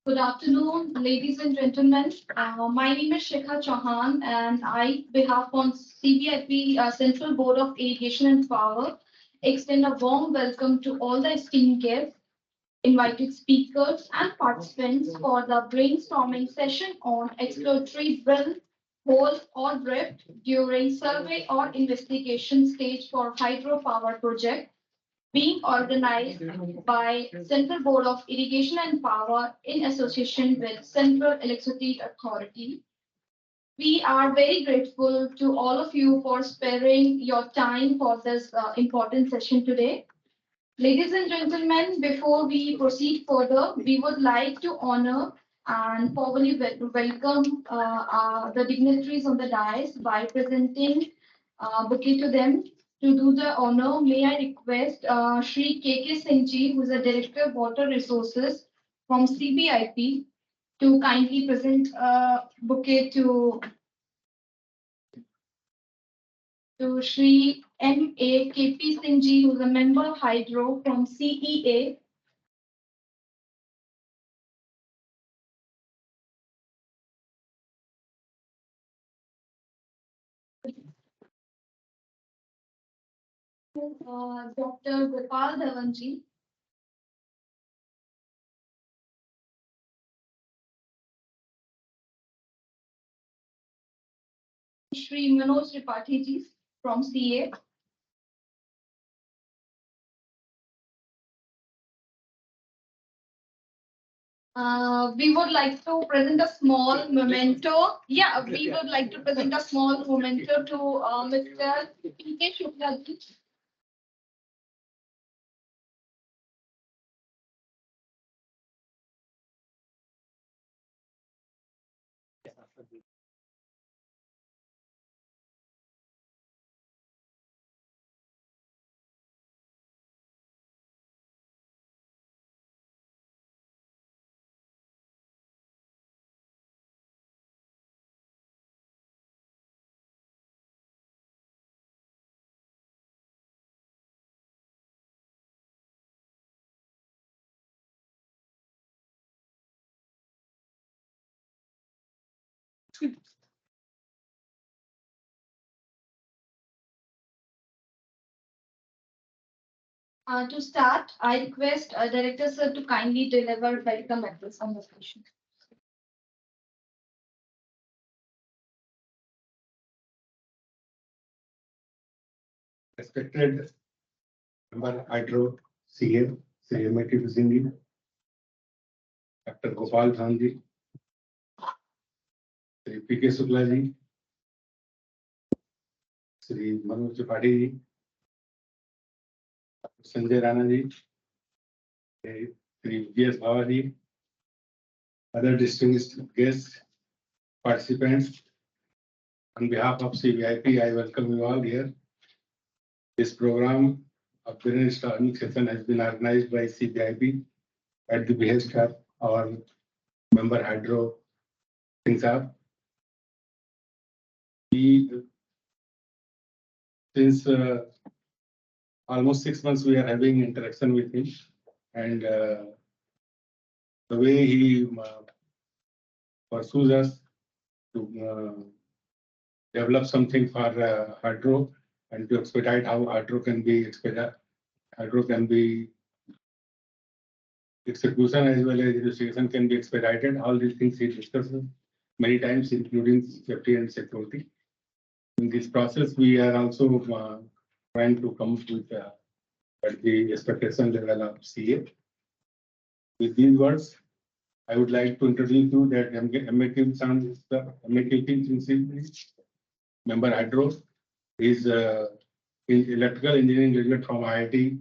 Good afternoon, ladies and gentlemen. My name is Shikha Chauhan, and I, behalf on CBIP Central Board of Irrigation and Power, extend a warm welcome to all the esteemed guests, invited speakers, and participants for the brainstorming session on exploratory drill, hole, or drift during survey or investigation stage for hydropower project being organized by Central Board of Irrigation and Power in association with Central Electricity Authority. We are very grateful to all of you for sparing your time for this important session today. Ladies and gentlemen, before we proceed further, we would like to honor and formally welcome the dignitaries on the dais by presenting bouquet to them. To do the honor, may I request Shri K.K. Singh ji, who is the Director of Water Resources from CBIP, to kindly present a bouquet to Shri M.A. K.P. Singh ji, who is a member Hydro from CEA. Dr. Gopal Dhawan ji. Shri Manoj Tripathi ji from CA. We would like to present a small memento. Yeah, we would like to present a small memento to Mr. P.K. Shukla ji. To start, I request Director Sir to kindly deliver welcome address on the session. Respected Member Hydro CM, Sri M.A.K. Singh ji, Dr. Gopal Dhawan ji, Sri P.K. Shukla ji, Sri Manoj Tripathi ji, Sanjay Rana ji, Sri V.S. Bhava ji, other distinguished guests, participants. On behalf of CBIP, I welcome you all here. This program of brainstorming session has been organized by CBIP at the behest of our member Hydro Singh Saab. Since almost 6 months, we are having interaction with him, and the way he pursues us to develop something for hydro and to expedite how hydro can be execution as well as investigation can be expedited. All these things he discusses many times, including safety and security. In this process, we are also trying to come with at the expectation level of CA. With these words, I would like to introduce you that M.A.K. Singh member Hydro is in electrical engineering graduate from IIT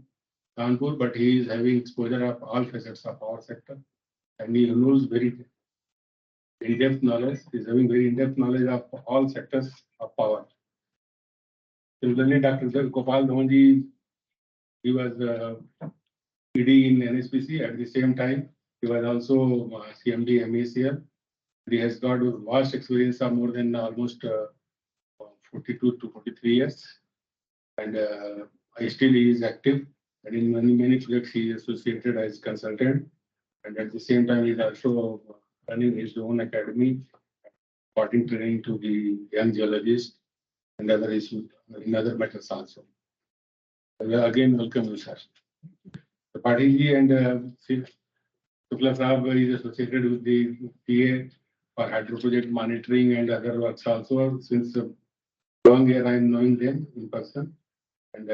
Kanpur, but he is having exposure of all facets of our sector, and he knows very in-depth knowledge. He is having very in-depth knowledge of all sectors of power. Similarly, Dr. Gopal Dhawan ji, he was PD in NSPC. At the same time, he was also CMD MECL. He has got a vast experience of more than almost 42 to 43 years, and still he is active. And in many projects, he is associated as consultant. And at the same time, he's also running his own academy, providing training to the young geologists and other issues in other matters also. Again, welcome you, sir. The Patil and Shukla Saab is associated with the PA for hydro project monitoring and other works also. Since long year, I am knowing them in person. And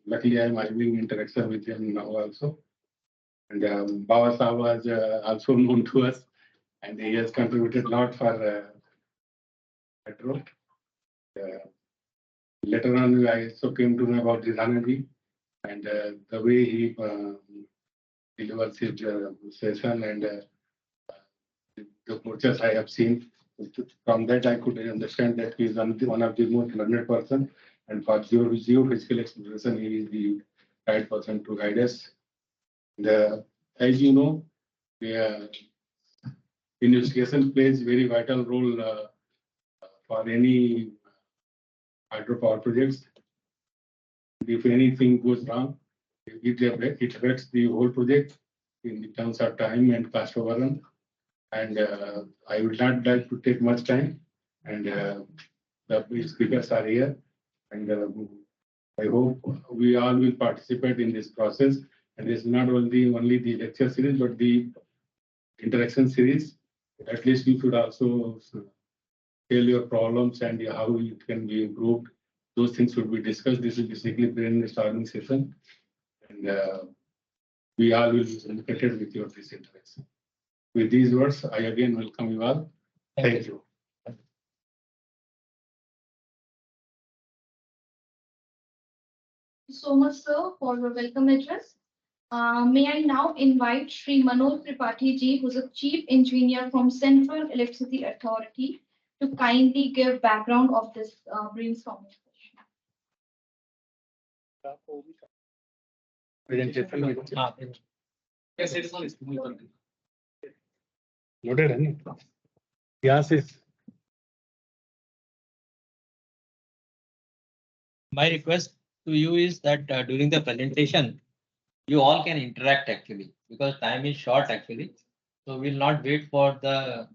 luckily, I am having interaction with them now also. And Baba Saab was also known to us, and he has contributed a lot for hydro. Later on, I also came to know about Rizhanaji and the way he delivers his session and the coaches I have seen. From that, I could understand that he is one of the most learned person, and for geophysical exploration, he is the right person to guide us. And, as you know, the investigation plays very vital role for any hydropower projects. If anything goes wrong, it affects the whole project in terms of time and cost overrun. And I would not like to take much time. And the speakers are here. And I hope we all will participate in this process. And it's not only the lecture series, but the interaction series. At least you should also tell your problems and how it can be improved. Those things should be discussed. This is basically brainstorming session. And we all will be communicated with your this interaction. With these words, I again welcome you all. Thank you. Thank you so much, sir, for your welcome address. May I now invite Sri Manoj Tripathi ji, who's a Chief Engineer from Central Electricity Authority, to kindly give background of this brainstorming session. Yes, it is on. Loaded, any? Yes, yes. My request to you is that during the presentation, you all can interact actually, because time is short actually. So we'll not wait for the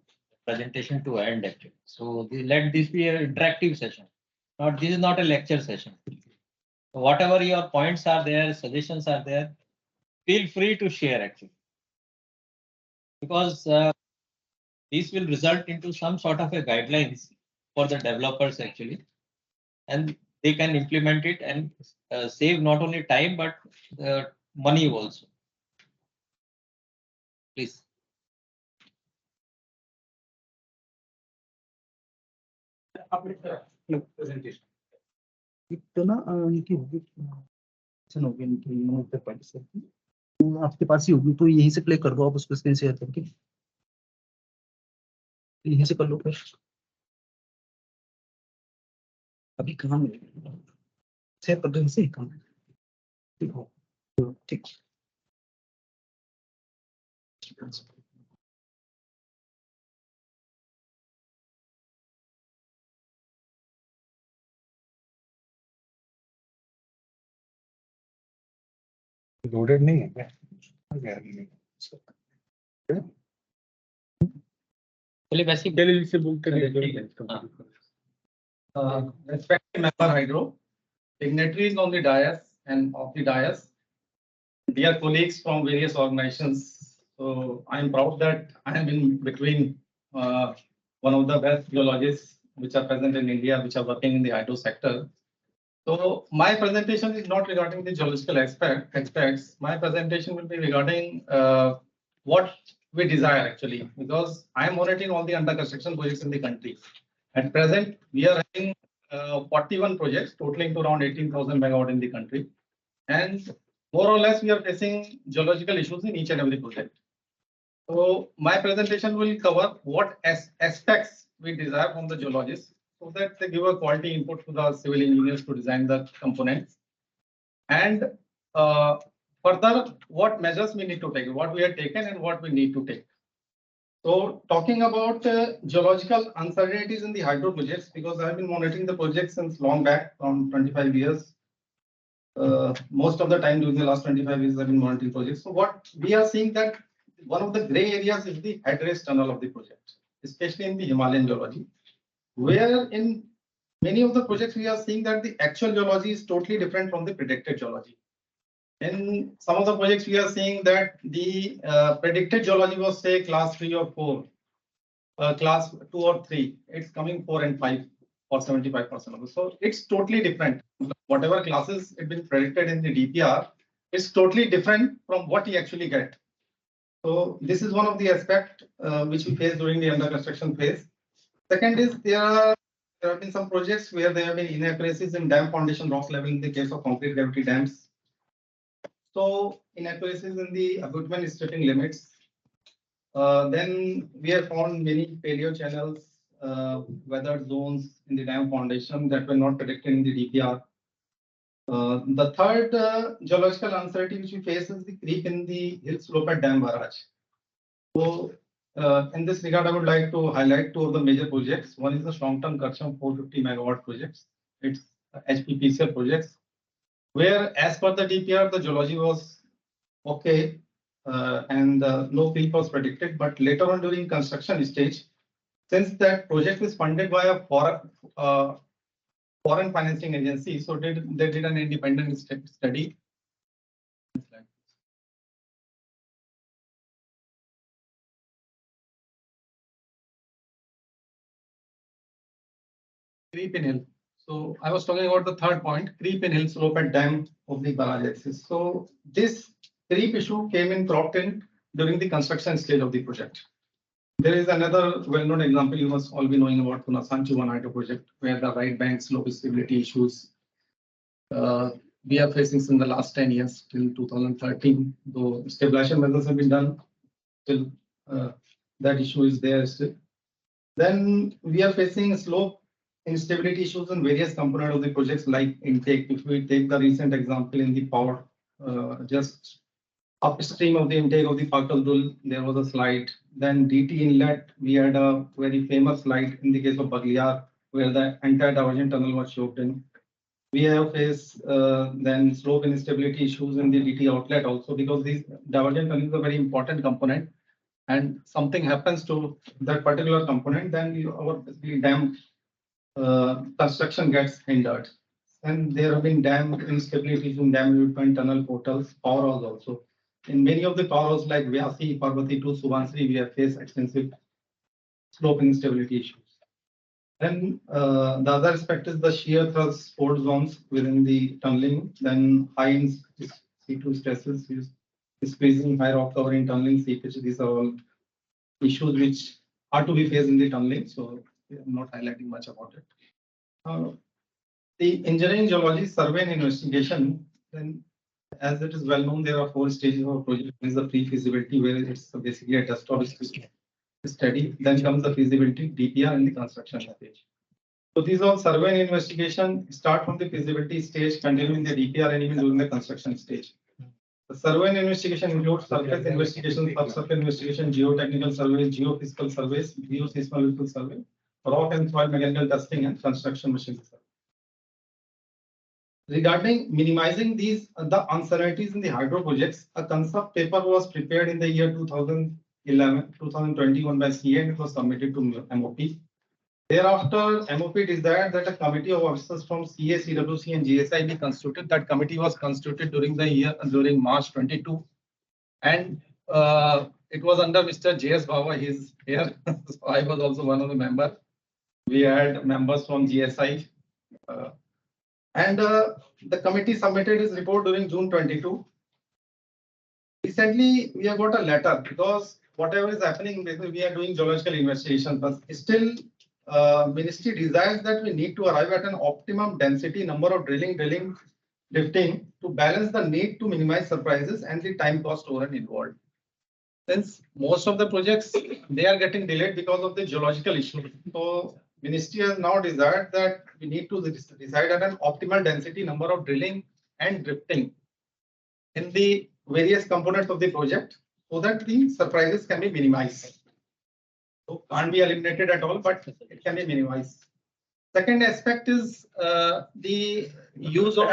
presentation to end actually. So let this be an interactive session. Not, this is not a lecture session. So whatever your points are there, suggestions are there, feel free to share actually. Because this will result into some sort of a guidelines for the developers actually. And they can implement it and save not only time, but money also. Please. Presentation. इतना इनकी होगी होगी इनकी participate आपके पास ही होगी तो यहीं से प्ले कर दो आप उसको स्क्रीन शेयर करके यहीं से कर लो फिर अभी कहाँ शेयर कर दो यहीं से कहाँ ठीक लोडेड नहीं है चलिए वैसे चलिए इससे बोलते Respected member Hydro, dignitaries on the dais and off the dais, dear colleagues from various organizations. So I am proud that I am in between one of the best geologists which are present in India, which are working in the hydro sector. So my presentation is not regarding the geological aspects. My presentation will be regarding what we desire actually, because I am monitoring all the under construction projects in the country. At present, we are having 41 projects totaling to around 18,000 megawatt in the country. And more or less, we are facing geological issues in each and every project. So my presentation will cover what aspects we desire from the geologists, so that they give a quality input to the civil engineers to design the components. And further, what measures we need to take, what we have taken and what we need to take. So talking about geological uncertainties in the hydro projects, because I've been monitoring the project since long back, from 25 years. Most of the time during the last 25 years, I've been monitoring projects. So what we are seeing that one of the gray areas is the headrace tunnel of the project, especially in the Himalayan geology, where in many of the projects we are seeing that the actual geology is totally different from the predicted geology. In some of the projects, we are seeing that the predicted geology was say class 3 or 4, class 2 or 3. It's coming 4 and 5 for 75% of it. So it's totally different. Whatever classes it been predicted in the DPR is totally different from what you actually get. So this is one of the aspects which we face during the under construction phase. Second is there have been some projects where there have been inaccuracies in dam foundation rock level in the case of concrete gravity dams. So inaccuracies in the abutment stripping limits. Then we have found many failure channels, weathered zones in the dam foundation that were not predicted in the DPR. The third geological uncertainty which we face is the creep in the hill slope at dam barrage. So in this regard, I would like to highlight two of the major projects. One is the Shongtang Karcham 450 megawatt projects. It's HPPCL projects, where as per the DPR, the geology was okay and no creep was predicted. But later on during construction stage, since that project is funded by a foreign financing agency, so they did an independent study. Creep in hill. So I was talking about the third point, creep in hill slope at dam of the barrage axis. So this creep issue came in cropped in during the construction stage of the project. There is another well-known example you must all be knowing about Sanchu One hydro project, where the right bank slope stability issues we are facing since the last 10 years till 2013. Though stabilization measures have been done, still that issue is there still. Then we are facing slope instability issues in various components of the projects like intake. If we take the recent example in the power, just upstream of the intake of the Pakal, there was a slide. Then DT inlet, we had a very famous slide in the case of Bagliar, where the entire divergent tunnel was choked in. We have faced then slope instability issues in the DT outlet also, because these divergent tunnel is a very important component, and something happens to that particular component, then our dam construction gets hindered. And there have been dam instabilities in dam abutment, tunnel portals, power house also. In many of the power houses like Vyasi, Parvati to Subansiri, we have faced extensive slope instability issues. Then the other aspect is the shear thrust support zones within the tunneling. Then high C2 stresses, squeezing, high rock cover in tunneling, seepage. These are all issues which are to be faced in the tunneling. So I'm not highlighting much about it. The engineering geology survey and investigation, then as it is well known, there are 4 stages of a project. One is the pre-feasibility, where it's basically a desktop study. Then comes the feasibility, DPR, and the construction stage. So these are survey and investigation start from the feasibility stage, continuing the DPR, and even during the construction stage. The survey and investigation includes surface investigation, subsurface investigation, geotechnical surveys, geophysical surveys, geoseismological survey, rock and soil mechanical testing, and construction machinery survey. Regarding minimizing these the uncertainties in the hydro projects, a concept paper was prepared in the year 2021 by CA, and it was submitted to MOP. Thereafter, MOP desired that a committee of officers from CA, CWC, and GSI be constituted. That committee was constituted during March 22, and it was under Mr. JS Bhava. He's here, so I was also one of the members. We had members from GSI. And the committee submitted its report during June 22. Recently, we have got a letter because whatever is happening, basically we are doing geological investigation, but still ministry desires that we need to arrive at an optimum density number of drilling, drifting to balance the need to minimize surprises and the time cost over and involved. Since most of the projects, they are getting delayed because of the geological issue. So ministry has now desired that we need to decide at an optimal density number of drilling and drifting in the various components of the project so that the surprises can be minimized. So can't be eliminated at all, but it can be minimized. Second aspect is the use of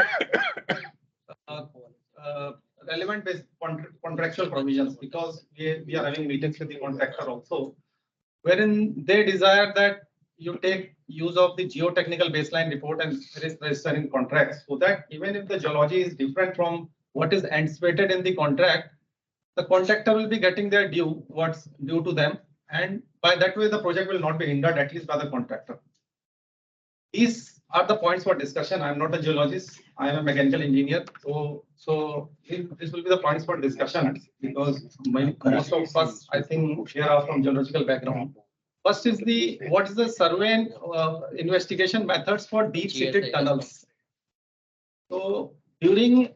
relevant contractual provisions because we are having meetings with the contractor also, wherein they desire that you take use of the geotechnical baseline report and register in contracts, so that even if the geology is different from what is anticipated in the contract, the contractor will be getting their due, what's due to them, and by that way the project will not be hindered, at least by the contractor. These are the points for discussion. I'm not a geologist, I am a mechanical engineer, so this will be the points for discussion because most of us, I think, here are from geological background. First is what is the survey and investigation methods for deep-seated tunnels. So during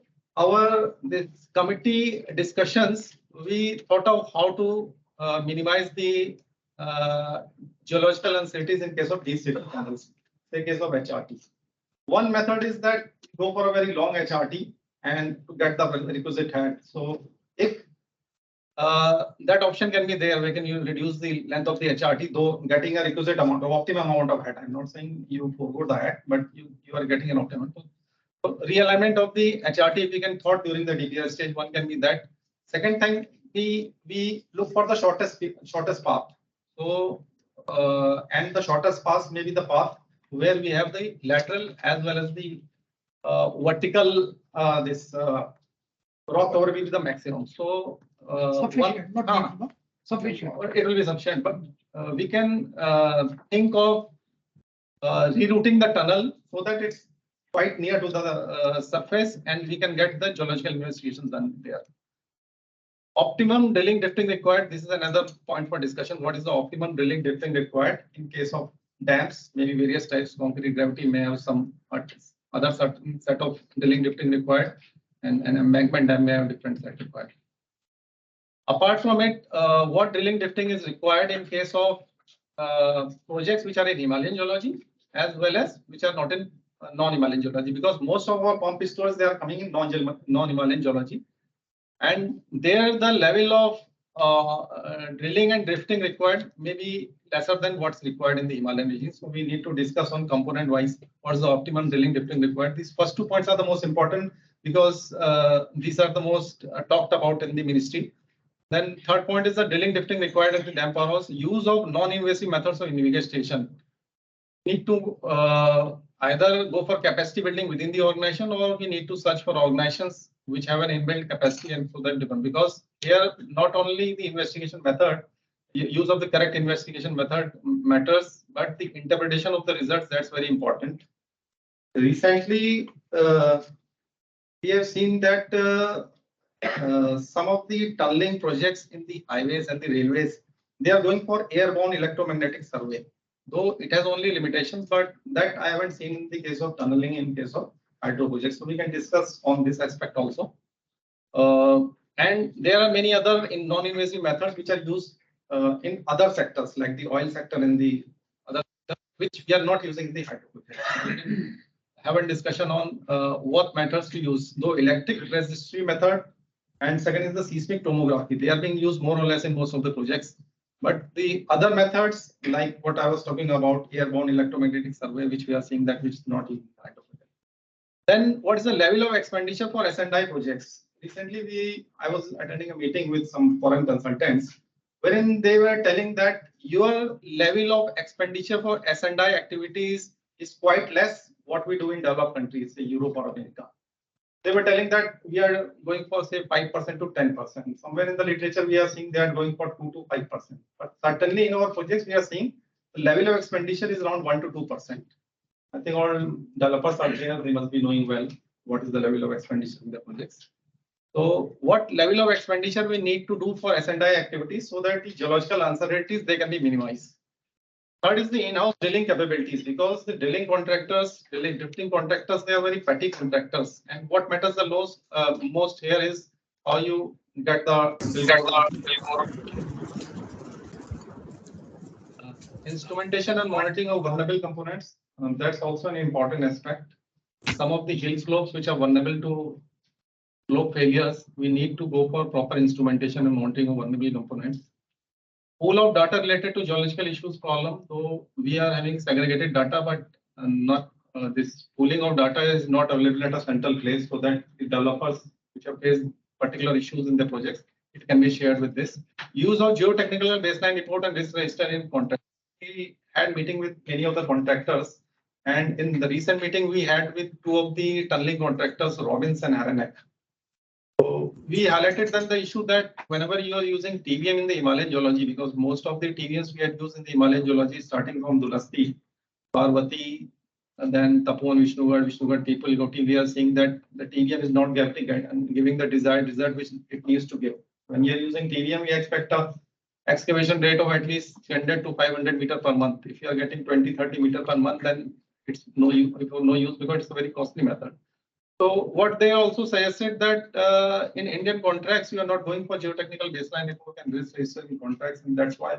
this committee discussions, we thought of how to minimize the geological uncertainties in case of deep-seated tunnels, say case of HRT. One method is that go for a very long HRT and to get the requisite height. So if that option can be there, we can reduce the length of the HRT, though getting a requisite amount of optimum amount of height. I'm not saying you forgo the height, but you are getting an optimum. So realignment of the HRT, we can thought during the DPR stage, one can be that. Second thing, we look for the shortest path. So and the shortest path may be the path where we have the lateral as well as the vertical rock cover will be the maximum. So sufficient, sufficient. It will be sufficient, but we can think of rerouting the tunnel so that it's quite near to the surface and we can get the geological investigations done there. Optimum drilling drifting required. This is another point for discussion. What is the optimum drilling drifting required in case of dams? Maybe various types. Concrete gravity may have some other certain set of drilling drifting required, and an embankment dam may have different set required. Apart from it, what drilling drifting is required in case of projects which are in Himalayan geology as well as which are not in non-Himalayan geology, because most of our pump stores, they are coming in non-Himalayan geology, and there the level of drilling and drifting required may be lesser than what's required in the Himalayan region. So we need to discuss on component wise what is the optimum drilling drifting required. These first 2 points are the most important because these are the most talked about in the ministry. Then third point is the drilling drifting required at the dam powerhouse. Use of non-invasive methods of investigation. Need to either go for capacity building within the organization, or we need to search for organizations which have an inbuilt capacity, and so that different, because here not only the investigation method, use of the correct investigation method matters, but the interpretation of the results, that's very important. Recently, we have seen that some of the tunneling projects in the highways and the railways, they are going for airborne electromagnetic survey. Though it has only limitations, but that I haven't seen in the case of tunneling in case of hydro projects. So we can discuss on this aspect also. And there are many other non-invasive methods which are used in other sectors like the oil sector and the other sector, which we are not using in the hydro projects. We can have a discussion on what methods to use. Though electric registry method and second is the seismic tomography. They are being used more or less in most of the projects. But the other methods, like what I was talking about, airborne electromagnetic survey, which we are seeing that which is not in hydro project. Then what is the level of expenditure for S&I projects? Recently, I was attending a meeting with some foreign consultants, wherein they were telling that your level of expenditure for S&I activities is quite less what we do in developed countries, say Europe or America. They were telling that we are going for say 5% to 10%. Somewhere in the literature, we are seeing they are going for 2 to 5%. But certainly in our projects, we are seeing the level of expenditure is around 1 to 2%. I think all developers are there, they must be knowing well what is the level of expenditure in the projects. So what level of expenditure we need to do for S&I activities so that the geological uncertainties, they can be minimized. Third is the in-house drilling capabilities, because the drilling contractors, drilling drifting contractors, they are very fatigued contractors. And what matters the most here is how you get the instrumentation and monitoring of vulnerable components. That's also an important aspect. Some of the hill slopes which are vulnerable to slope failures, we need to go for proper instrumentation and monitoring of vulnerable components. Pool of data related to geological issues problem. So we are having segregated data, but not this pooling of data is not available at a central place, so that the developers which have faced particular issues in the project, it can be shared with this. Use of geotechnical baseline report and risk register in contract. We had meeting with many of the contractors, and in the recent meeting we had with two of the tunneling contractors, Robbins and Haranek. So we highlighted then the issue that whenever you are using TVM in the Himalayan geology, because most of the TVMs we had used in the Himalayan geology starting from Dulasti, Parvati, and then Tapon, Vishnugad, people, we are seeing that the TVM is not giving the desired result which it needs to give. When you are using TVM, we expect a excavation rate of at least 300 to 500 meter per month. If you are getting 20-30 meter per month, then it's no use because it's a very costly method. So what they also suggested that in Indian contracts, you are not going for geotechnical baseline report and risk register in contracts, and that's why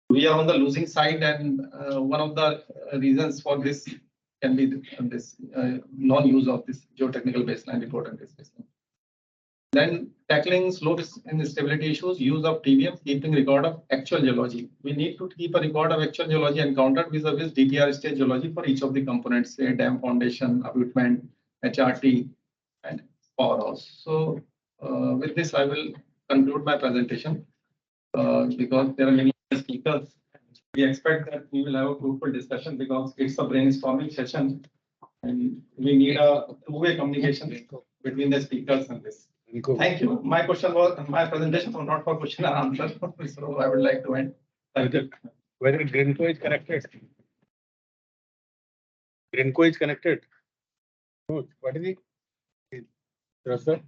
we are on the losing side. And one of the reasons for this can be this non-use of this geotechnical baseline report and risk register. Then tackling slope and stability issues, use of TVM, keeping record of actual geology. We need to keep a record of actual geology encountered vis-a-vis DPR stage geology for each of the components, say dam foundation, abutment, HRT, and powerhouse. So with this, I will conclude my presentation because there are many speakers. We expect that we will have a fruitful discussion because it's a brainstorming session and we need a two-way communication between the speakers and this. Thank you. My presentation was not for question and answer. So I would like to end. Whether Grinco is connected. Grinco is connected. Oh, what is he? Sir?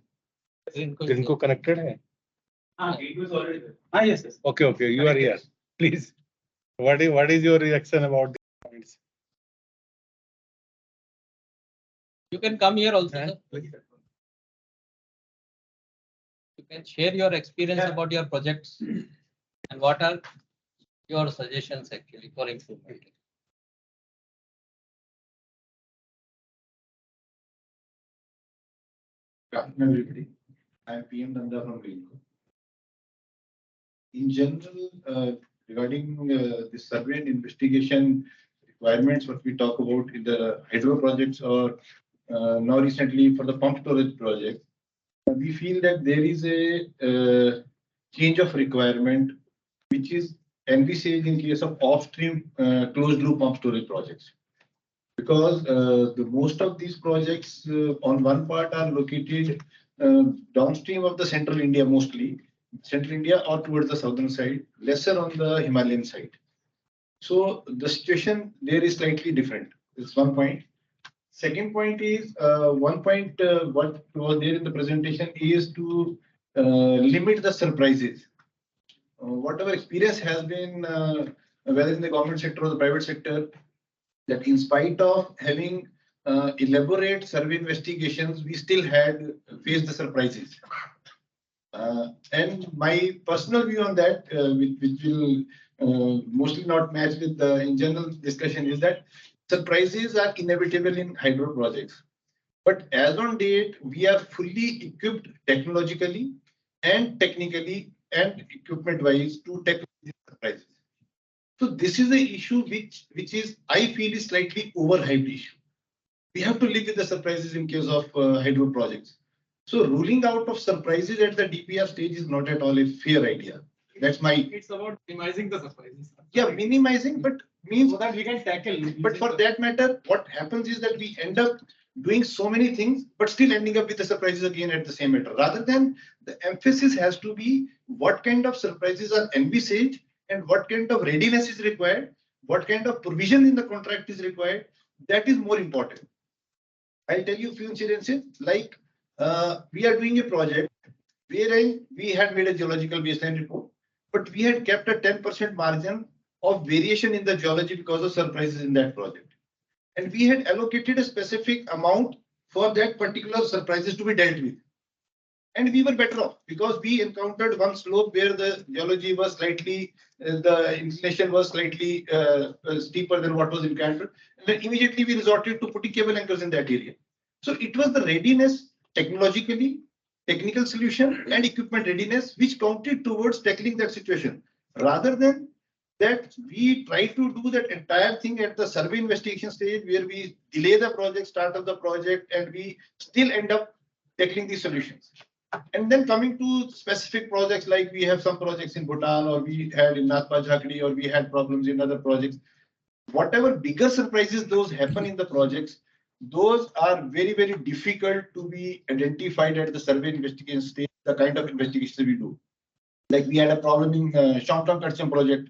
Grinco connected hai? It was already there. Yes, yes. Okay, you are here. Please. What is your reaction about the points? You can come here also, Huh? sir. You can share your experience about your projects and what are your suggestions actually for improvement. Good afternoon, everybody. I am PM Nanda from Greenco. In general, regarding the survey and investigation requirements, what we talk about in the hydro projects or now recently for the pump storage project, we feel that there is a change of requirement which is envisaged in case of off-stream closed loop pump storage projects. Because the most of these projects on one part are located downstream of the central India, mostly central India or towards the southern side, lesser on the Himalayan side. So the situation there is slightly different. That's one point. Second point is one point what was there in the presentation is to limit the surprises. Whatever experience has been, whether in the government sector or the private sector, that in spite of having elaborate survey investigations, we still had faced the surprises. And my personal view on that, which will mostly not match with the in general discussion, is that surprises are inevitable in hydro projects. But as on date, we are fully equipped technologically and technically and equipment-wise to tackle these surprises. So this is the issue which is I feel is slightly overhyped issue. We have to live with the surprises in case of hydro projects. So ruling out of surprises at the DPR stage is not at all a fair idea. That's my. It's about minimizing the surprises. Yeah, minimizing, but means so that we can tackle. But for that matter, what happens is that we end up doing so many things, but still ending up with the surprises again at the same matter. Rather than the emphasis has to be what kind of surprises are envisaged and what kind of readiness is required, what kind of provision in the contract is required. That is more important. I'll tell you a few incidences. Like we are doing a project wherein we had made a geological baseline report, but we had kept a 10% margin of variation in the geology because of surprises in that project. And we had allocated a specific amount for that particular surprises to be dealt with. And we were better off because we encountered one slope where the geology was slightly, the inclination was slightly steeper than what was encountered. And then immediately we resorted to putting cable anchors in that area. So it was the readiness technologically, technical solution and equipment readiness which counted towards tackling that situation. Rather than that, we try to do that entire thing at the survey investigation stage where we delay the project, start of the project, and we still end up tackling these solutions. And then coming to specific projects, like we have some projects in Bhutan, or we had in Nathpa Jhakri, or we had problems in other projects. Whatever bigger surprises those happen in the projects, those are very, very difficult to be identified at the survey investigation stage, the kind of investigation we do. Like we had a problem in Shongtong Karcham project,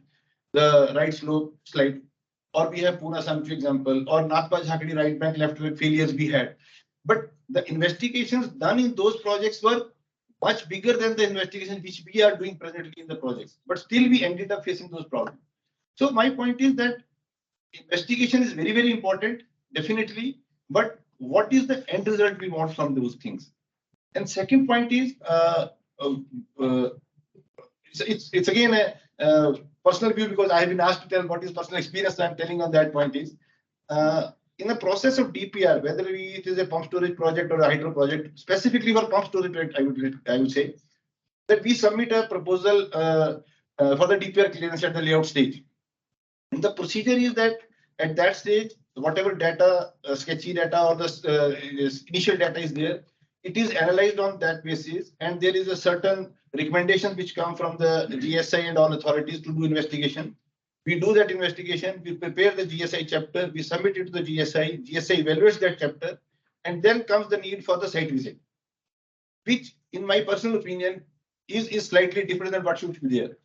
the right slope slide, or we have Pune Samchu example, or Nathpa Jhakri right bank left bank failures we had. But the investigations done in those projects were much bigger than the investigations which we are doing presently in the projects. But still we ended up facing those problems. So my point is that investigation is very, very important, definitely. But what is the end result we want from those things? And second point is, it's again a personal view, because I have been asked to tell what is personal experience. So I'm telling on that point is, in the process of DPR, whether it is a pump storage project or a hydro project, specifically for pump storage project, I would say that we submit a proposal for the DPR clearance at the layout stage. And the procedure is that at that stage, whatever data, sketchy data or the initial data is there, it is analyzed on that basis, and there is a certain recommendation which come from the GSI and all authorities to do investigation. We do that investigation, we prepare the GSI chapter, we submit it to the GSI, GSI evaluates that chapter, and then comes the need for the site visit, which in my personal opinion is slightly different than what should be there.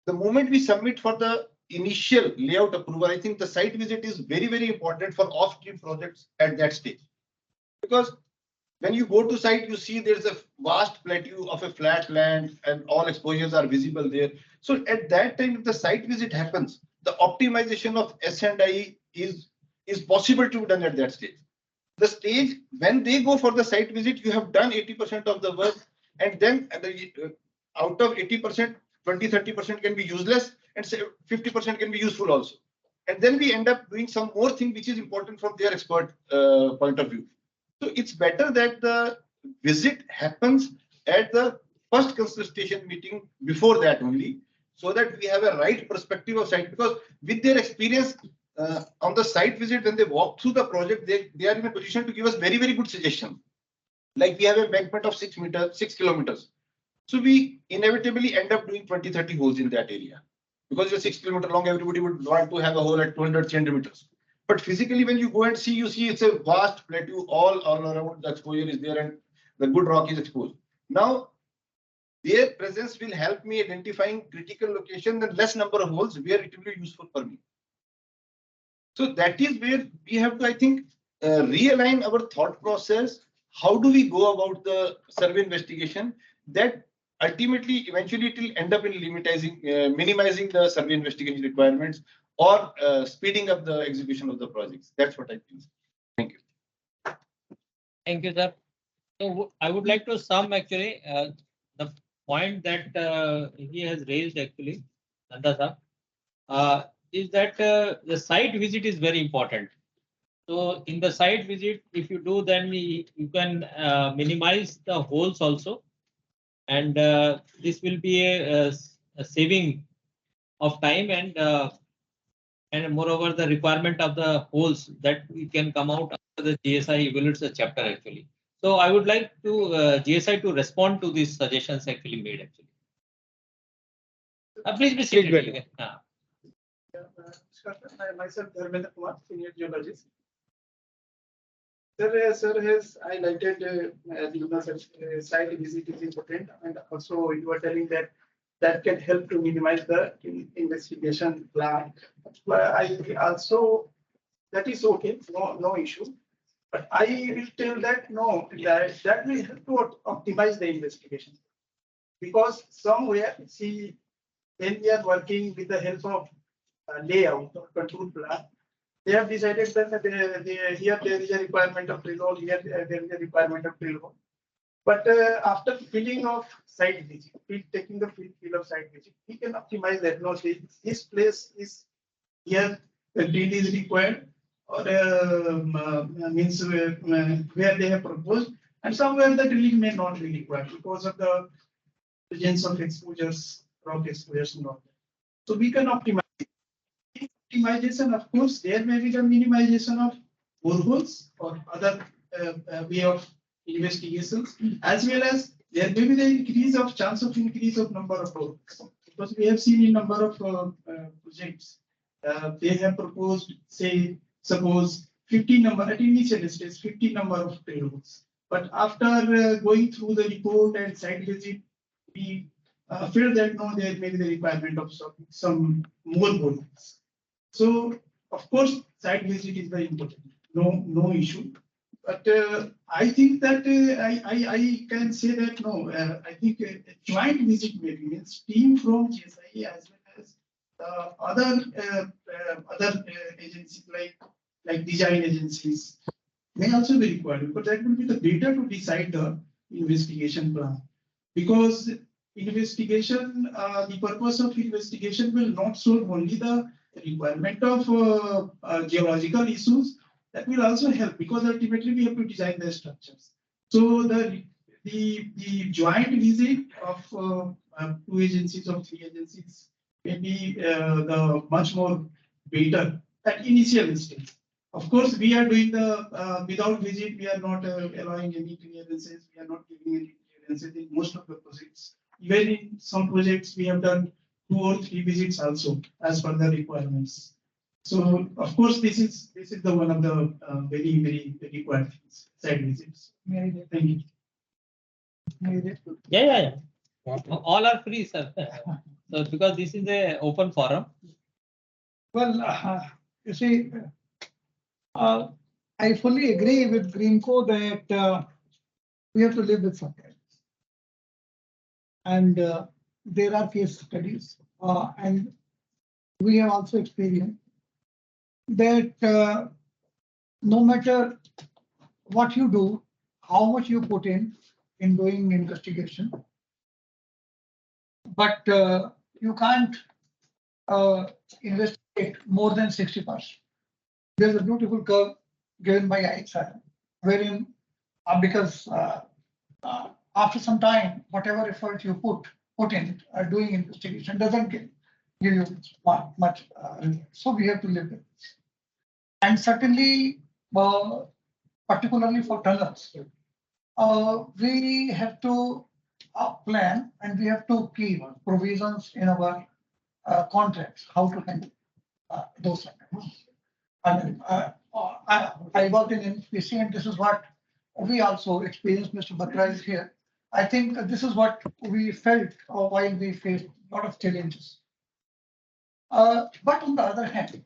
The moment we submit for the initial layout approval, I think the site visit is very, very important for off-stream projects at that stage. Because when you go to site, you see there's a vast plateau of a flat land and all exposures are visible there. So at that time, if the site visit happens, the optimization of S&I is possible to be done at that stage. The stage when they go for the site visit, you have done 80% of the work, and then out of 80%, 20-30% can be useless, and 50% can be useful also. And then we end up doing some more thing which is important from their expert point of view. So it's better that the visit happens at the first consultation meeting before that only, so that we have a right perspective of site, because with their experience on the site visit, when they walk through the project, they are in a position to give us very, very good suggestions. Like we have a embankment of 6 kilometers. So we inevitably end up doing 20-30 holes in that area, because you're 6 kilometers long, everybody would want to have a hole at 200-300 meters. But physically, when you go and see, you see it's a vast plateau, all around the exposure is there and the good rock is exposed. Now, their presence will help me identifying critical location and less number of holes where it will be useful for me. So that is where we have to, I think, realign our thought process. How do we go about the survey investigation that ultimately, eventually it will end up in minimizing the survey investigation requirements, or speeding up the execution of the projects. That's what I think. Thank you. Thank you, sir. So I would like to sum actually the point that he has raised actually, Nanda sir, is that the site visit is very important. So in the site visit, if you do, then you can minimize the holes also, and this will be a saving of time, and moreover the requirement of the holes that we can come out after the GSI evaluates the chapter actually. So I would like to GSI to respond to these suggestions actually made actually. Please be seated. Myself, Dharmendra Kumar, senior geologist. Sir has highlighted the site visit is important, and also you were telling that can help to minimize the investigation plan. But I also, that is okay, no issue. But I will tell that no, that will help to optimize the investigation, because somewhere, see, when we are working with the help of layout or control plan, they have decided that here there is a requirement of drill hole, here there is a requirement of drill hole. But after filling of site visit, taking the fill of site visit, we can optimize that. No, this place is here, the drill is required, or means where they have proposed, and somewhere the drilling may not be required because of the presence of exposures, rock exposures and all that. So we can optimize. Optimization, of course, there may be the minimization of boreholes or other way of investigations, as well as there may be the chance of increase of number of roads. Because we have seen in number of projects, they have proposed, say, suppose 50 number at initial stage, 50 number of payloads. But after going through the report and site visit, we feel that no, there may be the requirement of some more volumes. So of course, site visit is very important. No issue. But I think that I can say that no, I think a joint visit maybe means team from GSI as well as other agencies like design agencies may also be required, but that will be the better to decide the investigation plan. Because investigation, the purpose of investigation will not solve only the requirement of geological issues, that will also help because ultimately we have to design the structures. So the joint visit of two agencies or three agencies may be the much more better at initial stage. Of course, we are doing the without visit, we are not allowing any clearances, we are not giving any clearances in most of the projects. Even in some projects, we have done 2 or 3 visits also as per the requirements. So of course, this is the one of the very required things, site visits. Thank you. Yeah. All are free, sir. So because this is a open forum. Well, you see, I fully agree with Greenco that we have to live with something. And there are case studies, and we have also experienced that no matter what you do, how much you put in doing investigation, but you can't investigate more than 60%. There's a beautiful curve given by IXR, wherein because after some time, whatever effort you put in doing investigation doesn't give you much. So we have to live with this. And certainly, particularly for tunnels, we have to plan and we have to keep provisions in our contracts how to handle those things. I mean, I worked in NPC, and this is what we also experienced. Mr. Batra is here. I think this is what we felt while we faced a lot of challenges. But on the other hand,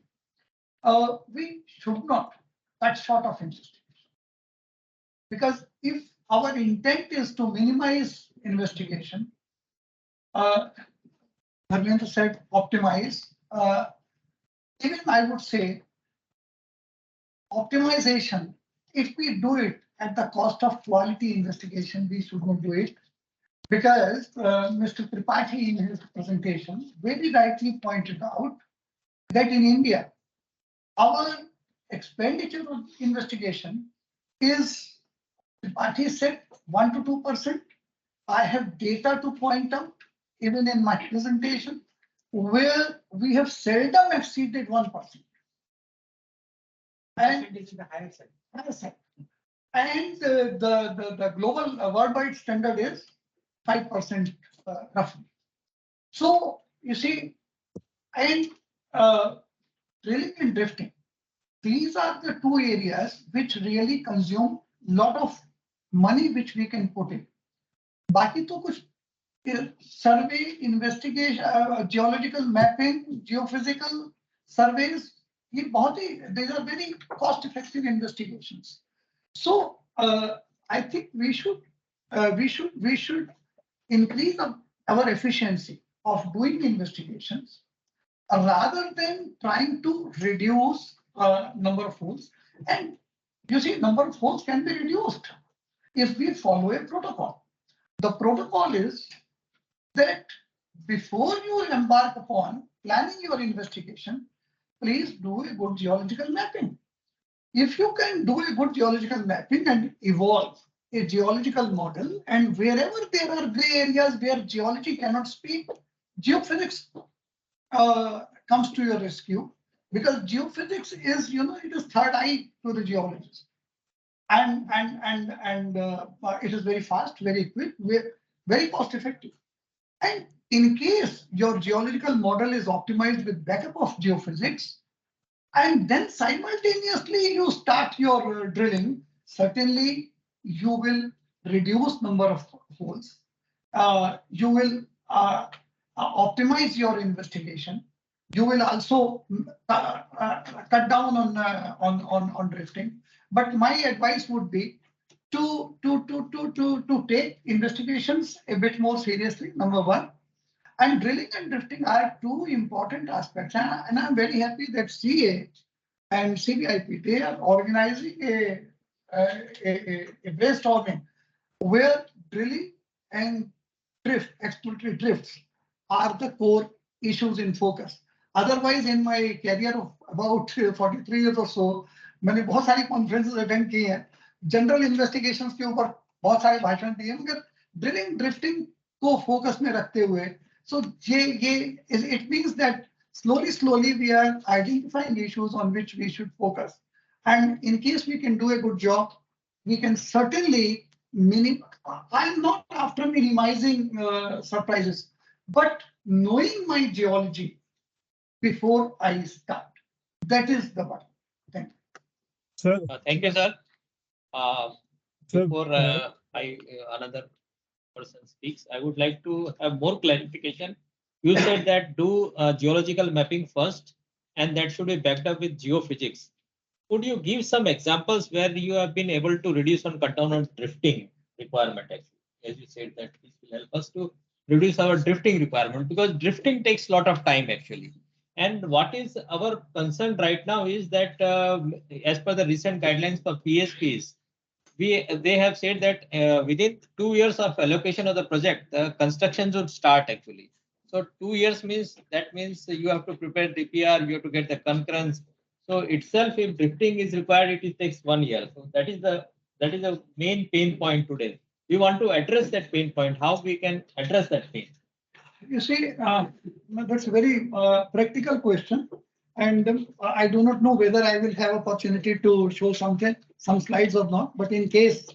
we should not cut short of investigation. Because if our intent is to minimize investigation, Dharmendra said optimize, even I would say optimization, if we do it at the cost of quality investigation, we should not do it. Because Mr. Tripathi in his presentation very rightly pointed out that in India, our expenditure of investigation is, Tripathi said, 1 to 2%. I have data to point out, even in my presentation, where we have seldom exceeded 1%. And it's the higher side. And the global worldwide standard is 5% roughly. So you see, and drilling and drifting, these are the two areas which really consume a lot of money which we can put in. बाकी तो कुछ survey, investigation, geological mapping, geophysical surveys, ये बहुत ही, these are very cost-effective investigations. So I think we should increase our efficiency of doing investigations rather than trying to reduce number of holes. And you see, number of holes can be reduced if we follow a protocol. The protocol is that before you embark upon planning your investigation, please do a good geological mapping. If you can do a good geological mapping and evolve a geological model, and wherever there are gray areas where geology cannot speak, geophysics comes to your rescue, because geophysics is, it is third eye to the geologist. And it is very fast, very quick. very cost effective. And in case your geological model is optimized with backup of geophysics, and then simultaneously you start your drilling, certainly you will reduce number of holes. You will optimize your investigation. You will also cut down on drifting. But my advice would be to take investigations a bit more seriously, number one. And drilling and drifting are two important aspects. And I'm very happy that CA and CBIP, they are organizing a brainstorming where drilling and exploratory drifts are the core issues in focus. Otherwise, in my career of about 43 years or so, मैंने बहुत सारी conferences attend की हैं, general investigations के ऊपर बहुत सारे भाषण दिए हैं, मगर drilling, drifting को focus में रखते हुए, so it means that slowly we are identifying issues on which we should focus. And in case we can do a good job, we can certainly I'm not after minimizing surprises, but knowing my geology before I start. That is the one. Thank you. Sir, Thank you, sir. Sir, Before another person speaks, I would like to have more clarification. You said that do geological mapping first, and that should be backed up with geophysics. Could you give some examples where you have been able to reduce and cut down on drifting requirement? Actually, as you said, that this will help us to reduce our drifting requirement, because drifting takes a lot of time actually. And what is our concern right now is that as per the recent guidelines for PSPs, they have said that within 2 years of allocation of the project, the construction should start actually. So 2 years means you have to prepare DPR, you have to get the concurrence. So itself, if drifting is required, it takes 1 year. So that is the main pain point today. We want to address that pain point. How we can address that pain? You see, that's a very practical question. And I do not know whether I will have opportunity to show some slides or not. But in case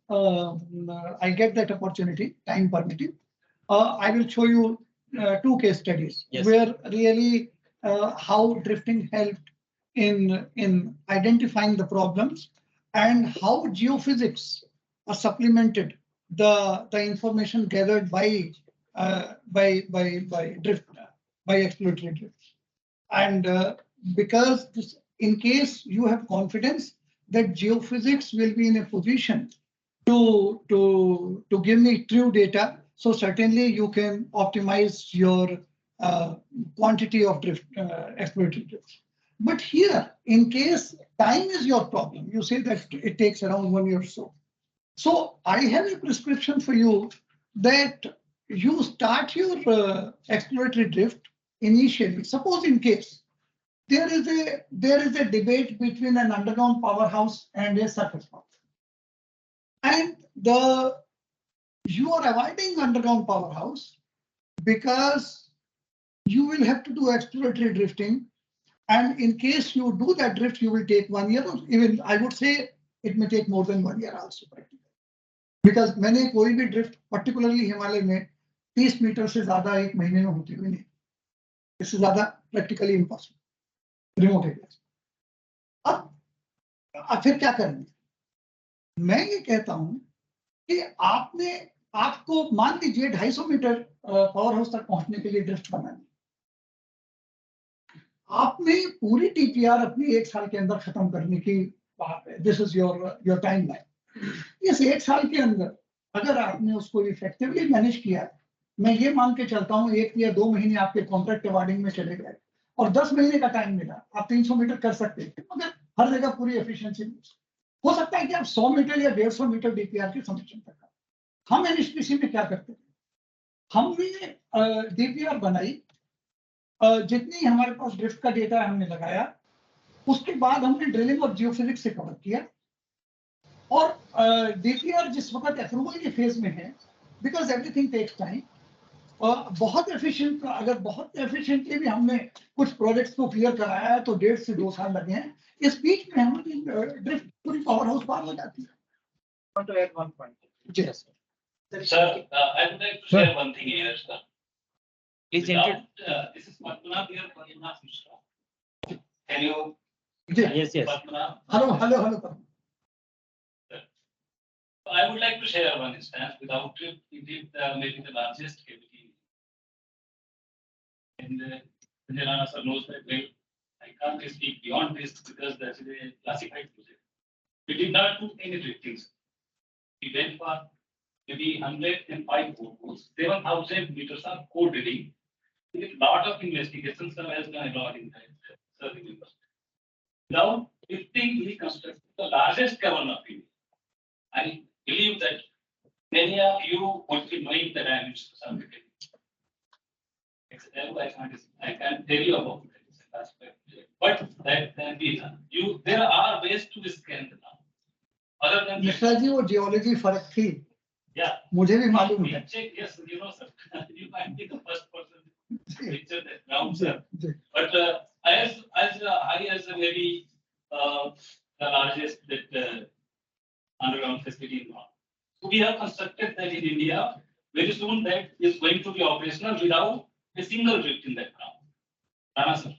I get that opportunity, time permitting, I will show you 2 case studies. Yes. Where really how drifting helped in identifying the problems and how geophysics supplemented the information gathered by exploratory drift. And because in case you have confidence that geophysics will be in a position to give me true data, so certainly you can optimize your quantity of drift, exploratory drift. But here, in case time is your problem, you say that it takes around 1 year or so. So I have a prescription for you that you start your exploratory drift initially. Suppose in case there is a debate between an underground powerhouse and a surface power, and you are avoiding underground powerhouse because you will have to do exploratory drifting. And in case you do that drift, you will take 1 year, or even I would say it may take more than 1 year also. Because मैंने कोई भी drift, particularly Himalaya में 30 metre से ज्यादा 1 महीने में होती हुई नहीं, इससे ज्यादा practically impossible, remote areas. अब फिर क्या करेंगे? मैं ये कहता हूं कि आपको मान लीजिए 250 मीटर पावर हाउस तक पहुंचने के लिए ड्रिफ्ट बनानी, आपने पूरी टीपीआर अपनी 1 साल के अंदर खत्म करने की बात है. This is your time line. इस 1 साल के अंदर अगर आपने उसको इफेक्टिवली मैनेज किया, मैं ये मान के चलता हूँ 1 या 2 महीने आपके कॉन्ट्रैक्ट अवार्डिंग में चले गए और 10 महीने का टाइम मिला, आप 300 मीटर कर सकते हैं, मगर हर जगह पूरी एफिशिएंसी हो सकता है कि आप 100 मीटर या 150 मीटर डीपीआर की समीक्षण तक. हम एनएचपीसी में क्या करते हैं, हमने डीपीआर बनाई, जितनी हमारे पास ड्रिफ्ट का डेटा हमने लगाया, उसके बाद हमने ड्रिलिंग और जियोफिजिक्स से कवर किया. और डीपीआर जिस वक्त अप्रूवल के फेज में है, बिकॉज एवरीथिंग टेक्स टाइम, बहुत एफिशिएंट, अगर बहुत एफिशिएंटली भी हमने कुछ प्रोजेक्ट्स को क्लियर कराया है तो 1.5 से 2 साल लगे हैं. इस बीच में हमारी ड्रिफ्ट पूरी पावर हाउस पार हो जाती है. Want to add one point. Yes. Sir, I would like to share one thing here, sir. Please Without, this is Padmanabh here, Padmanabh Mishra. Can you? Yes, yes. Padmanabh? Hello. I would like to share one instance. Without it, maybe the largest cavity. And Janana sir knows that well. I can't speak beyond this because that is a classified project. We did not do any drifting. We went for maybe 105 holes, 7,000 meters of core drilling. With a lot of investigations, sir has done a lot in that. Sir, without drifting, we constructed the largest cavern of India. I believe that many of you would be knowing the dimensions of the cavern. I can't tell you about that. But that can be done. There are ways to scan the now. Other than Mishra ji वो geology फर्क थी yeah, मुझे भी मालूम है check, yes, you know, sir. You might be the first person to picture that ground, sir. Ji, But as high as maybe the largest that underground facility in North. So we have constructed that in India. Very soon that is going to be operational without a single drift in that ground. Rana sir,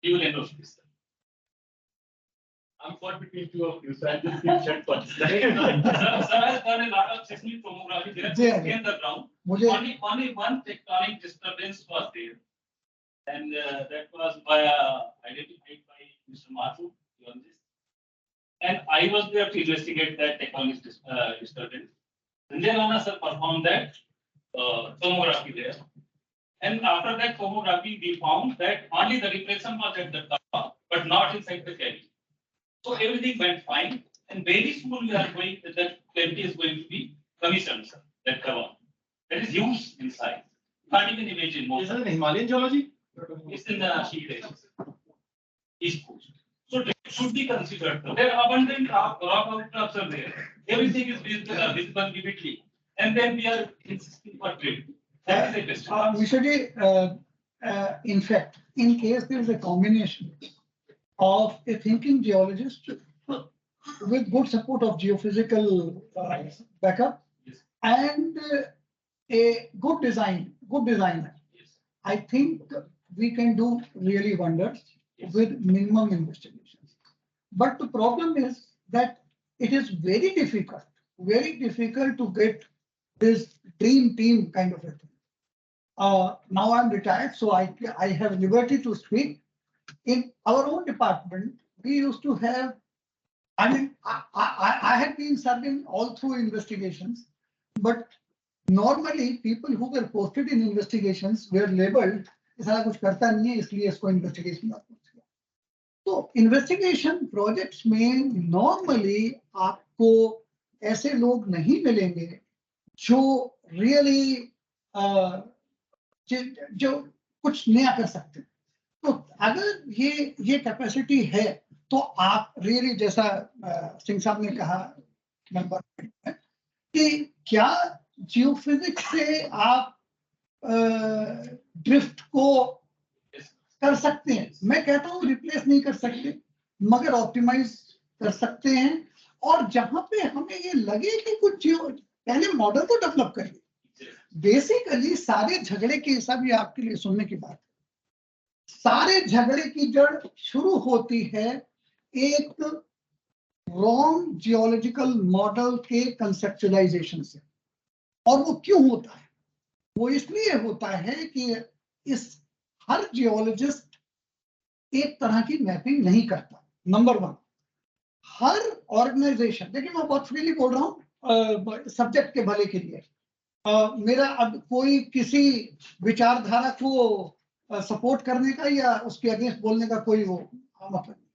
you will endorse this. Sir. I'm caught between two of you, so I just keep check first. Sir has done a lot of seismic tomography there Yeah. in the ground. मुझे Only one tectonic disturbance was there. And that was identified by Mr. Mathu, geologist. And I was there to investigate that tectonic disturbance. Sanjay Rana sir performed that tomography there. And after that tomography, we found that only the depression was at the top, but not inside the cavity. So everything went fine. And very soon we are going, that cavity is going to be commissioned, sir, that cover. That is huge in size. Can't even imagine more. Is it Himalayan geology? It's in the Shield East Coast. So it should be considered. There are abundant rock outcrops are there. Everything is visible vividly. And then we are insisting for trade. That is a best. Mishra ji in fact in case there is a combination of a thinking geologist with good support of geophysical backup Yes. and a good designer. Yes. I think we can do really wonders Yes. with minimum investigations. But the problem is that it is very difficult to get this dream team kind of a thing. Now I'm retired, so I have liberty to speak. In our own department, we used to have, I mean, I had been serving all through investigations, but normally people who were posted in investigations were labeled, ऐसा कुछ करता नहीं है इसलिए इसको investigation मत पूछिए. तो investigation projects में normally आपको ऐसे लोग नहीं मिलेंगे जो really जो कुछ नया कर सकते हैं. तो अगर ये कैपेसिटी है तो आप रियली जैसा सिंह साहब ने कहा नंबर कि क्या जियोफिजिक्स से आप ड्रिफ्ट को कर सकते हैं. मैं कहता हूँ रिप्लेस नहीं कर सकते मगर ऑप्टिमाइज कर सकते हैं और जहां पे हमें ये लगे कि कुछ पहले मॉडल तो डेवलप करिए. बेसिकली सारे झगड़े की सब ये आपके लिए सुनने की बात है. सारे झगड़े की जड़ शुरू होती है एक रॉन्ग जियोलॉजिकल मॉडल के कंसेप्चुअलाइजेशन से. और वो क्यों होता है? वो इसलिए होता है कि इस हर जियोलॉजिस्ट एक तरह की मैपिंग नहीं करता. नंबर वन, हर ऑर्गेनाइजेशन, देखिए मैं बहुत फ्रीली बोल रहा हूँ सब्जेक्ट के भले के लिए. मेरा अब कोई किसी विचारधारा को सपोर्ट करने का या उसके अगेंस्ट बोलने का कोई वो मतलब नहीं.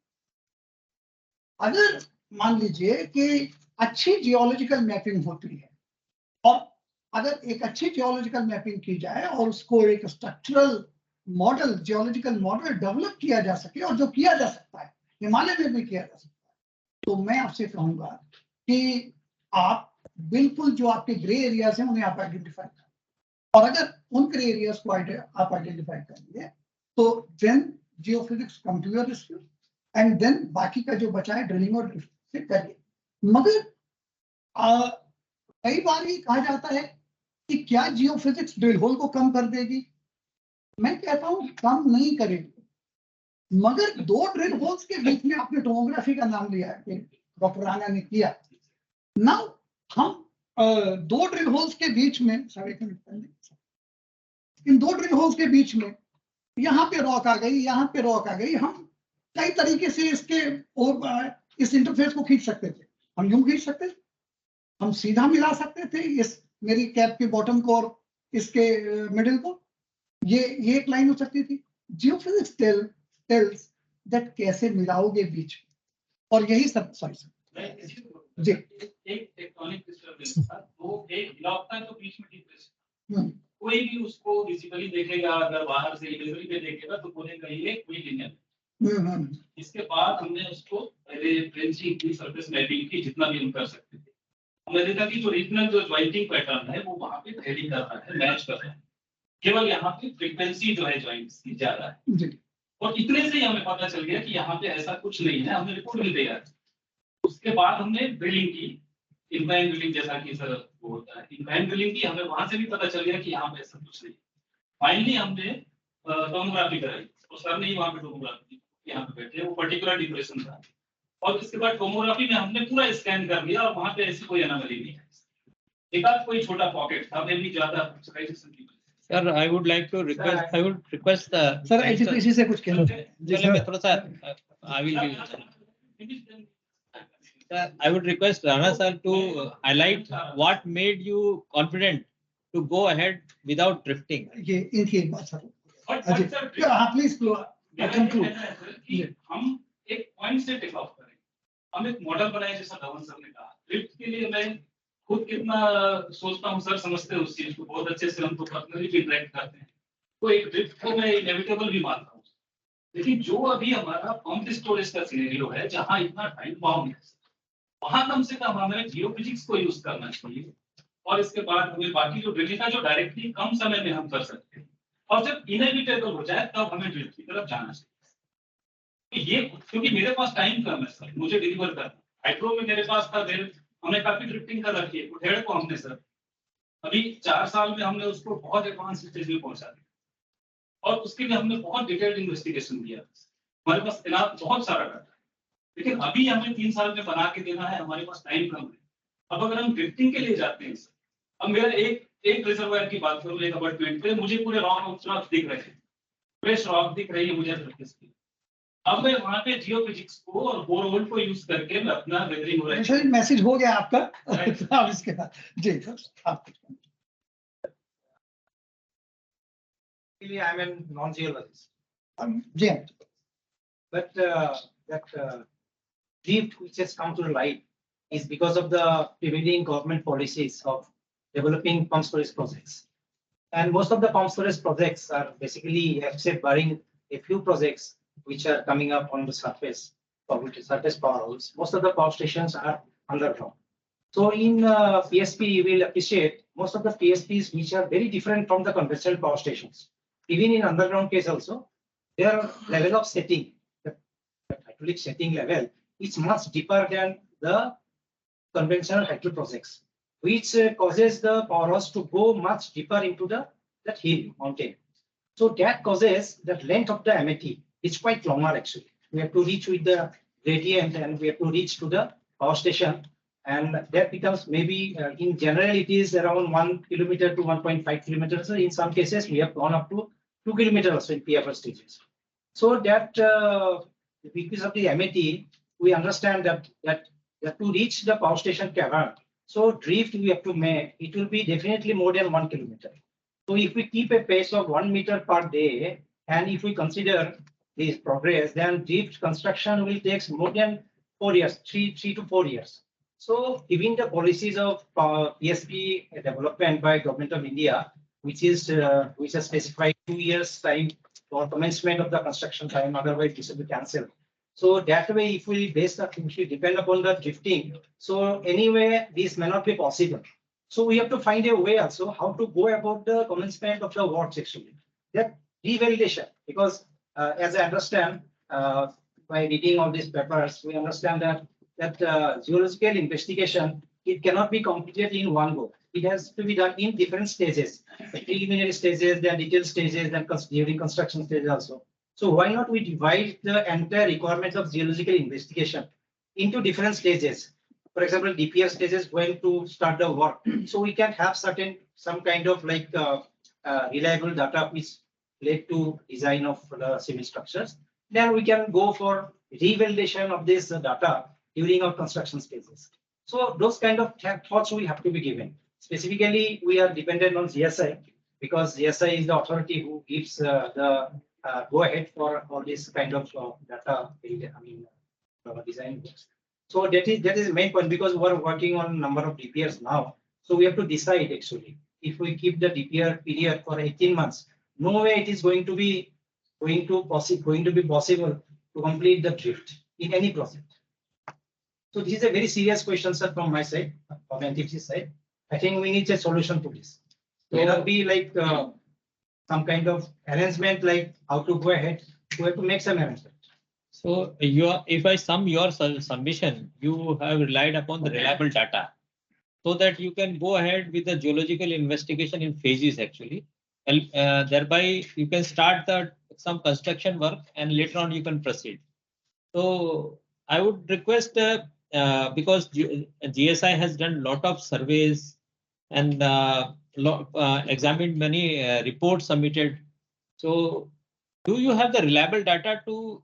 अगर मान लीजिए कि अच्छी जियोलॉजिकल मैपिंग होती है और अगर एक अच्छी जियोलॉजिकल मैपिंग की जाए और उसको एक structural model geological model develop किया जा सके और जो किया जा सकता है हिमालय में भी किया जा सकता है, तो मैं आपसे कहूंगा कि आप बिल्कुल जो आपके ग्रे एरियाज हैं उन्हें आप आइडेंटिफाई करें. और अगर उन ग्रे एरियाज को आप आइडेंटिफाई करेंगे तो then geophysics come to your rescue and then बाकी का जो बचा है ड्रिलिंग और ड्रिफ्ट से करिए. मगर कई बार ये कहा जाता है कि क्या जियोफिजिक्स ड्रिल होल को कम कर देगी? मैं कहता हूँ कम नहीं करेगी, मगर दो ड्रिल होल्स के बीच में आपने टोमोग्राफी का नाम लिया है, डॉक्टर राणा ने किया। नाउ हम दो ड्रिल होल्स के बीच में, इन दो ड्रिल होल्स के बीच में यहाँ पे रॉक आ गई, यहाँ पे रॉक आ गई, हम कई तरीके से इस इंटरफेस को खींच सकते थे। हम यूं खींच सकते थे, हम सीधा मिला सकते थे इस मेरी कैप के बॉटम को और इसके मिडिल को, ये एक लाइन हो सकती थी। जियोफिजिक्स टेल्स दैट कैसे मिलाओगे बीच में, और यही सब जी एक टेक्टोनिक डिस्टर्बेंस था, वो एक ब्लॉक था जो बीच में डिप्रेशन, कोई भी उसको विजिबली देखेगा, अगर बाहर से इमेजरी पे देखेगा तो बोलेगा ये कोई लिनियर। इसके बाद हमने उसको पहले ब्रेंचिंग की, सरफेस मैपिंग की, जितना भी हम कर सकते थे। हमने देखा कि जो रीजनल जो ज्वाइंटिंग पैटर्न है वो वहां पे वेरी कर रहा है, मैच कर रहा है, केवल यहाँ पे फ्रीक्वेंसी जो है ज्वाइंट्स की ज्यादा है। और इतने से ही हमें पता चल गया कि यहाँ पे ऐसा कुछ नहीं है, हमने रिपोर्ट भी दिया। उसके बाद हमने ड्रिलिंग की, इनलाइन ड्रिलिंग, जैसा कि सर वो होता है, इनलाइन ड्रिलिंग की, हमें वहां से भी पता चल गया कि यहाँ पे ऐसा कुछ नहीं। फाइनली हमने टोमोग्राफी कराई, और सर ने ही वहां पे टोमोग्राफी की, यहाँ पे बैठे, वो पर्टिकुलर डिप्रेशन था। और इसके बाद टोमोग्राफी में हमने पूरा स्कैन कर लिया, और वहां पे ऐसी कोई एनोमली नहीं है। एक आध कोई छोटा पॉकेट था, में भी ज्यादा पिक्चराइजेशन की। Sir, I would request the. Sir HPC से कुछ कहना है? चलिए मैं थोड़ा सा I will give. Sir, I would request Rana sir to highlight what made you confident to go ahead without drifting. ये इनकी एक बात सर, सर हाँ प्लीज हम एक पॉइंट से टेक ऑफ करें, हम एक मॉडल बनाए, जैसा धवन सर ने कहा। ड्रिफ्ट के लिए मैं खुद कितना सोचता हूँ, सर समझते हैं उस चीज को बहुत अच्छे से, हम तो पर्सनली भी इंटरेक्ट करते हैं, तो एक ड्रिफ्ट को मैं इनएविटेबल भी मानता हूँ। लेकिन जो अभी हमारा पंप स्टोरेज का सिनेरियो है, जहाँ इतना टाइम बाउंड है, वहां कम से कम हमें जियोफिजिक्स को यूज करना चाहिए, और इसके बाद हमें बाकी जो ड्रिलिंग का जो डायरेक्टली कम समय में हम कर सकते हैं, और जब इनएविटेबल हो जाए तब हमें ड्रिल की तरफ जाना चाहिए। ये क्योंकि मेरे पास टाइम कम है सर, मुझे डिलीवर करना। हाइड्रो में मेरे पास था, हमने काफी ड्रिफ्टिंग कर रखी है, उठेड़ को हमने सर अभी 4 साल में हमने उसको बहुत एडवांस स्टेज में पहुंचा दिया, और उसके लिए हमने बहुत डिटेल्ड इन्वेस्टिगेशन किया। हमारे पास बहुत सारा डाटा है, लेकिन अभी हमें 3 साल में बना के देना है, हमारे पास टाइम कम है। अब अगर हम ड्रिफ्टिंग के लिए जाते हैं, अब मेरा एक रिजर्वायर की बात करूँ, एक अपार्टमेंट पे मुझे पूरे रॉक दिख रहे हैं, फ्रेश रॉक दिख रही है मुझे सरफेस की। अब मैं वहां पे जियोफिजिक्स को और बोरहोल को यूज करके मैं अपना वेदरिंग हो रहा है। मैसेज हो गया आपका अब इसके बाद जी आप Actually, I'm a non-geologist, ji but that drift which has come to light is because of the prevailing government policies of developing pump storage projects. And most of the pump storage projects are basically, except barring a few projects which are coming up on the surface power holes, most of the power stations are underground. So in PSP, you will appreciate most of the PSPs which are very different from the conventional power stations. Even in underground case also, their level of setting, the hydraulic setting level, is much deeper than the conventional hydro projects, which causes the power house to go much deeper into that hill mountain. So that causes the length of the MET is quite longer actually. We have to reach with the gradient, and we have to reach to the power station, and that becomes maybe in general it is around 1 kilometer to 1.5 kilometers. So in some cases we have gone up to 2 kilometers in PFR stages. So that because of the MET, we understand that to reach the power station cavern, so drift we have to make, it will be definitely more than 1 kilometer. So if we keep a pace of 1 meter per day, and if we consider this progress, then drift construction will take more than 4 years, 3 to 4 years. So given the policies of PSP development by Government of India, which has specified 2 years time for commencement of the construction time, otherwise this will be cancelled. So that way, if we depend upon the drifting, so anyway, this may not be possible. So we have to find a way also how to go about the commencement of the works actually. That revalidation, because as I understand, by reading all these papers, we understand that geological investigation it cannot be completed in one go. It has to be done in different stages, the preliminary stages, then detailed stages, then during construction stage also. So why not we divide the entire requirements of geological investigation into different stages? For example, DPR stages when to start the work. So we can have some kind of like reliable data which led to design of the civil structures. Then we can go for revalidation of this data during our construction stages. So those kind of thoughts we have to be given. Specifically, we are dependent on GSI because GSI is the authority who gives the go ahead for all this kind of data. Design works. So that is the main point because we are working on number of DPRs now. So we have to decide actually if we keep the DPR period for 18 months, no way it is going to be possible to complete the drift in any project. So this is a very serious question, sir, from my side, from NTPC side. I think we need a solution to this. May not be like some kind of arrangement, like how to go ahead. We have to make some arrangement. So if I sum your submission, you have relied upon the reliable data, so that you can go ahead with the geological investigation in phases actually, and thereby you can start some construction work and later on you can proceed. So I would request because GSI has done lot of surveys and examined many reports submitted. So do you have the reliable data to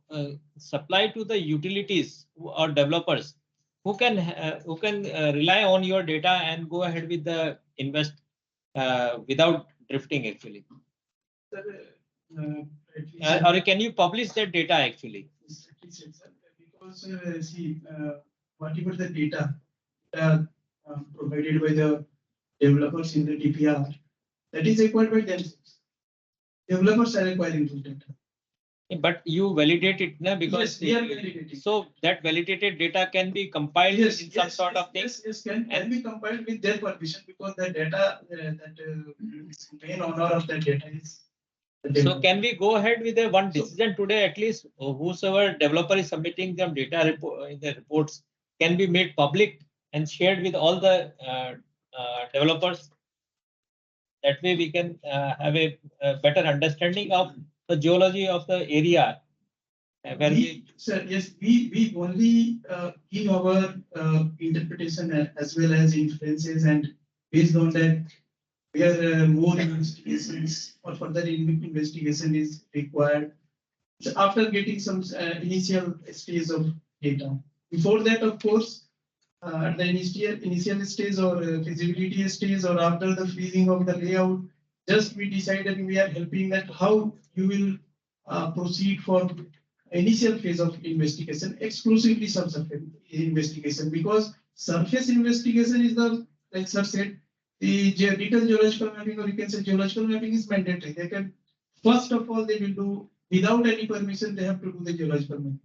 supply to the utilities or developers who can rely on your data and go ahead with the invest without drifting actually? Or can you publish that data actually? Because see, whatever the data provided by the developers in the DPR, that is acquired by themselves. Developers are acquiring the data. But you validate it, na? Because yes, we are validating. So that validated data can be compiled in some sort of thing. Yes, can be compiled with their permission because the data main owner of that data is. So can we go ahead with a one decision today at least? Whosoever developer is submitting them data report in the reports can be made public and shared with all the developers. That way we can have a better understanding of the geology of the area. Sir, yes, we only give our interpretation as well as inferences, and based on that, where more investigations or further investigation is required. So after getting some initial stage of data. Before that, of course, at the initial stage or feasibility stage or after the freezing of the layout, just we decided we are helping that how you will proceed for initial phase of investigation, exclusively subsurface investigation, because surface investigation is the, like sir said, the detailed geological mapping, or you can say geological mapping is mandatory. They can, first of all, they will do without any permission, they have to do the geological mapping.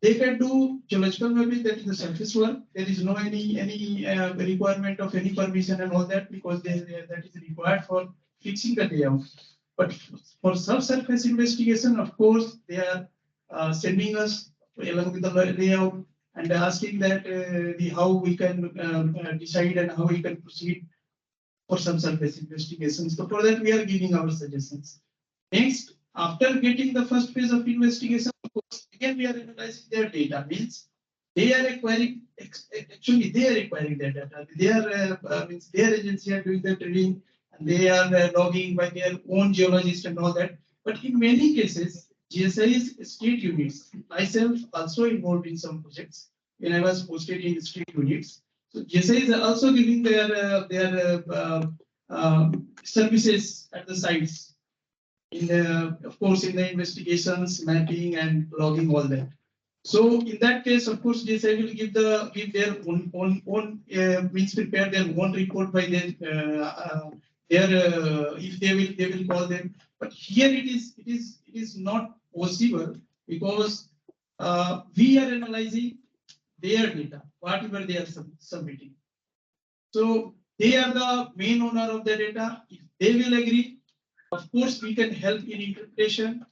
They can do geological mapping, that is the surface work. There is no any requirement of any permission and all that, because that is required for fixing the layout. But for subsurface investigation, of course, they are sending us along with the layout and asking that how we can decide and how we can proceed for subsurface investigations. So for that, we are giving our suggestions. Next, after getting the first phase of investigation, of course, again we are analyzing their data. Means they are acquiring, actually they are acquiring their data. They are means their agency are doing the drilling, and they are logging by their own geologists and all that. But in many cases, GSI's state units, myself also involved in some projects when I was posted in state units. So GSI is also giving their services at the sites. In the, of course, in the investigations, mapping and logging, all that. So in that case, of course, GSI will give their own means prepare their own report by their if they will call them. But here it is not possible, because we are analyzing their data, whatever they are submitting. So they are the main owner of the data. If they will agree, of course, we can help in interpretation.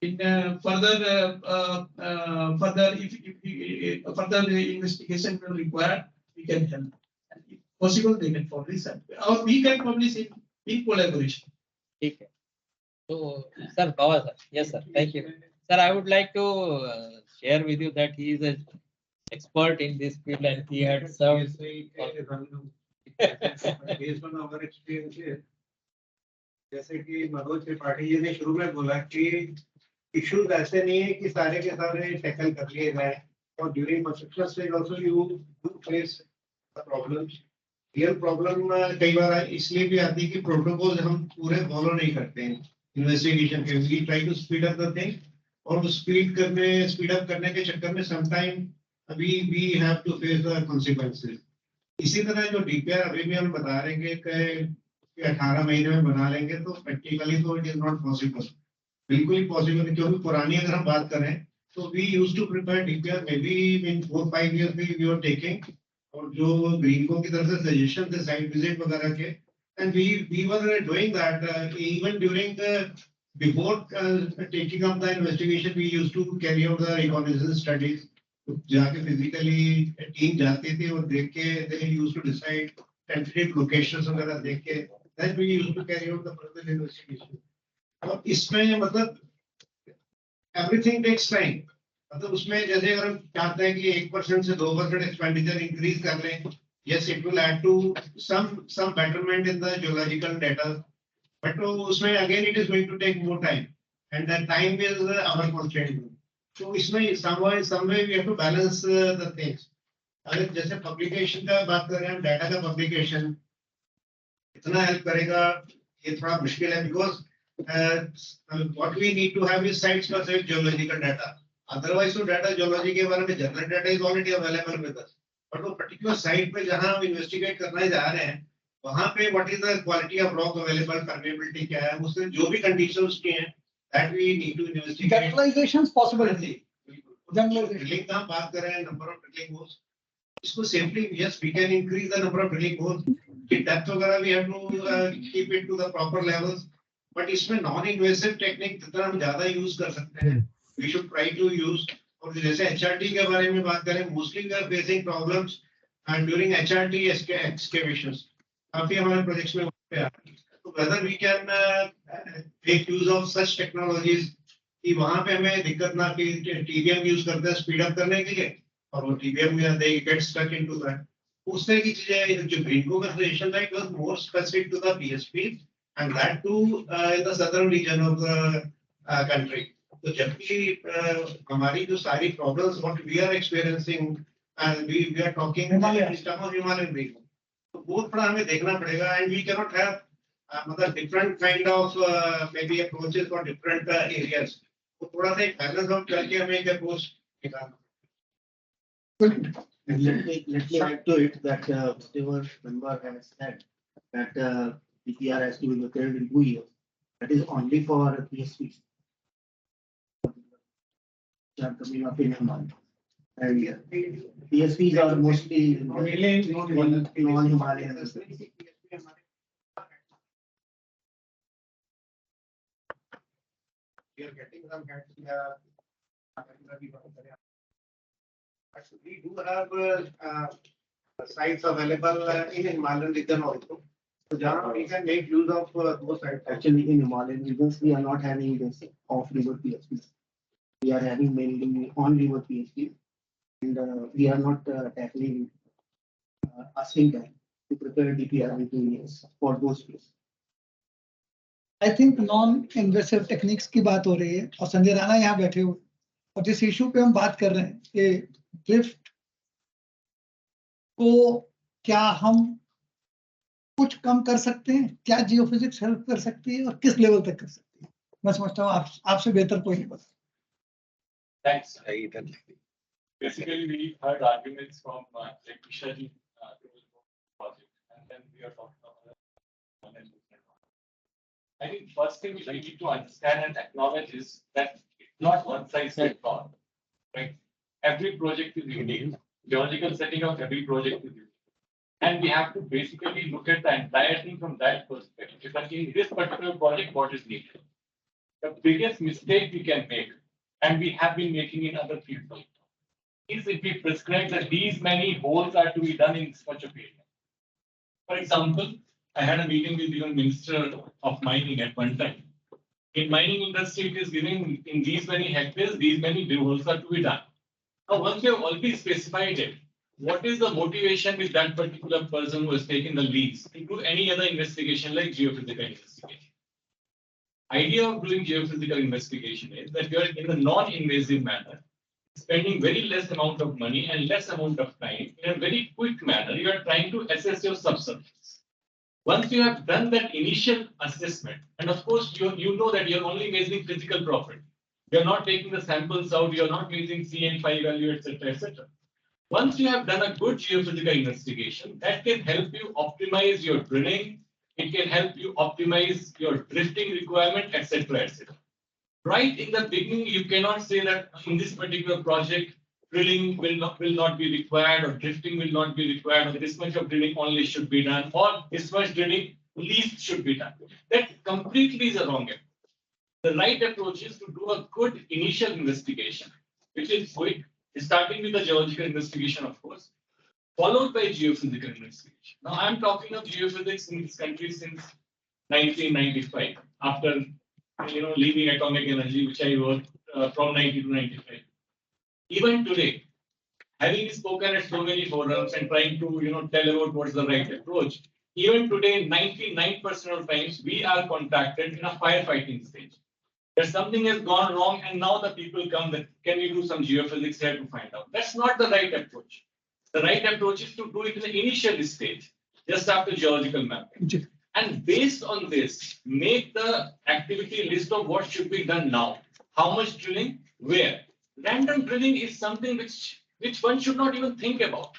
In further if further investigation will require, we can help. And if possible, they can publish that, or we can publish it in collaboration. Okay. So, sir, Baba, sir. Yes, sir. Thank you. Sir, I would like to share with you that he is an expert in this field and he had served. Based on our experience, जैसे कि मनोज त्रिपाठी जी ने शुरू में बोला कि issues ऐसे नहीं है कि सारे के सारे टैकल कर लिए जाए और during construction stage also you do face problems real problem कई बार इसलिए भी आती है कि प्रोटोकॉल हम पूरे फॉलो नहीं करते हैं इन्वेस्टिगेशन के we try to speed up the thing और स्पीड अप करने के चक्कर में sometime we have to face the consequences. इसी तरह जो डीपीआर अभी भी हम बता रहे हैं कि 18 महीने में बना लेंगे तो प्रैक्टिकली तो इट इज नॉट पॉसिबल, बिल्कुल ही पॉसिबल नहीं, क्योंकि पुरानी अगर हम बात करें तो we use to prepare DPR may be in 4-5 years we are taking, और जो ग्रीनको की तरफ से सजेशन थे साइट विजिट वगैरह के, and we were doing that even during before taking up the investigation we use to carry out the reconnaissance studies, जाके physically team जाती थी और देख के they used to decide tentative locations वगैरह देख के that we used to carry out the further investigation. और इसमें मतलब एवरीथिंग टेक्स टाइम, मतलब उसमें जैसे अगर हम चाहते हैं कि 1% से 2% एक्सपेंडिचर इंक्रीज कर लें, yes it will add to some betterment in the geological data, but उसमें again it is going to take more time and that time is our constraint. तो इसमें some way we have to balance the things। अगर जैसे publication का बात कर रहे हैं, डाटा का पब्लिकेशन इतना हेल्प करेगा ये थोड़ा मुश्किल है, because what we need to have is site specific geological data, otherwise तो डाटा जियोलॉजी के बारे में general data is already available with us, but वो पर्टिकुलर साइट पे जहां हम इन्वेस्टिगेट करने जा रहे हैं वहां पे what is the quality of rock available, permeability क्या है, उससे जो भी कंडीशंस की हैं that we need to investigate। Generalization is possible। Generalization drilling का हम बात कर रहे हैं, number of drilling holes, इसको simply yes we can increase the number of drilling holes, कि depth वगैरह we have to keep it to the proper levels, but इसमें non invasive technique जितना हम ज्यादा use कर सकते हैं we should try to use। और जैसे HRT के बारे में बात करें, mostly we are facing problems and during HRT excavations काफी हमारे प्रोजेक्ट्स में होते हैं, तो whether we can make use of such technologies कि वहां पे हमें दिक्कत ना कि TBM यूज करते हैं स्पीड अप करने के लिए और वो TBM में they get stuck into that, उस तरह की चीजें जो ग्रीनको का सजेशन था, it was more specific to the PSP and that too in the southern region of the country। तो जबकि हमारी जो सारी problems what we are experiencing and we are talking Himalayan region, तो वो थोड़ा हमें देखना पड़ेगा and we cannot have मतलब different kind of maybe approaches for different areas, तो थोड़ा सा एक बैलेंस आउट करके हमें एक अप्रोच निकालना। Let me add to it that whatever member has said that PPR has to be located in 2 years, that is only for PSP. Coming up in a month. And PSPs are mostly non-Himalayan. We are getting some we do have sites available in Himalayan region also. So jहाँ we can make use of those sites. Actually, in Himalayan regions, we are not having this off-river PSPs. We are having mainly on-river PSPs, and we are not tackling asking them to prepare DPR in 2 years for those places. I think non invasive techniques की बात हो रही है और संजय राणा यहाँ बैठे हुए, और जिस इशू पे हम बात कर रहे हैं कि ड्रिफ्ट को क्या हम कुछ कम कर सकते हैं, क्या जियोफिजिक्स हेल्प कर सकती है और किस लेवल तक कर सकती है, मैं समझता हूँ आपसे बेहतर कोई नहीं बता। Thanks. Basically, we heard arguments from like Kishaji project, and then we are talking about I think first thing we need to understand and acknowledge is that it's not one size fits all, right? Every project is unique. Geological setting of every project is unique. And we have to basically look at the entire thing from that perspective. If in this particular project, what is needed? The biggest mistake we can make, and we have been making in other fields, is if we prescribe that these many holes are to be done in this much of area. For example, I had a meeting with even Minister of Mining at one time. In mining industry, it is given in these many hectares, these many drill holes are to be done. Now, once you have already specified it, what is the motivation with that particular person who has taken the leads to do any other investigation like geophysical investigation? Idea of doing geophysical investigation is that you are in a non-invasive manner, spending very less amount of money and less amount of time in a very quick manner. You are trying to assess your subsurface. Once you have done that initial assessment, and of course you know that you're only measuring physical property. You're not taking the samples out, you're not using CN5 value, etc., etc. Once you have done a good geophysical investigation, that can help you optimize your drilling, it can help you optimize your drifting requirement, etc., etc. Right in the beginning, you cannot say that in this particular project, drilling will not be required, or drifting will not be required, or this much of drilling only should be done, or this much drilling least should be done. That completely is a wrong approach. The right approach is to do a good initial investigation, which is quick, starting with the geological investigation, of course, followed by geophysical investigation. Now, I'm talking of geophysics in this country since 1995, after leaving atomic energy, which I worked from 90 to 95. Even today, having spoken at so many forums and trying to tell about what's the right approach, even today, 99% of times we are contacted in a firefighting stage. That something has gone wrong, and now the people come that can you do some geophysics here to find out? That's not the right approach. The right approach is to do it in the initial stage, just after geological mapping. And based on this, make the activity list of what should be done now. How much drilling, where. Random drilling is something which one should not even think about.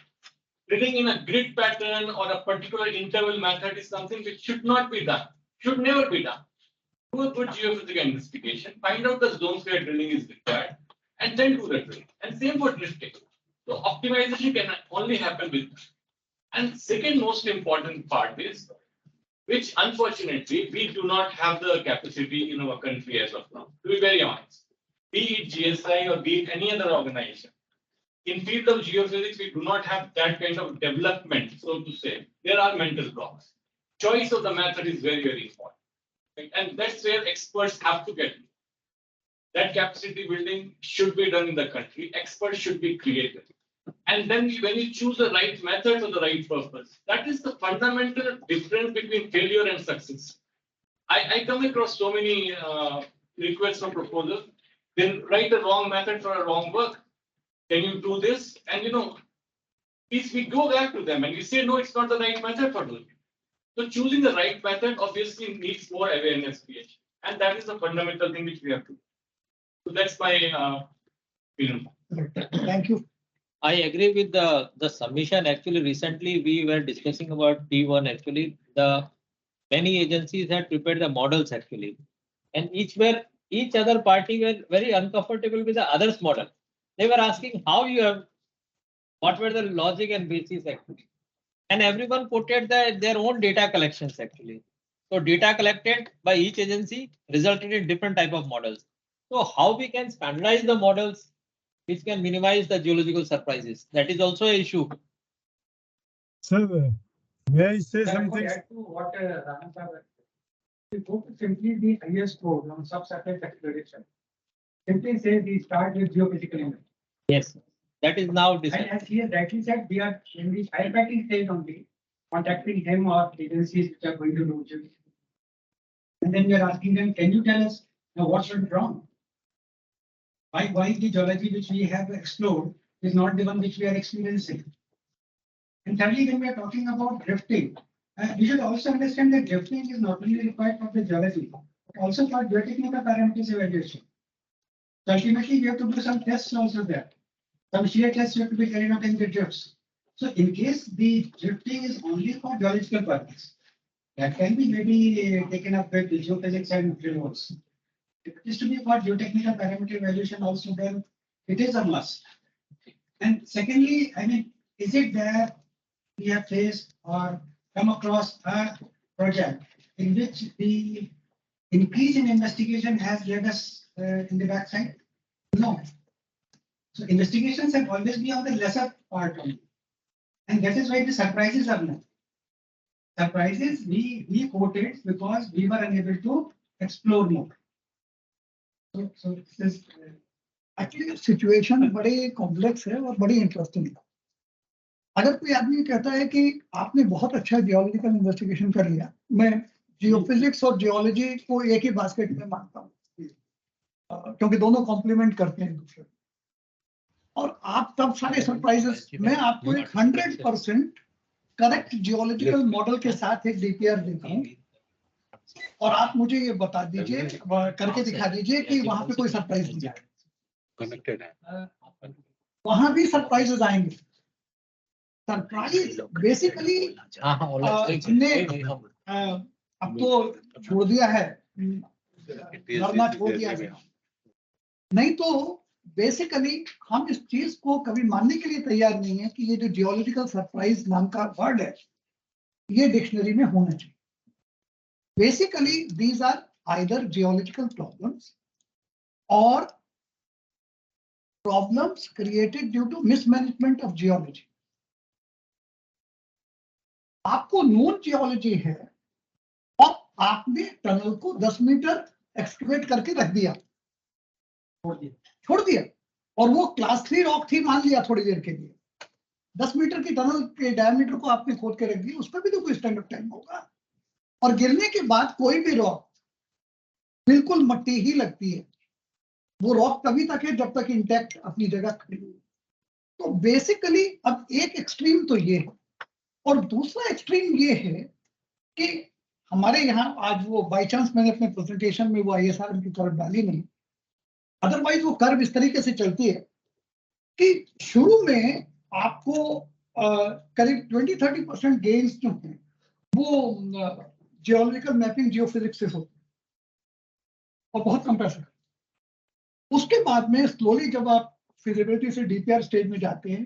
Drilling in a grid pattern or a particular interval method is something which should not be done, should never be done. Do a good geophysical investigation, find out the zones where drilling is required, and then do the drilling. And same for drifting. So optimization can only happen with that. And second most important part is, which unfortunately we do not have the capacity in our country as of now, to be very honest. Be it GSI or be it any other organization. In field of geophysics, we do not have that kind of development, so to say. There are mental blocks. Choice of the method is very, very important. And that's where experts have to get. That capacity building should be done in the country. Experts should be created. And then when you choose the right method for the right purpose, that is the fundamental difference between failure and success. I come across so many requests for proposals. Then write a wrong method for a wrong work. Can you do this? And we go back to them and we say, no, it's not the right method for doing it. So choosing the right method obviously needs more awareness creation. And that is the fundamental thing which we have to do. So that's my opinion. Thank you. I agree with the submission. Actually, recently we were discussing about T1. Actually, the many agencies had prepared the models actually, and each other party were very uncomfortable with the other's model. They were asking how you have, what were the logic and basis actually, and everyone put at their own data collections actually. So data collected by each agency resulted in different type of models. So how we can standardize the models which can minimize the geological surprises? That is also an issue. Sir, may I say something? To what Raman sir, we go to simply the highest code on subsurface exploration. Simply say we start with geophysical imaging. Yes, that is now And decided. as he has rightly said, we are in the firefighting stage only, contacting him or agencies which are going to do geophysical. And then we are asking them, can you tell us now what's wrong? Why the geology which we have explored is not the one which we are experiencing? And thirdly, when we are talking about drifting, we should also understand that drifting is not only required for the geology, but also for geotechnical parameters evaluation. So ultimately, we have to do some tests also there. Some shear tests have to be carried out in the drifts. So in case the drifting is only for geological purpose, that can be maybe taken up with the geophysics and drill holes. If it is to be for geotechnical parameter evaluation also, then it is a must. And secondly, I mean, is it that we have faced or come across a project in which the increase in investigation has led us in the backside? No. So investigations have always been on the lesser part only. And that is why the surprises are not. Surprises we quoted because we were unable to explore more. So this actually situation बड़े complex है और बड़ी interesting है। अगर कोई आदमी कहता है कि आपने बहुत अच्छा जियोलॉजिकल इन्वेस्टिगेशन कर लिया, मैं जियोफिजिक्स और जियोलॉजी को एक ही बास्केट में मानता हूँ क्योंकि दोनों कॉम्प्लीमेंट करते हैं एक दूसरे को, और आप तब सारे सरप्राइजेस, मैं आपको एक 100% करेक्ट जियोलॉजिकल मॉडल के साथ एक डीपीआर देता हूँ और आप मुझे ये बता दीजिए, करके दिखा दीजिए कि वहां पे कोई सरप्राइज नहीं आएगा। कनेक्टेड है, वहां भी सरप्राइजेस आएंगे। सरप्राइज बेसिकली हमने अब तो छोड़ दिया है, लड़ना छोड़ दिया है, नहीं तो बेसिकली हम इस चीज को कभी मानने के लिए तैयार नहीं है कि ये जो जियोलॉजिकल सरप्राइज नाम का वर्ड है ये डिक्शनरी में होना चाहिए। Basically these are either geological problems और problems created due to mismanagement of geology. आपको नोन जियोलॉजी है और आपने टनल को 10 मीटर एक्सकवेट करके रख दिया, छोड़ दिया और वो क्लास 3 रॉक थी मान लिया थोड़ी देर के लिए। 10 मीटर की टनल के डायमीटर को आपने खोद के रख दिया, उस पर भी तो कोई स्टैंडर्ड टाइम होगा, और गिरने के बाद कोई भी रॉक बिल्कुल मट्टी ही लगती है, वो रॉक तभी तक है जब तक इंटैक्ट अपनी जगह खड़ी है। तो बेसिकली अब एक एक्सट्रीम तो ये है और दूसरा एक्सट्रीम ये है कि हमारे यहाँ आज वो बाय चांस मैंने अपने प्रेजेंटेशन में वो ISR की कर्व डाली नहीं, अदरवाइज वो कर्व इस तरीके से चलती है कि शुरू में आपको करीब 20-30% गेन्स जो हैं वो जियोलॉजिकल मैपिंग जियोफिजिक्स से होते हैं और बहुत कम पैसा। उसके बाद में स्लोली जब आप फिजिबिलिटी से डीपीआर स्टेज में जाते हैं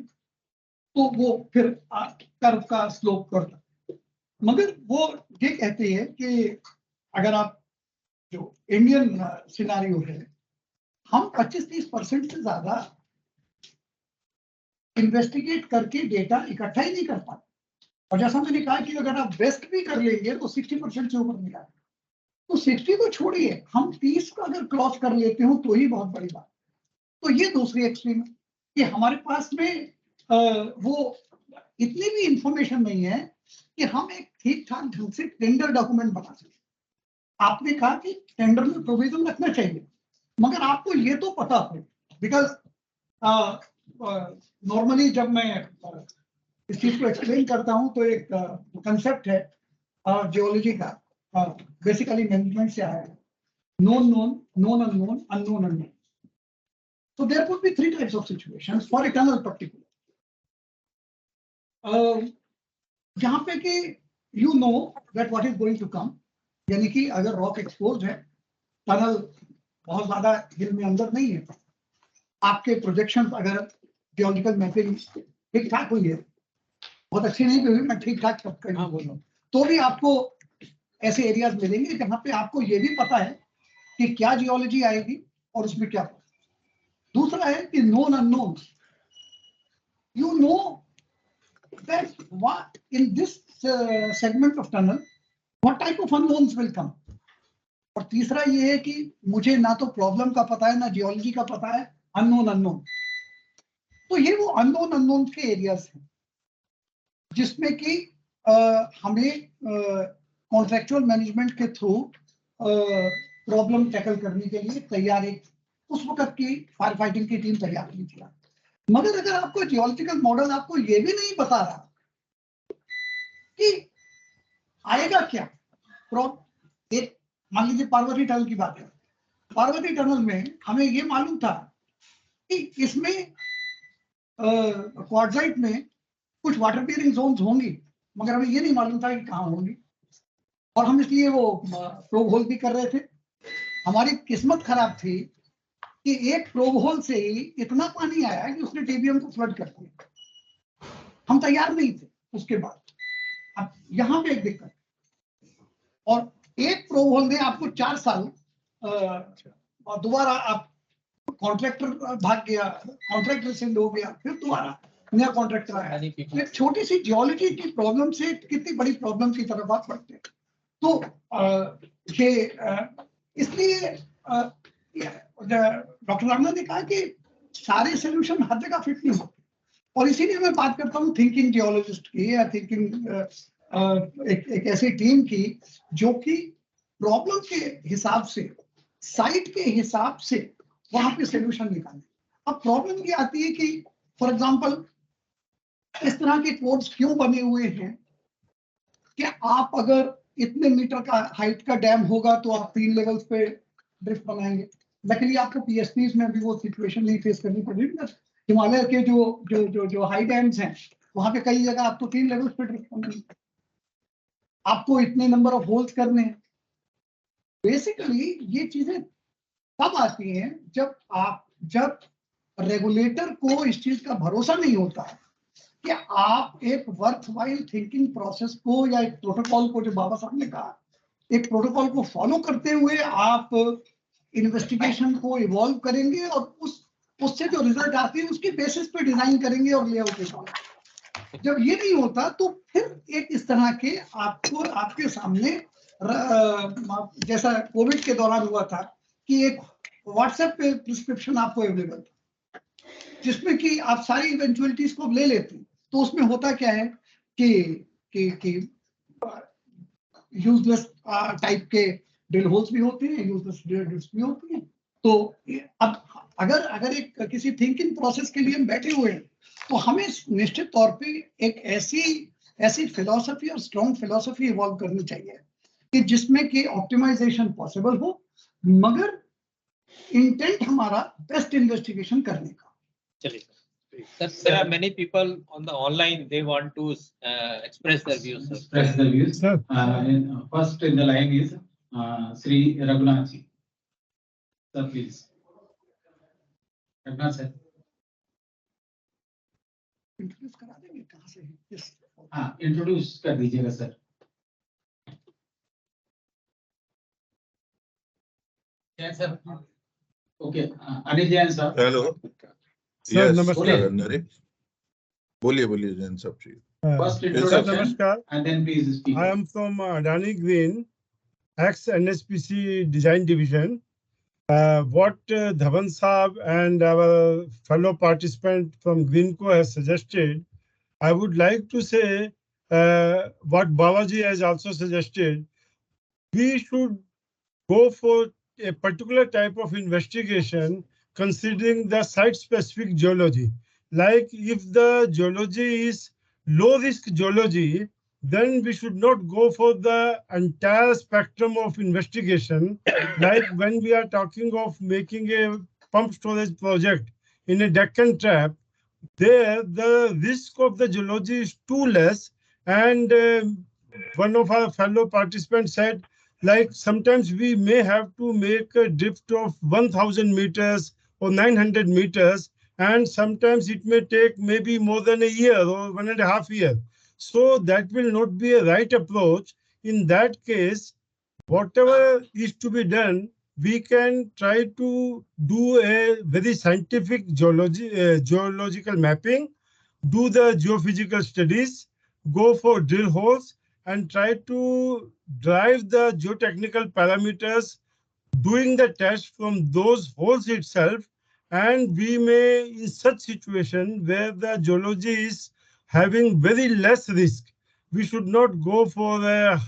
तो वो फिर कर्व का स्लोप बढ़ता है। मगर वो ये कहती है कि अगर आप जो इंडियन सिनारियो है, हम 25-30% से ज्यादा इन्वेस्टिगेट करके डेटा इकट्ठा ही नहीं कर पाते, और जैसा मैंने कहा कि अगर आप वेस्ट भी कर लेंगे तो 60% से ऊपर मिला, तो 60 को छोड़िए, हम 30 का अगर क्रॉस कर लेते हो तो ही बहुत बड़ी बात। तो ये दूसरी एक्सट्रीम है कि हमारे पास में वो इतनी भी इंफॉर्मेशन नहीं है कि हम एक ठीक ठाक ढंग से टेंडर डॉक्यूमेंट बना सकें। आपने कहा कि टेंडर में प्रोविजन रखना चाहिए, मगर आपको ये तो पता हो, बिकॉज नॉर्मली जब मैं इस चीज को एक्सप्लेन करता हूं तो एक कंसेप्ट है जियोलॉजी का, बेसिकली मैनेजमेंट से आया है, known known, known unknown, unknown unknown. So there could be 3 types of situations for a tunnel particular. जहां पे कि you know that what is going to come, यानी कि अगर रॉक एक्सपोज है, टनल बहुत ज्यादा हिल में अंदर नहीं है, आपके प्रोजेक्शन अगर जियोलॉजिकल मैपिंग ठीक ठाक हुई है, बहुत अच्छी नहीं हुई, मैं ठीक ठाक सब बोल रहा हूँ, तो भी आपको ऐसे एरियाज मिलेंगे जहां पे आपको ये भी पता है कि क्या जियोलॉजी आएगी और उसमें क्या पता। दूसरा है कि known unknown, you know that what in this segment of tunnel what type of unknowns will come. और तीसरा ये है कि मुझे ना तो प्रॉब्लम का पता है ना जियोलॉजी का पता है, अननोन अननोन। तो ये वो अननोन अननोन के एरियाज हैं जिसमें कि हमें कॉन्ट्रेक्चुअल मैनेजमेंट के थ्रू प्रॉब्लम टैकल करने के लिए तैयार एक उस वक्त की फायर फाइटिंग की टीम तैयार की थी। मगर अगर आपको जियोलॉजिकल मॉडल आपको ये भी नहीं बता रहा कि आएगा क्या, एक मान लीजिए पार्वती टनल की बात है, पार्वती टनल में हमें ये मालूम था कि इसमें क्वार्टजाइट में कुछ वाटर बियरिंग जोन्स होंगी, मगर हमें ये नहीं मालूम था कि कहाँ होंगी, और हम इसलिए वो प्रोब होल भी कर रहे थे। हमारी किस्मत खराब थी कि एक प्रोब होल से ही इतना पानी आया कि उसने टीबीएम को फ्लड कर दिया, हम तैयार नहीं थे। उसके बाद अब यहाँ पे एक दिक्कत, और एक प्रोब होल ने आपको 4 साल और दोबारा आप कॉन्ट्रैक्टर भाग गया, कॉन्ट्रैक्टर से हो गया, फिर दोबारा नया कॉन्ट्रैक्टर आया। एक छोटी सी जियोलॉजी की प्रॉब्लम से कितनी बड़ी प्रॉब्लम की तरफ आप बढ़ते हैं। तो इसलिए डॉक्टर रामनाथ ने कहा कि सारे सोल्यूशन हर जगह फिट नहीं होते, और इसीलिए मैं बात करता हूँ थिंकिंग जियोलॉजिस्ट की या थिंकिंग एक ऐसी टीम की जो कि प्रॉब्लम के हिसाब से, साइट के हिसाब से वहां पे सोल्यूशन निकाले। अब प्रॉब्लम ये आती है कि फॉर एग्जांपल इस तरह के कोड्स क्यों बने हुए हैं कि आप अगर इतने मीटर का हाइट का डैम होगा तो आप 3 लेवल्स पे ड्रिफ्ट बनाएंगे। लकीली आपको पीएसपीज में भी वो सिचुएशन नहीं फेस करनी पड़ी। हिमालय के जो हाई डैम्स हैं वहां पे कई जगह आपको 3 लेवल्स पे ड्रिफ्ट बनाएंगे, आपको इतने नंबर ऑफ होल्स करने हैं। बेसिकली ये चीजें तब आती हैं जब रेगुलेटर को इस चीज का भरोसा नहीं होता है कि आप एक वर्थवाइल थिंकिंग प्रोसेस को या एक प्रोटोकॉल को, जो बाबा साहब ने कहा, एक प्रोटोकॉल को फॉलो करते हुए आप इन्वेस्टिगेशन को इवॉल्व करेंगे और उससे जो रिजल्ट आती है उसके बेसिस पे डिजाइन करेंगे और लेआउट निकालेंगे। जब ये नहीं होता तो फिर एक इस तरह के आपको आपके सामने जैसा कोविड के दौरान हुआ था कि एक व्हाट्सएप पे प्रिस्क्रिप्शन आपको अवेलेबल था जिसमें कि आप सारी इवेंचुअलिटीज को ले लेते हैं। तो उसमें होता क्या है कि यूजलेस टाइप के ड्रिल होल्स भी होते हैं, यूजलेस ड्रिल्स भी होती हैं। तो अब अगर एक किसी थिंकिंग प्रोसेस के लिए हम बैठे हुए हैं तो हमें निश्चित तौर पे एक ऐसी फिलॉसफी और स्ट्रॉन्ग फिलॉसफी इवॉल्व करनी चाहिए कि जिसमें कि ऑप्टिमाइजेशन पॉसिबल हो, मगर इंटेंट हमारा बेस्ट इन्वेस्टिगेशन करने का। चलिए sir, there are many people on the online, they want to express their views. Express the views. First in the line is Sri Raghunath ji. Sir, please. Raghunath sir. Introduce करा देंगे कहाँ से है? Yes. हाँ, introduce कर दीजिएगा sir. Jain sir, okay, Anil Jain sir. Hello sir नमस्कार। अरे बोलिए जैन साहब जी। First introduction, नमस्कार। and then please speak. I am from Adani Green, ex NSPC Design Division. What Dhawan Saab and our fellow participant from Greenco has suggested, I would like to say what Babaji has also suggested. We should go for a particular type of investigation considering the site-specific geology. Like if the geology is low-risk geology, then we should not go for the entire spectrum of investigation. Like when we are talking of making a pump storage project in a Deccan trap, there the risk of the geology is too less. And one of our fellow participants said, like sometimes we may have to make a drift of 1000 meters or 900 meters, and sometimes it may take maybe more than a year or 1.5 years. So that will not be a right approach. In that case, whatever is to be done, we can try to do a very scientific geological mapping, do the geophysical studies, go for drill holes, and try to drive the geotechnical parameters, doing the test from those holes itself. And we may, in such situation where the geology is having very less risk, we should not go for a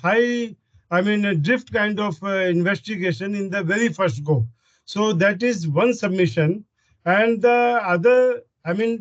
a drift kind of investigation in the very first go. So that is one submission. And the other,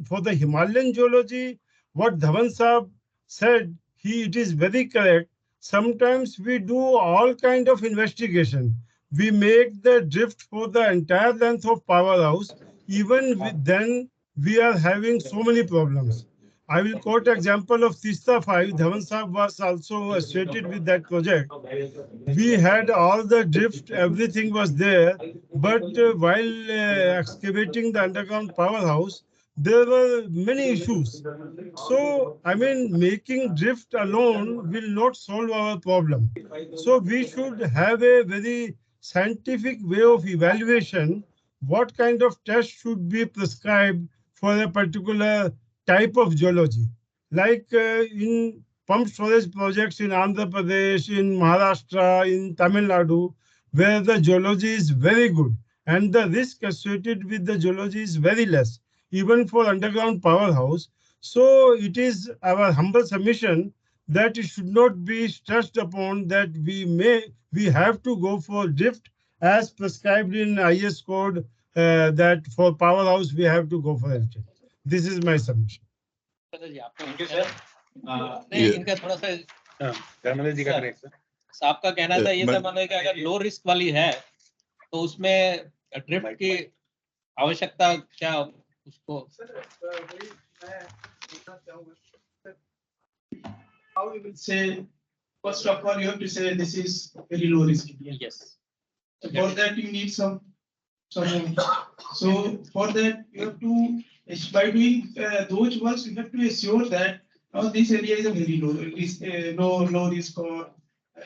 for the Himalayan geology, what Dhawan Saab said, it is very correct. Sometimes we do all kind of investigation. We make the drift for the entire length of powerhouse. Even then, we are having so many problems. I will quote example of Tista 5. Dhawan Saab was also associated with that project. We had all the drift, everything was there, but while excavating the underground powerhouse, there were many issues. So, making drift alone will not solve our problem. So we should have a very scientific way of evaluation what kind of test should be prescribed for a particular type of geology. Like in pump storage projects in Andhra Pradesh, in Maharashtra, in Tamil Nadu, where the geology is very good and the risk associated with the geology is very less, even for underground powerhouse. So it is our humble submission that it should not be stressed upon that we have to go for drift as prescribed in IS code, that for powerhouse we have to go for LT. This is my submission. Thank you, sir. नहीं Yeah. इनका थोड़ा सा जी का correct साहब का कहना था ये मैं- था मतलब कि अगर लो रिस्क वाली है तो उसमें ड्रिफ्ट की आवश्यकता क्या उसको How we will say, first of all, you have to say this is very low risk area. yes For that, you need some. So for that, you have to, by doing those works, you have to assure that now this area is a very low risk, low risk or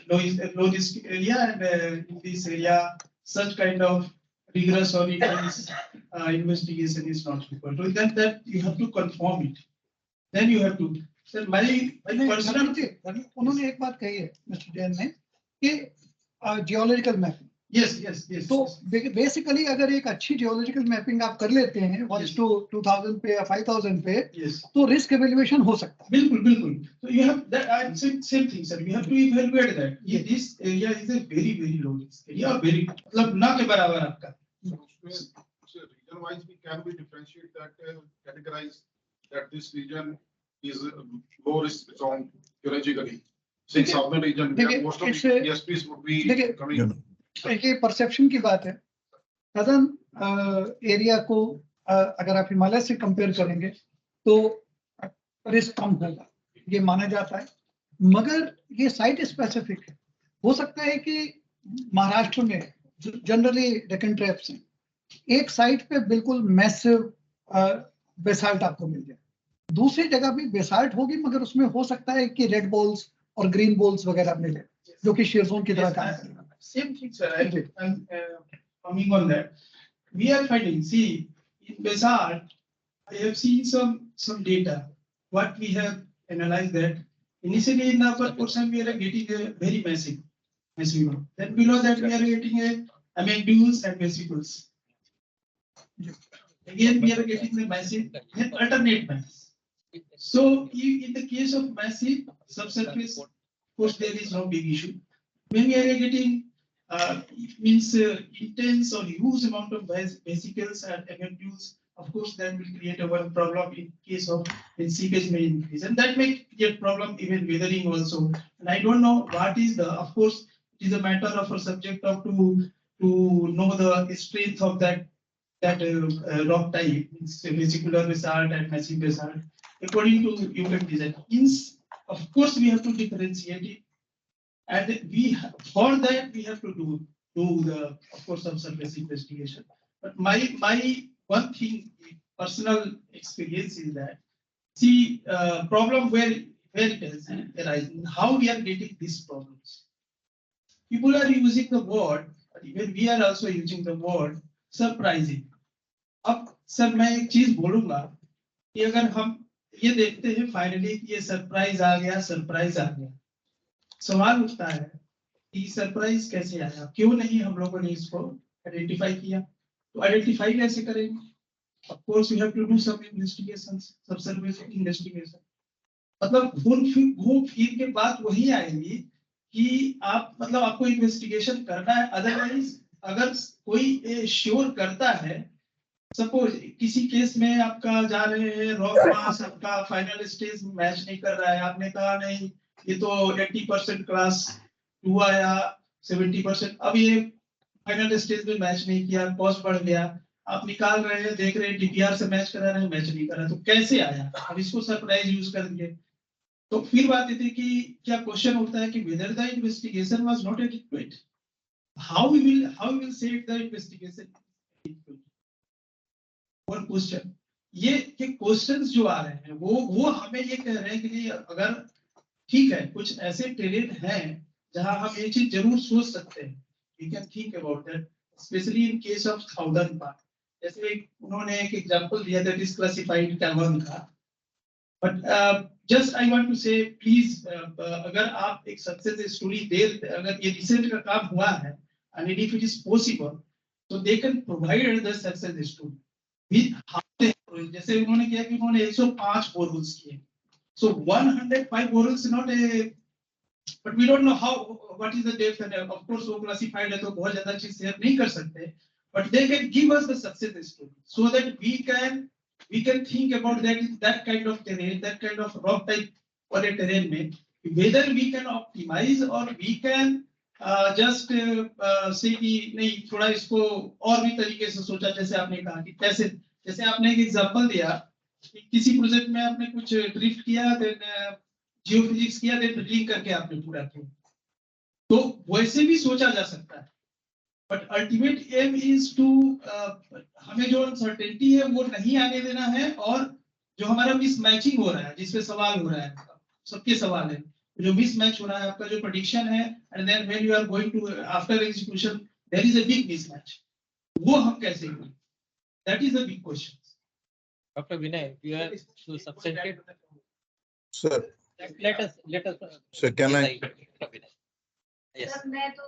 low risk area, and in this area, such kind of rigorous or intense investigation is not required. So that you have to confirm it. Then you have to. Sir, my personal. उन्होंने एक बात कही है mister Jain ने कि geological mapping Yes. तो basically अगर एक अच्छी जियोलॉजिकल मैपिंग आप कर लेते हैं 1:2000 पे या 5000 पे तो रिस्क एवेल्युएशन हो सकता है बिल्कुल so you have that same thing sir, you have to evaluate that this area is a very low risk area, very मतलब ना के बराबर आपका. So region wise we can be differentiate that, categorize that this region is low risk zone geologically. Since southern region most of the ESPs would be coming. ये perception की बात है. Southern area को अगर आप हिमालय से कंपेयर करेंगे तो रिस्क कम होगा, ये माना जाता है, मगर ये साइट स्पेसिफिक है. हो सकता है कि महाराष्ट्र में जनरली डेक्कन ट्रैप्स हैं, एक साइट पे बिल्कुल मैसिव बेसाल्ट आपको मिल जाए, दूसरी जगह भी बेसाल्ट होगी मगर उसमें हो सकता है कि रेड बॉल्स और ग्रीन बॉल्स वगैरह मिले जो कि शेयर जोन की तरह काम करेगा. Same thing, sir. I'm coming on that. We are finding, see, in basalt, I have seen some data. What we have analyzed that initially in the upper portion we are getting a very massive. Then below that we are getting dunes and vesicles. Again we are getting the massive and alternate mass. So in the case of massive subsurface, of course there is no big issue. When we are getting intense or huge amount of vesicles and MMUs, of course that will create a one problem in case of seepage may increase, and that may create problem even weathering also. And I don't know what is the, of course it is a matter of a subject of to know the strength of that rock type, vesicular basalt and massive basalt, according to human design. Of course we have to differentiate it. And for that we have to do the, of course, subsurface investigation. But my one thing, personal experience is that, see, problem where it is arising, how we are getting these problems. People are using the word, even we are also using the word surprising. अब sir मैं एक चीज बोलूंगा कि अगर हम ये देखते हैं फाइनली कि ये सरप्राइज आ गया, सवाल उठता है कि सरप्राइज कैसे आया, क्यों नहीं हम लोगों ने इसको आइडेंटिफाई किया. तो आइडेंटिफाई कैसे करेंगे? Of course we have to do some investigations, subsurface investigation. मतलब घूम फिर के बात वही आएगी कि आप मतलब आपको इन्वेस्टिगेशन करना है. अदरवाइज अगर कोई श्योर करता है, सपोज किसी केस में आपका जा रहे हैं रॉक मास, आपका फाइनल स्टेज मैच नहीं कर रहा है, आपने कहा नहीं ये तो 80% क्लास 2 आया, 70%, अब ये फाइनल स्टेज में मैच नहीं किया, कॉस्ट बढ़ गया, आप निकाल रहे हैं, देख रहे हैं डीपीआर से मैच करा रहे हैं, मैच नहीं कर रहा, तो कैसे आया? अब इसको सरप्राइज यूज करेंगे. तो फिर बात ये थी कि क्या क्वेश्चन उठता है कि whether the investigation was not adequate, how we will say the investigation. और क्वेश्चन ये क्वेश्चंस जो आ रहे हैं वो हमें ये कह रहे हैं कि अगर ठीक है कुछ ऐसे टेरेन हैं जहां हम ये चीज जरूर सोच सकते हैं, we can think about that, specially in case of southern part. जैसे उन्होंने एक एग्जांपल दिया था डिस्क्लासिफाइड कैमन का, but just I want to say please अगर आप एक सक्सेस स्टोरी दे, अगर ये रिसेंट का काम हुआ है and if it is possible so they can provide the success story with how they, जैसे उन्होंने किया कि उन्होंने 105 बोरहोल्स किए, so 105 boreholes is not a, but we don't know how, what is the depth, and of course वो classified है तो बहुत ज्यादा चीज शेयर नहीं कर सकते, but they can give us the success story so that we can think about that kind of terrain, that kind of rock type वाले terrain में whether we can optimize or we can just say कि नहीं थोड़ा इसको और भी तरीके से सोचा, जैसे आपने कहा कि कैसे, जैसे आपने एक एग्जांपल दिया कि किसी प्रोजेक्ट में आपने कुछ ड्रिफ्ट किया, देन जियोफिजिक्स किया, देन ड्रिलिंग करके आपने पूरा किया, तो वैसे भी सोचा जा सकता है, but ultimate aim is to, हमें जो अनसर्टेनिटी है वो नहीं आने देना है, और जो हमारा मिसमैचिंग हो रहा है, जिसपे सवाल हो रहा है, सबके सवाल है, जो मिसमैच हो रहा है, आपका जो प्रेडिक्शन है, and then when you are going to after execution there is a big mismatch, वो हम कैसे करें, that is a big question. Dr. Vinay, you have to substantiate. Sir, Let us. Sir, can I? Yes. Sir मैं तो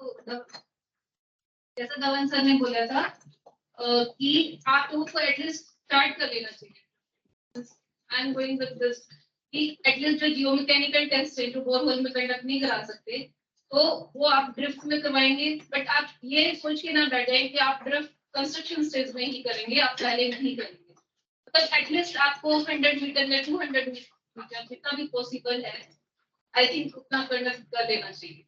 जैसा Dhawan sir ने बोला था कि आप लोगों को एटलीस्ट स्टार्ट कर लेना चाहिए. I am going with this कि एटलीस्ट जो जियोमैकेनिकल टेस्ट है जो बोरहोल में कंडक्ट नहीं करा सकते, तो वो आप ड्रिफ्ट में करवाएंगे, बट आप ये सोच के ना बैठे कि आप ड्रिफ्ट कंस्ट्रक्शन स्टेज में ही करेंगे, आप पहले नहीं करेंगे. मतलब एटलीस्ट आपको 100 मीटर या 200 मीटर जितना भी पॉसिबल है, आई थिंक उतना कंडक्ट कर लेना चाहिए.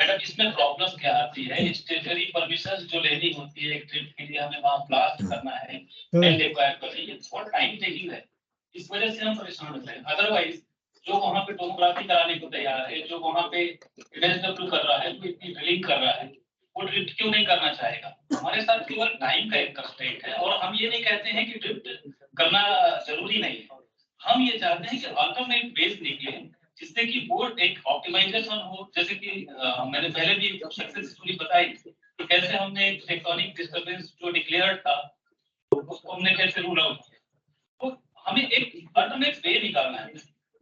मैडम इसमें प्रॉब्लम क्या आती है, स्टेशनरी परमिशन जो लेनी होती है एक ट्रिप के लिए, हमें वहाँ ब्लास्ट करना है, लैंड एक्वायर करनी है, बहुत टाइम टेकिंग है, इस वजह से हम परेशान होते हैं. अदरवाइज जो वहाँ पे टोमोग्राफी कराने को तैयार है, जो वहाँ पे एमएसडब्ल्यू कर रहा है, जो इतनी ड्रिलिंग कर रहा है, वो ड्रिफ्ट क्यों नहीं करना चाहेगा? हमारे साथ केवल टाइम का एक कंस्ट्रेंट है, और हम ये नहीं कहते हैं कि ड्रिफ्ट करना जरूरी नहीं है, हम ये चाहते हैं कि अल्टरनेट बेस निकले जिससे कि वो एक ऑप्टिमाइजेशन हो. जैसे कि मैंने पहले भी सक्सेस स्टोरी बताई कि कैसे हमने टेक्टोनिक डिस्टर्बेंस जो डिक्लेयर्ड था तो उसको हमने कैसे रूल आउट किया. तो हमें एक अल्टरनेट वे निकालना है.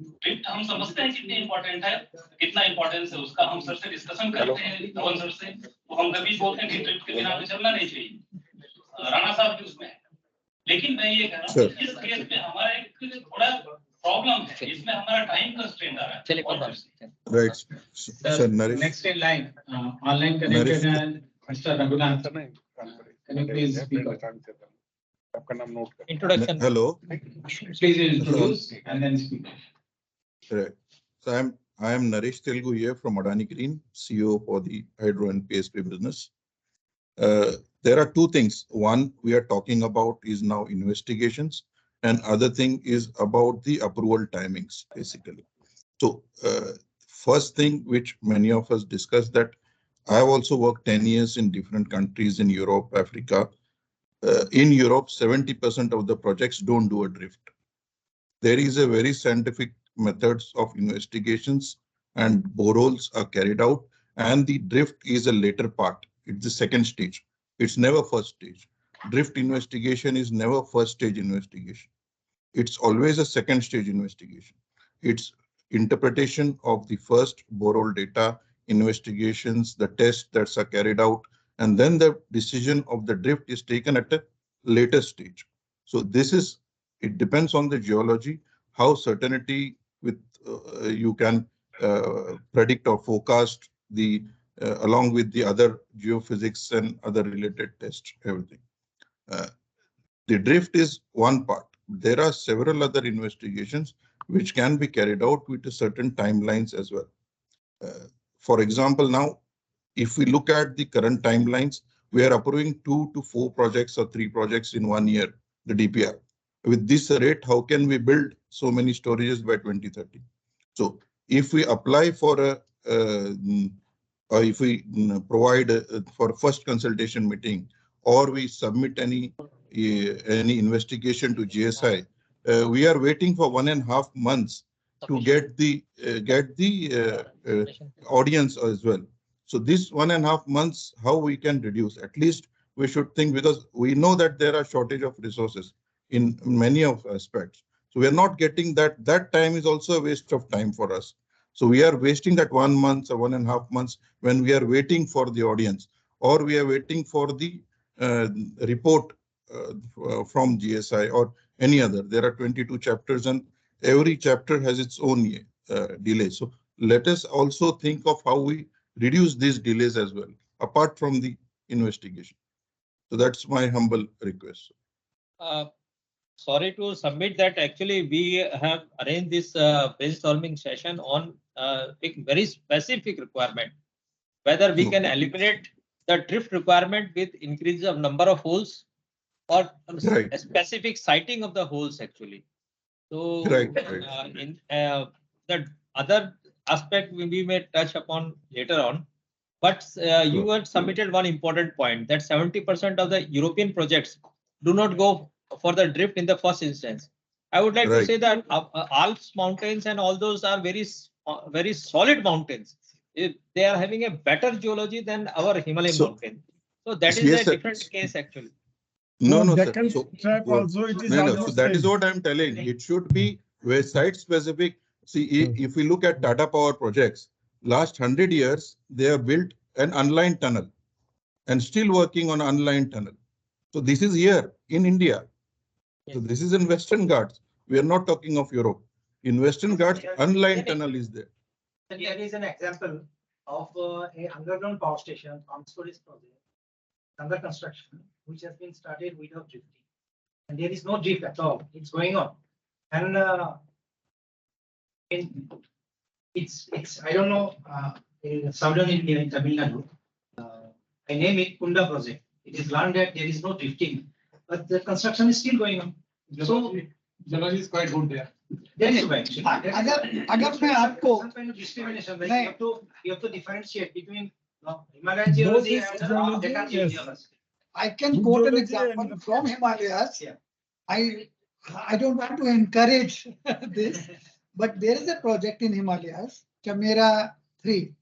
ड्रिफ्ट हम समझते हैं कितनी इंपॉर्टेंट है, कितना इंपॉर्टेंस है उसका, हम सर से डिस्कशन करते हैं, धवन सर से, तो हम कभी बोलते हैं कि ड्रिफ्ट के बिना हमें चलना नहीं चाहिए, राणा साहब भी उसमें है. लेकिन मैं ये कह रहा हूँ कि इस केस में हमारा एक थोड़ा प्रॉब्लम है, इसमें हमारा टाइम कंस्ट्रेंट आ रहा है. चलिए कोई बात नहीं. Right, sir, Naresh. Next in line, online connected Naresh. and Mr. Raghunath. Can you please speak up? आपका नाम नोट कर. Introduction. Hello. Please introduce and then speak. Right. So I am Naresh Telugu here from Adani Green, CEO for the Hydro and PSP business. There are two things. One we are talking about is now investigations, and other thing is about the approval timings, basically. So first thing which many of us discussed, that I have also worked 10 years in different countries in Europe, Africa. In Europe, 70% of the projects don't do a drift. There is a very scientific methods of investigations, and boreholes are carried out, and the drift is a later part. It's the second stage. It's never first stage. Drift investigation is never first stage investigation. It's always a second stage investigation. It's interpretation of the first borehole data, investigations, the tests that are carried out, and then the decision of the drift is taken at a later stage. So this is, it depends on the geology, how certainty with you can predict or forecast the along with the other geophysics and other related tests, everything. The drift is one part. There are several other investigations which can be carried out with certain timelines as well. For example, now, if we look at the current timelines, we are approving 2 to 4 projects or 3 projects in 1 year, the DPR. With this rate, how can we build so many storages by 2030? So if we apply for a, if we provide for first consultation meeting, or we submit any investigation to GSI, we are waiting for 1.5 months to get the audience as well. So this 1.5 months, how we can reduce? At least we should think, because we know that there are shortage of resources in many of aspects. So we are not getting that. That time is also a waste of time for us. So we are wasting that 1 month or 1.5 months when we are waiting for the audience, or we are waiting for the report from GSI or any other. There are 22 chapters and every chapter has its own delay. So let us also think of how we reduce these delays as well, apart from the investigation. So that's my humble request. Sorry to submit that actually we have arranged this brainstorming session on a very specific requirement, whether we can eliminate the drift requirement with increase of number of holes or a specific sighting of the holes actually. So in the other aspect we may touch upon later on. But you had submitted one important point that 70% of the European projects do not go for the drift in the first instance. I would like to say that Alps mountains and all those are very solid mountains. They are having a better geology than our Himalayan mountain. So that is a different case actually. No, sir. Deccan trap also, it is So almost that is same. what I'm telling. It should be where site specific. See, if we look at Tata Power projects, last 100 years, they have built an unlined tunnel and still working on unlined tunnel. So this is here in India. So this is in Western Ghats. We are not talking of Europe. In Western Ghats, unlined tunnel is there. Here is an example of a underground power station on storage project under construction, which has been started without drifting. And there is no drift at all. It's going on. And it's I don't know, in southern India, in Tamil Nadu, I name it Kunda project. It is learned that there is no drifting, but the construction is still going on. So geology is quite good there. That is why actually. अगर मैं आपको Some kind of discrimination, like you have to differentiate between Himalayan geology and Deccan geology. I can quote an example from Himalayas. Yeah. I don't want to encourage this, but there is a project in Himalayas, Chamera 3,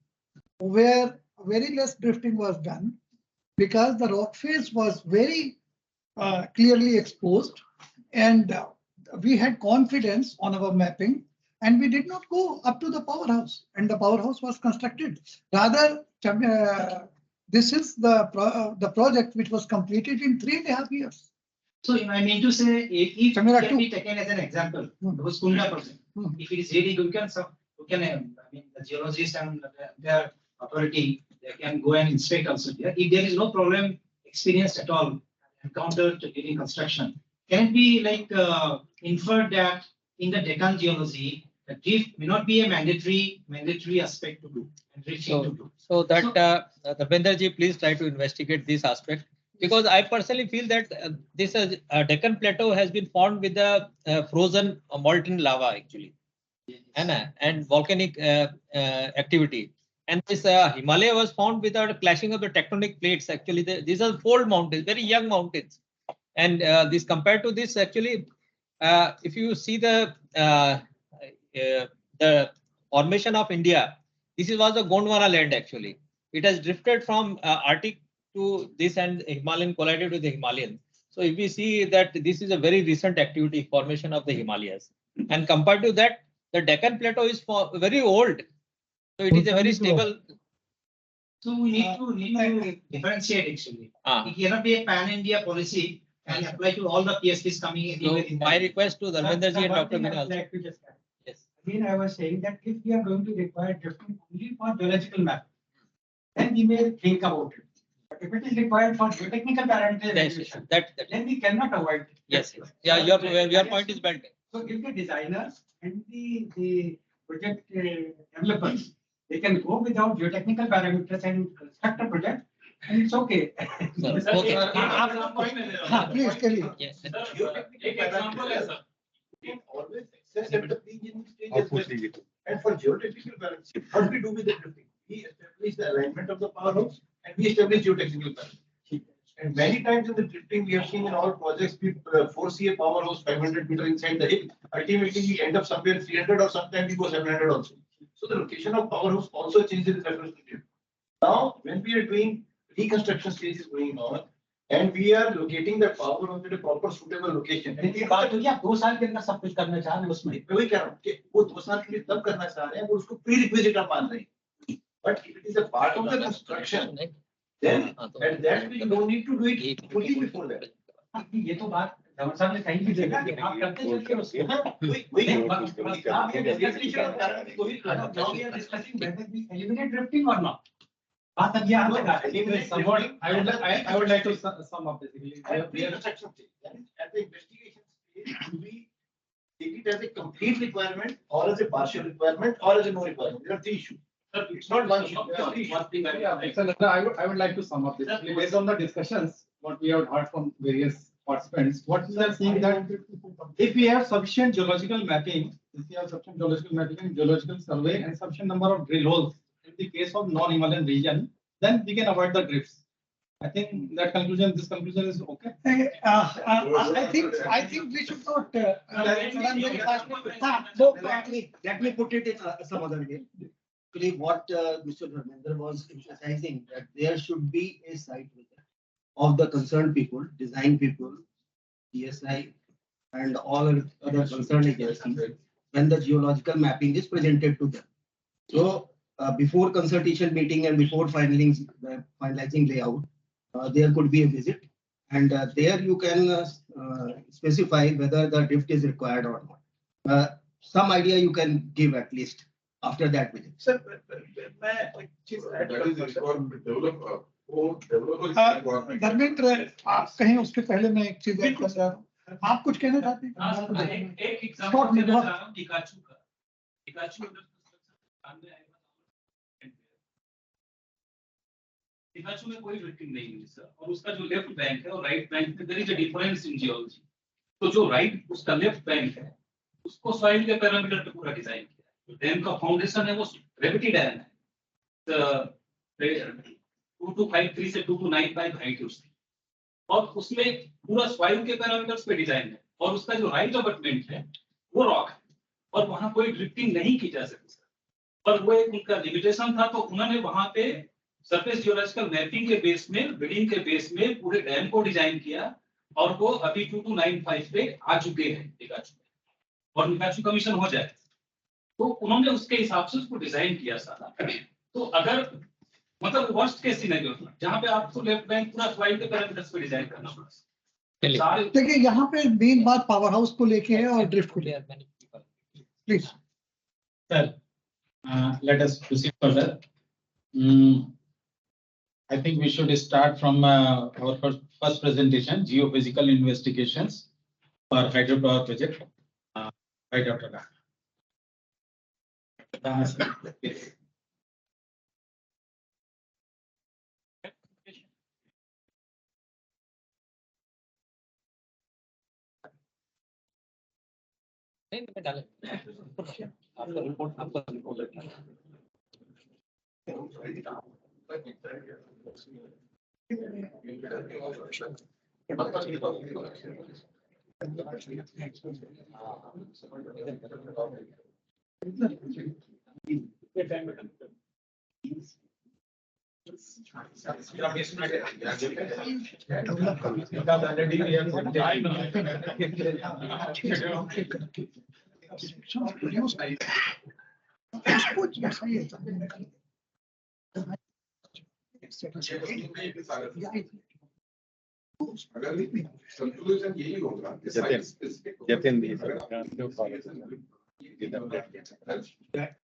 where very less drifting was done because the rock face was very clearly exposed, and we had confidence on our mapping, and we did not go up to the powerhouse, and the powerhouse was constructed. Rather, this is the project which was completed in 3.5 years. So I mean to say, if it can be taken as an example, those Kunda project, if it is really good, you can I mean the geologists and their authority, they can go and inspect also there. If there is no problem experienced at all encountered during construction, can it be like inferred that in the Deccan geology, the drift may not be a mandatory aspect to do. So that Dharmendraji, please try to investigate this aspect, because I personally feel that this Deccan Plateau has been formed with the frozen molten lava actually, and volcanic activity. And this Himalaya was formed without a clashing of the tectonic plates. Actually, these are fold mountains, very young mountains. And this compared to this, actually, if you see the formation of India, this was the Gondwana land actually. It has drifted from Arctic to this and Himalayan collided with the Himalayan. So if we see that this is a very recent activity, formation of the Himalayas. And compared to that, the Deccan Plateau is very old. So it is a very stable. So we need to differentiate actually. It cannot be a pan-India policy and apply to all the PSPs coming in. So my request to Dharmendraji and Dr. Vinay also. Yes. I mean, I was saying that if we are going to require drifting only for geological map, then we may think about it. But if it is required for geotechnical parameter evaluation, then we cannot avoid it. Yes. Yeah, your point is well taken. So if the designers and the project developers, they can go without geotechnical parameters and construct a project, and it's okay. Please, Kelly. Yes. Example is always access at the pre-engineering stage as well. And for geotechnical parameters, what we do with the drifting? We establish the alignment of the powerhouse and we establish geotechnical parameters. And many times in the drifting, we have seen in all projects, we foresee a powerhouse 500 meters inside the hill. Ultimately, we end up somewhere 300 or sometimes we go 700 also. So the location of powerhouse also changes in reference to drift. Now, when we are doing reconstruction stages going on, And we are locating the power on the proper suitable location. ये बात हो गई, आप 2 साल के अंदर सब कुछ करना चाह रहे हैं उसमें। मैं वही कह रहा हूँ कि वो 2 साल के लिए तब करना चाह रहे हैं, वो उसको प्री रिक्विजिट आप मान रहे हैं। But if it is a part of the construction, then at that we don't need to do it fully before that. ये तो बात धवन साहब ने कहीं भी देखा कि आप करते चलते उसको। Now we are discussing whether we eliminate drifting or not. बात अब ये आ लगा। Somewhat, I would like to sum up basically. At the investigation stage, do we take it as a complete requirement or as a partial requirement or as a no requirement? There are 3 issues. It's not one issue. There are 3 issues. One thing I would like to sum up this. Based on the discussions, what we have heard from various participants, what we are seeing that if we have sufficient geological mapping, geological survey and sufficient number of drill holes in the case of non-Himalayan region, then we can avoid the drifts. I think that this conclusion is okay. I think we should not run very fast. Let me put it in some other way. Actually, what Mr. Dharmendra was emphasizing, that there should be a site visit of the concerned people, design people, DSI, and all other concerned agencies when the geological mapping is presented to them. So before consultation meeting and before finalizing layout, there could be a visit, and there you can specify whether the drift is required or not. Some idea you can give at least after that visit. Sir, Dharmendra, आप कहीं उसके पहले मैं एक चीज add कर रहा हूँ। आप कुछ कहना चाहते हैं? एक एग्जांपल देना चाह रहा हूं डिकाचू का। डिकाचू अंडर कंस्ट्रक्शन आएगा। डिकाचू में कोई ड्रिफ्टिंग नहीं है सर, और उसका जो लेफ्ट बैंक है और राइट बैंक में there is a difference in geology. तो जो राइट उसका लेफ्ट बैंक है, उसको सॉइल के पैरामीटर पे पूरा डिजाइन किया है। जो डैम का फाउंडेशन है वो ग्रेविटी डैम है। 2253 से 2295 हाइट है उसकी, और उसमें पूरा सॉइल के पैरामीटर्स पे डिजाइन है, और उसका जो राइट अबटमेंट है वो रॉक है, और वहां कोई ड्रिफ्टिंग नहीं की जा सकती। पर वो एक उनका लिमिटेशन था, तो उन्होंने वहां पे सरफेस जियोलॉजिकल मैपिंग के बेस में, बिल्डिंग के बेस में पूरे डैम को डिजाइन किया, और वो अभी 2295 पे आ चुके हैं डिकाचू में, और डिकाचू कमीशन हो जाए तो उन्होंने उसके हिसाब से उसको डिजाइन किया सारा। तो अगर मतलब वर्स्ट केस सिनेरियो था जहां पे आपको लेफ्ट बैंक पूरा सॉइल के पैरामीटर्स पे डिजाइन करना पड़ा। सारे देखिए यहाँ पे मेन बात पावर हाउस को लेके है और ड्रिफ्ट को लेके। Please sir, let us proceed further. I think we should start from our first presentation, geophysical investigations for hydropower project by Dr. Rana. संतुलन यही होगा कि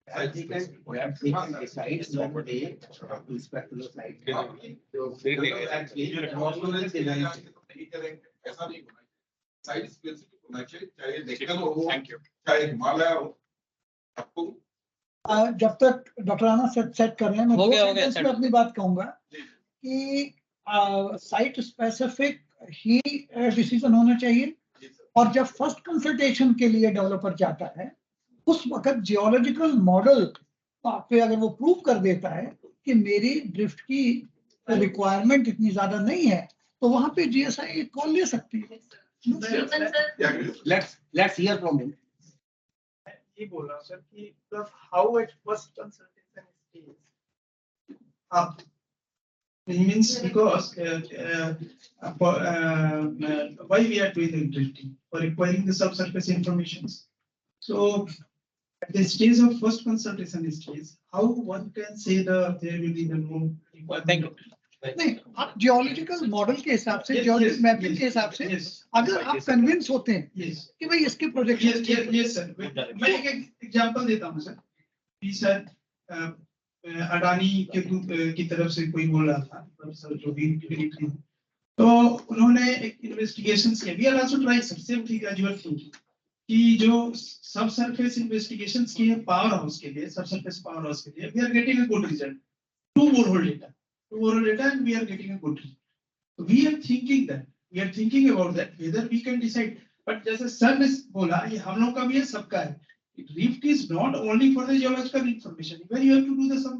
I think that we have to decide one day to inspect the site. ऐसा नहीं होना, site specific होना चाहिए, चाहे डेक्कन हो, चाहे हिमालय हो, आपको जब तक डॉक्टर राणा सेट कर रहे हैं, मैं दो सेंटेंस में अपनी बात कहूंगा कि साइट स्पेसिफिक ही डिसीजन होना चाहिए, और जब फर्स्ट कंसल्टेशन के लिए डेवलपर जाता है उस वक्त जियोलॉजिकल मॉडल पे अगर वो प्रूव कर देता है कि मेरी ड्रिफ्ट की रिक्वायरमेंट इतनी ज्यादा नहीं है, तो वहां पे जीएसआई कॉल ले सकती है। Let's hear from him. ये बोल रहा हूँ सर कि how at first consultation stage आप It means because why we are doing the drifting for requiring the subsurface informations. So at the stage of first consultation stage, how one can say the there will be the no requirement. नहीं, आप geological model के हिसाब से, geological mapping के हिसाब से, अगर आप कन्विंस होते हैं कि भाई इसके प्रोजेक्शन, यस सर, मैं एक एग्जांपल देता हूँ सर। सर अडानी के ग्रुप की तरफ से कोई बोल रहा था सर, जो भी तो उन्होंने एक इन्वेस्टिगेशन किया। We are also trying sir, same thing as you are thinking कि जो सब सरफेस इन्वेस्टिगेशंस किए पावर हाउस के लिए, सब सरफेस पावर हाउस के लिए, we are getting a good result. Two borehole data and we are getting a good result. So we are thinking about that whether we can decide. But जैसे sir ने बोला, ये हम लोग का भी है, सबका है। Drift is not only for the geological information. Even you have to do the some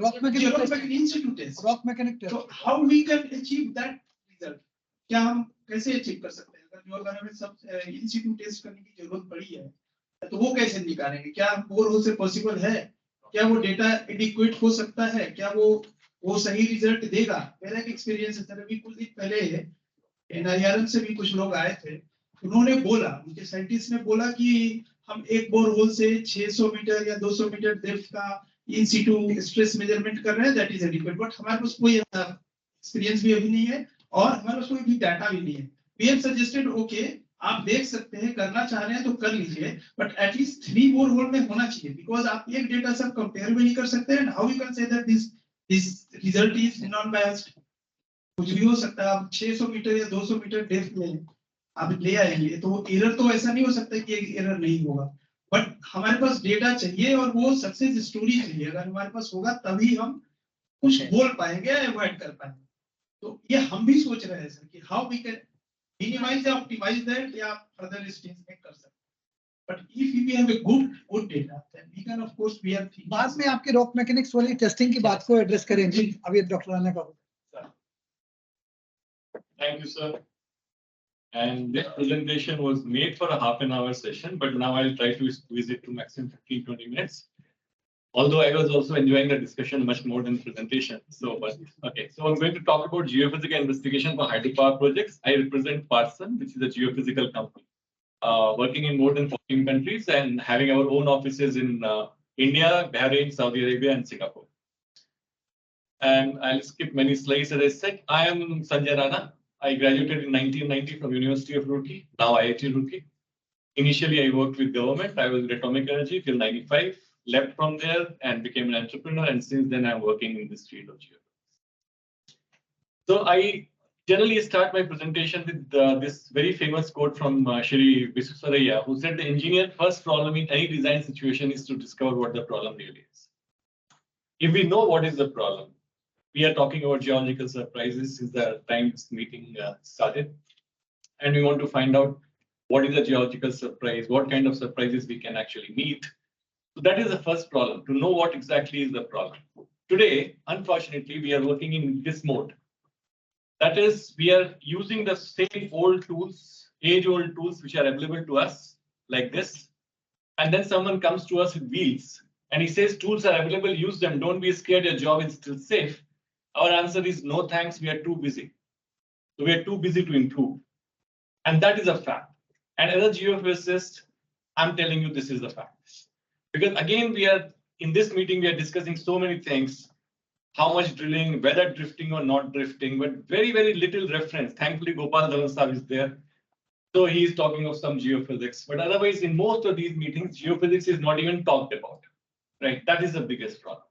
rock mechanic institute test. Rock mechanic test. So how we can achieve that result? क्या हम कैसे अचीव कर सकते हैं? अगर जो हमें सब इंस्टीट्यूट टेस्ट करने की जरूरत पड़ी है, तो वो कैसे निकालेंगे? क्या बोरहोल से पॉसिबल है? क्या वो डेटा एडिक्वेट हो सकता है? क्या वो सही रिजल्ट देगा? मेरा एक एक्सपीरियंस है सर, अभी कुछ दिन पहले एनआईआरएम से भी कुछ लोग आए थे, उन्होंने बोला, उनके साइंटिस्ट ने बोला कि हम एक बोरहोल से 600 मीटर या 200 मीटर डेप्थ का इन सीटू स्ट्रेस मेजरमेंट कर रहे हैं, दैट इज एडिक्वेट। बट हमारे पास कोई एक्सपीरियंस भी अभी नहीं है और हमारे पास कोई भी डाटा भी नहीं है। वी हैव सजेस्टेड ओके, आप देख सकते हैं, करना चाह रहे हैं तो कर लीजिए, बट एटलीस्ट 3 बोरहोल में होना चाहिए, बिकॉज आप एक डेटा सब कंपेयर भी नहीं कर सकते and how you can say that this result is non biased. कुछ भी हो सकता है, आप 600 मीटर या 200 मीटर डेप्थ में आप ले आएंगे तो एरर तो ऐसा नहीं हो सकता कि एक एरर नहीं होगा। बट हमारे पास डेटा चाहिए और वो सक्सेस स्टोरी चाहिए। अगर हमारे पास होगा तभी हम कुछ बोल पाएंगे, अवॉइड कर पाएंगे। तो ये हम भी सोच रहे हैं सर कि हाउ वी कैन मिनिमाइज या ऑप्टिमाइज दैट या फर्दर स्टेज में कर सकते हैं। But if we have a good data, then we can of course we are thinking. बाद में आपके रॉक मैकेनिक्स वाली टेस्टिंग की बात को एड्रेस करेंगे। अभी डॉक्टर राणा का। Thank you, sir. And this presentation was made for a half-an-hour session, but now I'll try to squeeze it to maximum 15-20 minutes. Although I was also enjoying the discussion much more than the presentation. So, but okay. So I'm going to talk about geophysical investigation for hydropower projects. I represent Parson, which is a geophysical company, working in more than 14 countries and having our own offices in India, Bahrain, Saudi Arabia, and Singapore. And I'll skip many slides. As I said, I am Sanjay Rana. I graduated in 1990 from University of Roorkee, now IIT Roorkee. Initially, I worked with government. I was with Atomic Energy till 95, left from there and became an entrepreneur. And since then, I'm working in this field of geophysics. So I generally start my presentation with this very famous quote from Shri Viswesvaraya, who said the engineer's first problem in any design situation is to discover what the problem really is. If we know what is the problem, we are talking about geological surprises since the time this meeting started, and we want to find out what is a geological surprise, what kind of surprises we can actually meet. So that is the first problem, to know what exactly is the problem. Today, unfortunately, we are working in this mode. That is, we are using the same old tools, age-old tools which are available to us, like this. And then someone comes to us with wheels and he says, tools are available, use them, don't be scared, your job is still safe. Our answer is no thanks, we are too busy. So we are too busy to improve. And that is a fact. And as a geophysicist, I'm telling you this is the fact. Because again, we are in this meeting, we are discussing so many things, how much drilling, whether drifting or not drifting, but very, very little reference. Thankfully, Gopal Dhawan Sahab is there. So he is talking of some geophysics. But otherwise, in most of these meetings, geophysics is not even talked about. Right? That is the biggest problem.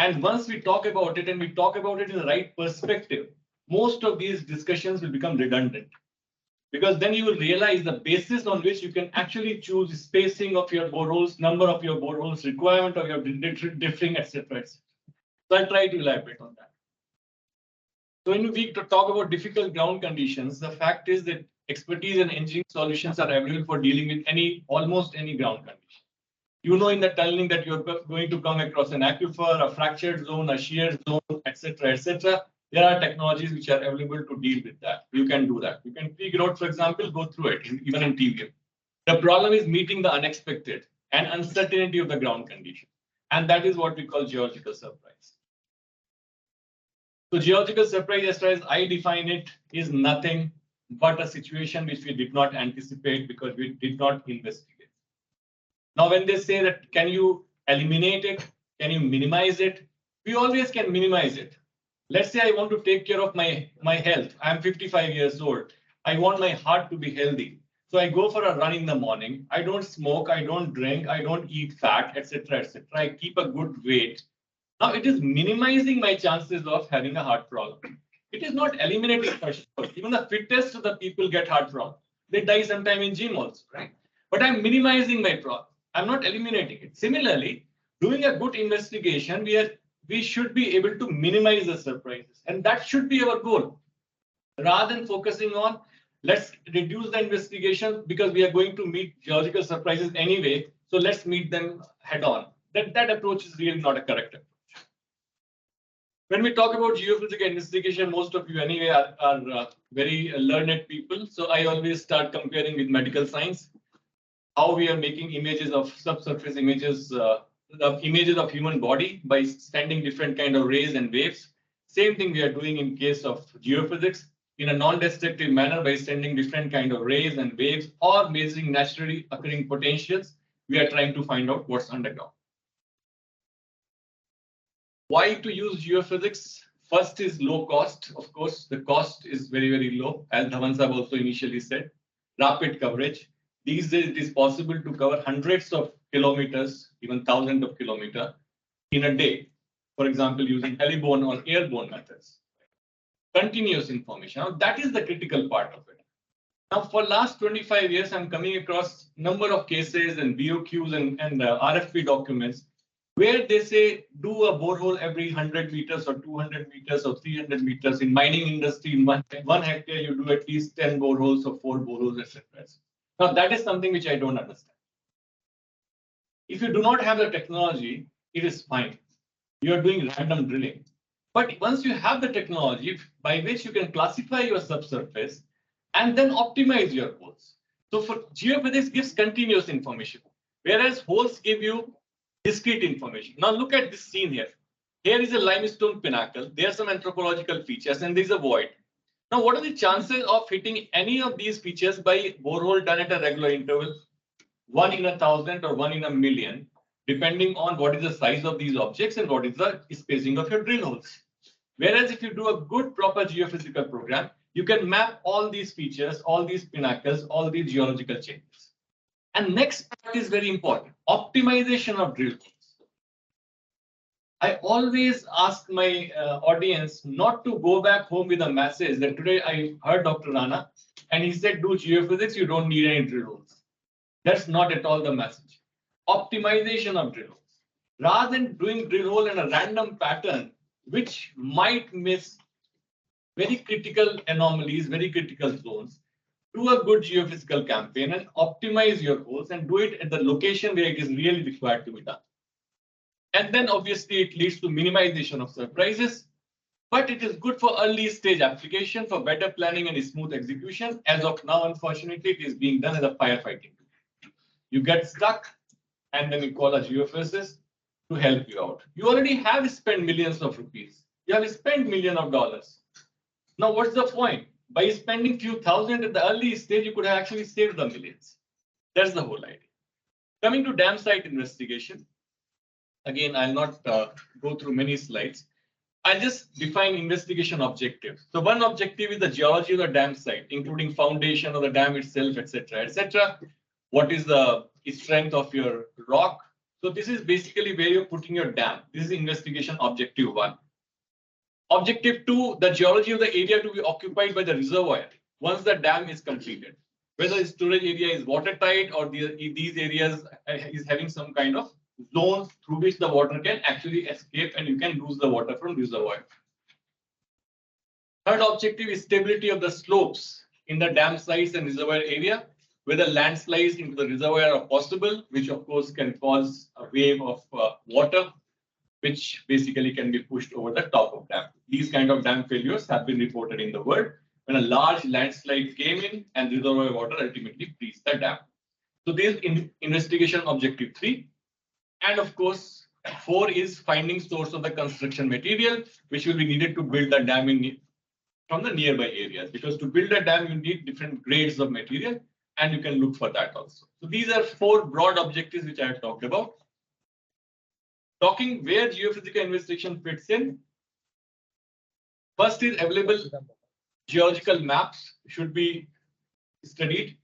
And once we talk about it and we talk about it in the right perspective, most of these discussions will become redundant. Because then you will realize the basis on which you can actually choose spacing of your boreholes, number of your boreholes, requirement of your differing, etc. So I'll try to elaborate on that. So when we talk about difficult ground conditions, the fact is that expertise and engineering solutions are available for dealing with almost any ground condition. You know in the tunneling that you're going to come across an aquifer, a fractured zone, a shear zone, etc., etc. There are technologies which are available to deal with that. You can do that. You can figure out, for example, go through it, even in TVM. The problem is meeting the unexpected and uncertainty of the ground condition. And that is what we call geological surprise. So geological surprise, as far as I define it, is nothing but a situation which we did not anticipate because we did not investigate. Now, when they say that, can you eliminate it? Can you minimize it? We always can minimize it. Let's say I want to take care of my health. I'm 55 years old. I want my heart to be healthy. So I go for a run in the morning. I don't smoke, I don't drink, I don't eat fat, etc., etc. I keep a good weight. Now it is minimizing my chances of having a heart problem. It is not eliminating for sure. Even the fittest of the people get heart problem. They die sometime in gym also, right? But I'm minimizing my problem. I'm not eliminating it. Similarly, doing a good investigation, we should be able to minimize the surprises. And that should be our goal. Rather than focusing on, let's reduce the investigation because we are going to meet geological surprises anyway. So let's meet them head on. That approach is really not a correct approach. When we talk about geophysical investigation, most of you anyway are very learned people. So I always start comparing with medical science, how we are making images of subsurface images, the images of human body by sending different kind of rays and waves. Same thing we are doing in case of geophysics in a non-destructive manner by sending different kind of rays and waves or measuring naturally occurring potentials. We are trying to find out what's underground. Why to use geophysics? First is low cost. Of course, the cost is very, very low, as Dhawan Sahab also initially said. Rapid coverage. These days, it is possible to cover hundreds of kilometers, even thousands of kilometers in a day. For example, using heliborne or airborne methods. Continuous information. Now, that is the critical part of it. Now, for last 25 years, I'm coming across number of cases and BOQs and RFP documents where they say do a borehole every 100 meters or 200 meters or 300 meters. In mining industry, in one hectare, you do at least 10 boreholes or 4 boreholes, etc. Now, that is something which I don't understand. If you do not have the technology, it is fine. You are doing random drilling. But once you have the technology by which you can classify your subsurface and then optimize your holes. So for geophysics gives continuous information, whereas holes give you discrete information. Now look at this scene here. Here is a limestone pinnacle. There are some anthropological features and there is a void. Now, what are the chances of hitting any of these features by borehole done at a regular interval? 1 in 1,000 or 1 in a million, depending on what is the size of these objects and what is the spacing of your drill holes. Whereas if you do a good proper geophysical program, you can map all these features, all these pinnacles, all these geological changes. And next part is very important, optimization of drill holes. I always ask my audience not to go back home with a message that today I heard Dr. Rana and he said, do geophysics, you don't need any drill holes. That's not at all the message. Optimization of drill holes. Rather than doing drill hole in a random pattern, which might miss very critical anomalies, very critical zones, do a good geophysical campaign and optimize your holes and do it at the location where it is really required to be done. And then obviously it leads to minimization of surprises, but it is good for early stage application for better planning and smooth execution. As of now, unfortunately, it is being done as a firefighting. You get stuck and then you call a geophysicist to help you out. You already have spent millions of rupees. You have spent millions of dollars. Now, what's the point? By spending few thousand at the early stage, you could have actually saved the millions. That's the whole idea. Coming to dam site investigation. Again, I'll not go through many slides. I'll just define investigation objectives. So one objective is the geology of the dam site, including foundation of the dam itself, etc., etc. What is the strength of your rock? So this is basically where you're putting your dam. This is investigation objective 1. Objective 2, the geology of the area to be occupied by the reservoir once the dam is completed. Whether the storage area is watertight or these areas is having some kind of zone through which the water can actually escape and you can lose the water from reservoir. Third objective is stability of the slopes in the dam sites and reservoir area, whether landslides into the reservoir are possible, which of course can cause a wave of water, which basically can be pushed over the top of dam. These kind of dam failures have been reported in the world when a large landslide came in and reservoir water ultimately freezed the dam. So this is investigation objective 3. And of course, 4 is finding source of the construction material, which will be needed to build the dam from the nearby areas. Because to build a dam, you need different grades of material, and you can look for that also. So these are 4 broad objectives which I have talked about. Talking where geophysical investigation fits in. First is available geological maps should be studied.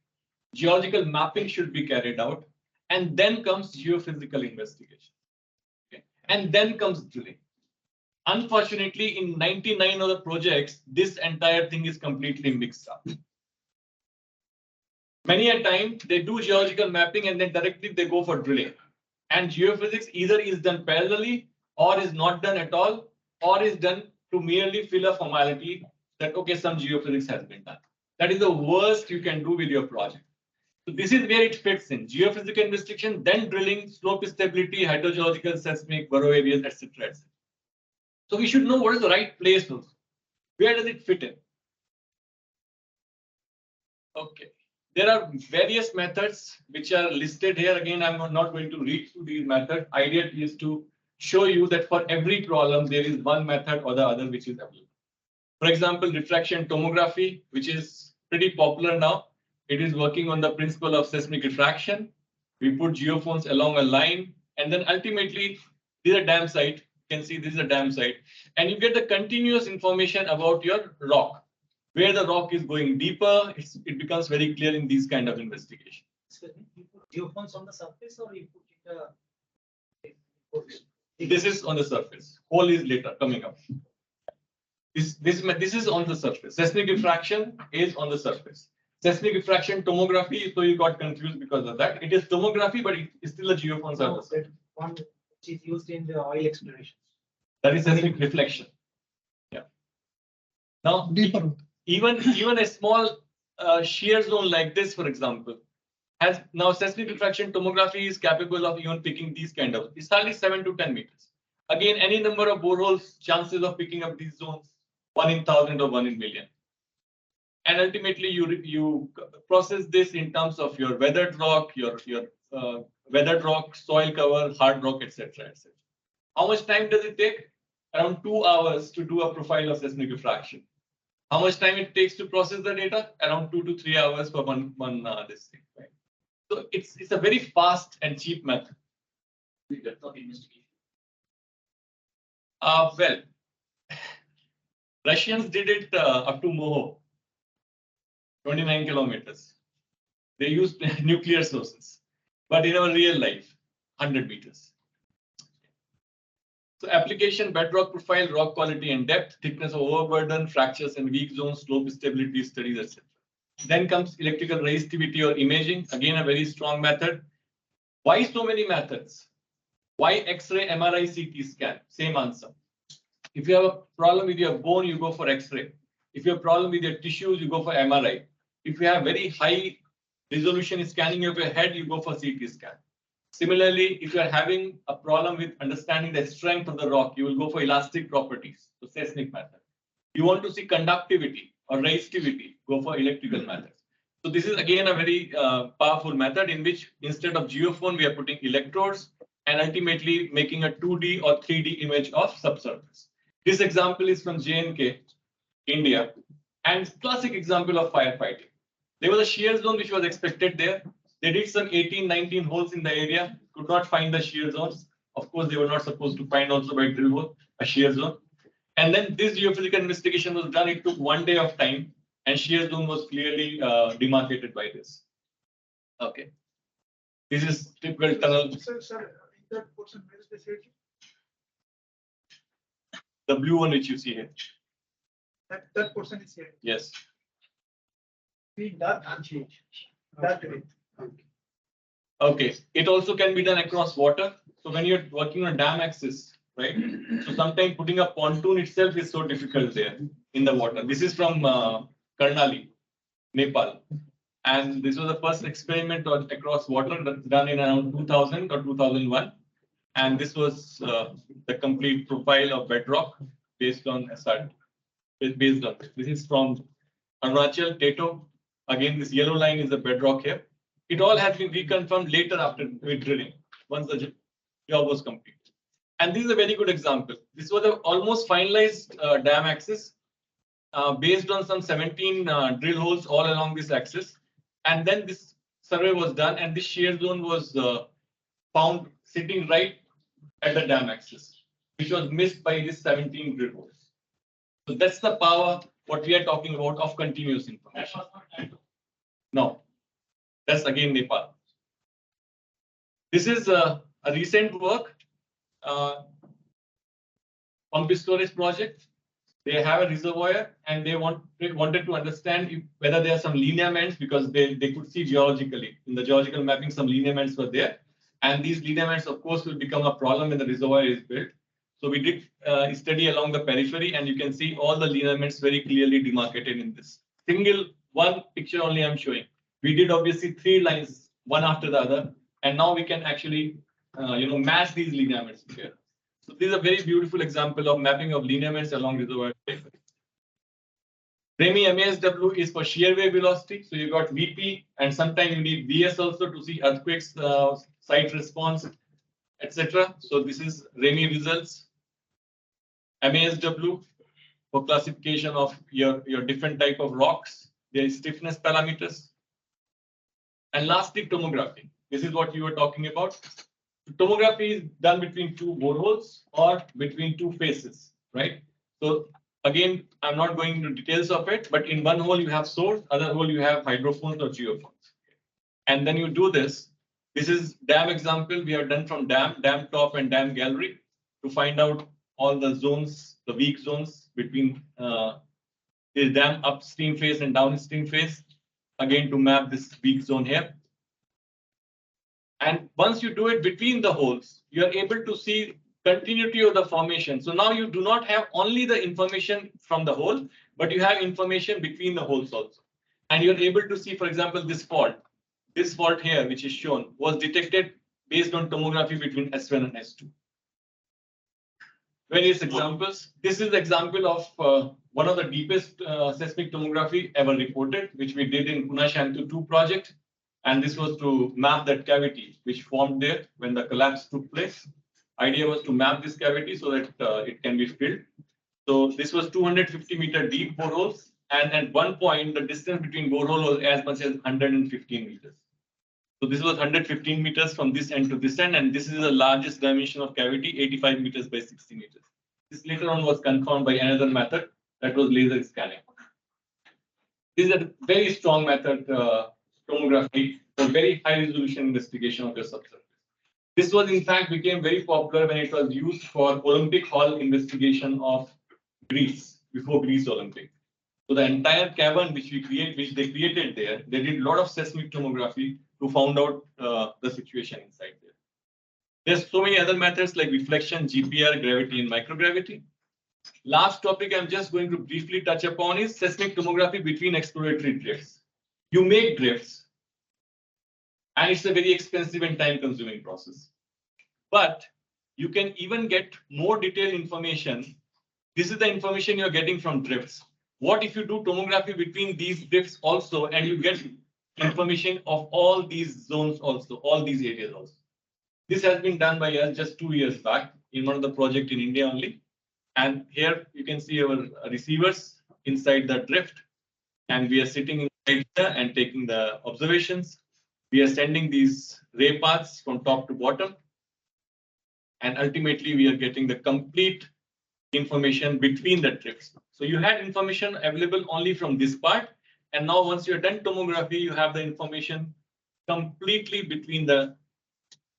Geological mapping should be carried out. And then comes geophysical investigation. Okay. And then comes drilling. Unfortunately, in 99 of the projects, this entire thing is completely mixed up. Many a time they do geological mapping and then directly they go for drilling. And geophysics either is done parallelly or is not done at all, or is done to merely fill a formality that, okay, some geophysics has been done. That is the worst you can do with your project. So this is where it fits in. Geophysical investigation, then drilling, slope stability, hydrogeological, seismic, burrow areas, etc. etc. So we should know what is the right place also. Where does it fit in? Okay. There are various methods which are listed here. Again, I'm not going to read through these methods. Idea is to show you that for every problem, there is one method or the other which is available. For example, refraction tomography, which is pretty popular now. It is working on the principle of seismic refraction. We put geophones along a line, and then ultimately, this is a dam site. You can see this is a dam site, and you get the continuous information about your rock. Where the rock is going deeper, it becomes very clear in these kind of investigation. You put geophones on the surface, or you put it? This is on the surface. Hole is later coming up. This is on the surface. Seismic refraction is on the surface. Seismic refraction tomography, so you got confused because of that. It is tomography, but it is still a geophone surface. That one which is used in the oil exploration. That is seismic reflection. Yeah. Now, Deeper. even a small shear zone like this, for example, has now seismic refraction tomography is capable of even picking these kind of. It's hardly 7 to 10 meters. Again, any number of boreholes, chances of picking up these zones, 1 in 1,000 or 1 in million. And ultimately, you process this in terms of your weathered rock, your weathered rock, soil cover, hard rock, etc., etc. How much time does it take? Around 2 hours to do a profile of seismic refraction. How much time it takes to process the data? Around 2 to 3 hours for one this thing, right? So it's a very fast and cheap method. Well, Russians did it up to Moho. 29 kilometers. They used nuclear sources, but in our real life, 100 meters. So application, bedrock profile, rock quality and depth, thickness of overburden, fractures and weak zones, slope stability studies, etc. Then comes electrical resistivity or imaging. Again, a very strong method. Why so many methods? Why X-ray, MRI, CT scan? Same answer. If you have a problem with your bone, you go for X-ray. If you have a problem with your tissues, you go for MRI. If you have very high resolution scanning of your head, you go for CT scan. Similarly, if you are having a problem with understanding the strength of the rock, you will go for elastic properties, so seismic method. You want to see conductivity or resistivity, go for electrical methods. So this is again a very powerful method in which instead of geophone, we are putting electrodes and ultimately making a 2D or 3D image of subsurface. This example is from J&K, India, and classic example of firefighting. There was a shear zone which was expected there. They did some 18, 19 holes in the area, could not find the shear zones. Of course, they were not supposed to find also by drill hole a shear zone. And then this geophysical investigation was done. It took 1 day of time, and shear zone was clearly demarcated by this. Okay. This is typical tunnel. Sir, that portion, where is the shade? The blue one which you see here. That portion is here. Yes. That change. That way. Okay. It also can be done across water. So when you're working on dam axis, right? So sometimes putting a pontoon itself is so difficult there in the water. This is from Karnali, Nepal. And this was the first experiment across water done in around 2000 or 2001. And this was the complete profile of bedrock based on SRT. Based on this is from Arunachal, Teto. Again, this yellow line is the bedrock here. It all has been reconfirmed later after drilling, once the job was complete. And this is a very good example. This was an almost finalized dam axis based on some 17 drill holes all along this axis. And then this survey was done, and this shear zone was found sitting right at the dam axis, which was missed by these 17 drill holes. So that's the power, what we are talking about, of continuous information. No, that's again Nepal. This is a recent work, pumped storage project. They have a reservoir and they wanted to understand whether there are some lineaments, because they could see geologically in the geological mapping some lineaments were there, and these lineaments of course will become a problem when the reservoir is built. So we did a study along the periphery, and you can see all the lineaments very clearly demarcated in this single one picture only I'm showing. We did obviously 3 lines one after the other, and now we can actually match these lineaments here. So this is a very beautiful example of mapping of lineaments along reservoir periphery. REMI MASW is for shear wave velocity. So you got VP, and sometimes you need VS also to see earthquakes, site response, etc. So this is REMI results. MASW for classification of your different type of rocks. There is stiffness parameters. And lastly, tomography. This is what you were talking about. Tomography is done between 2 boreholes or between 2 faces, right? So again, I'm not going into details of it, but in one hole you have source, other hole you have hydrophones or geophones. And then you do this. This is dam example we have done from dam top and dam gallery to find out all the zones, the weak zones between the dam upstream phase and downstream phase. Again, to map this weak zone here. And once you do it between the holes, you are able to see continuity of the formation. So now you do not have only the information from the hole, but you have information between the holes also. And you're able to see, for example, this fault here, which is shown, was detected based on tomography between S1 and S2. Various examples. This is the example of one of the deepest seismic tomography ever reported, which we did in Pune Shantu 2 project. And this was to map that cavity which formed there when the collapse took place. Idea was to map this cavity so that it can be filled. So this was 250-meter deep boreholes, and at one point the distance between borehole was as much as 115 meters. So this was 115 meters from this end to this end, and this is the largest dimension of cavity, 85 meters by 60 meters. This later on was confirmed by another method, that was laser scanning. This is a very strong method, tomography, for very high resolution investigation of your subsurface. This was in fact became very popular when it was used for Olympic Hall investigation of Greece, before Greece Olympic. So the entire cavern which they created there, they did a lot of seismic tomography to find out the situation inside there. There's so many other methods like reflection, GPR, gravity, and microgravity. Last topic I'm just going to briefly touch upon is seismic tomography between exploratory drifts. You make drifts, and it's a very expensive and time-consuming process. But you can even get more detailed information. This is the information you're getting from drifts. What if you do tomography between these drifts also, and you get information of all these zones also, all these areas also? This has been done by us just 2 years back in one of the projects in India only. And here you can see our receivers inside the drift, and we are sitting inside here and taking the observations. We are sending these ray paths from top to bottom, and ultimately we are getting the complete information between the drifts. So you had information available only from this part, and now once you're done tomography, you have the information completely between the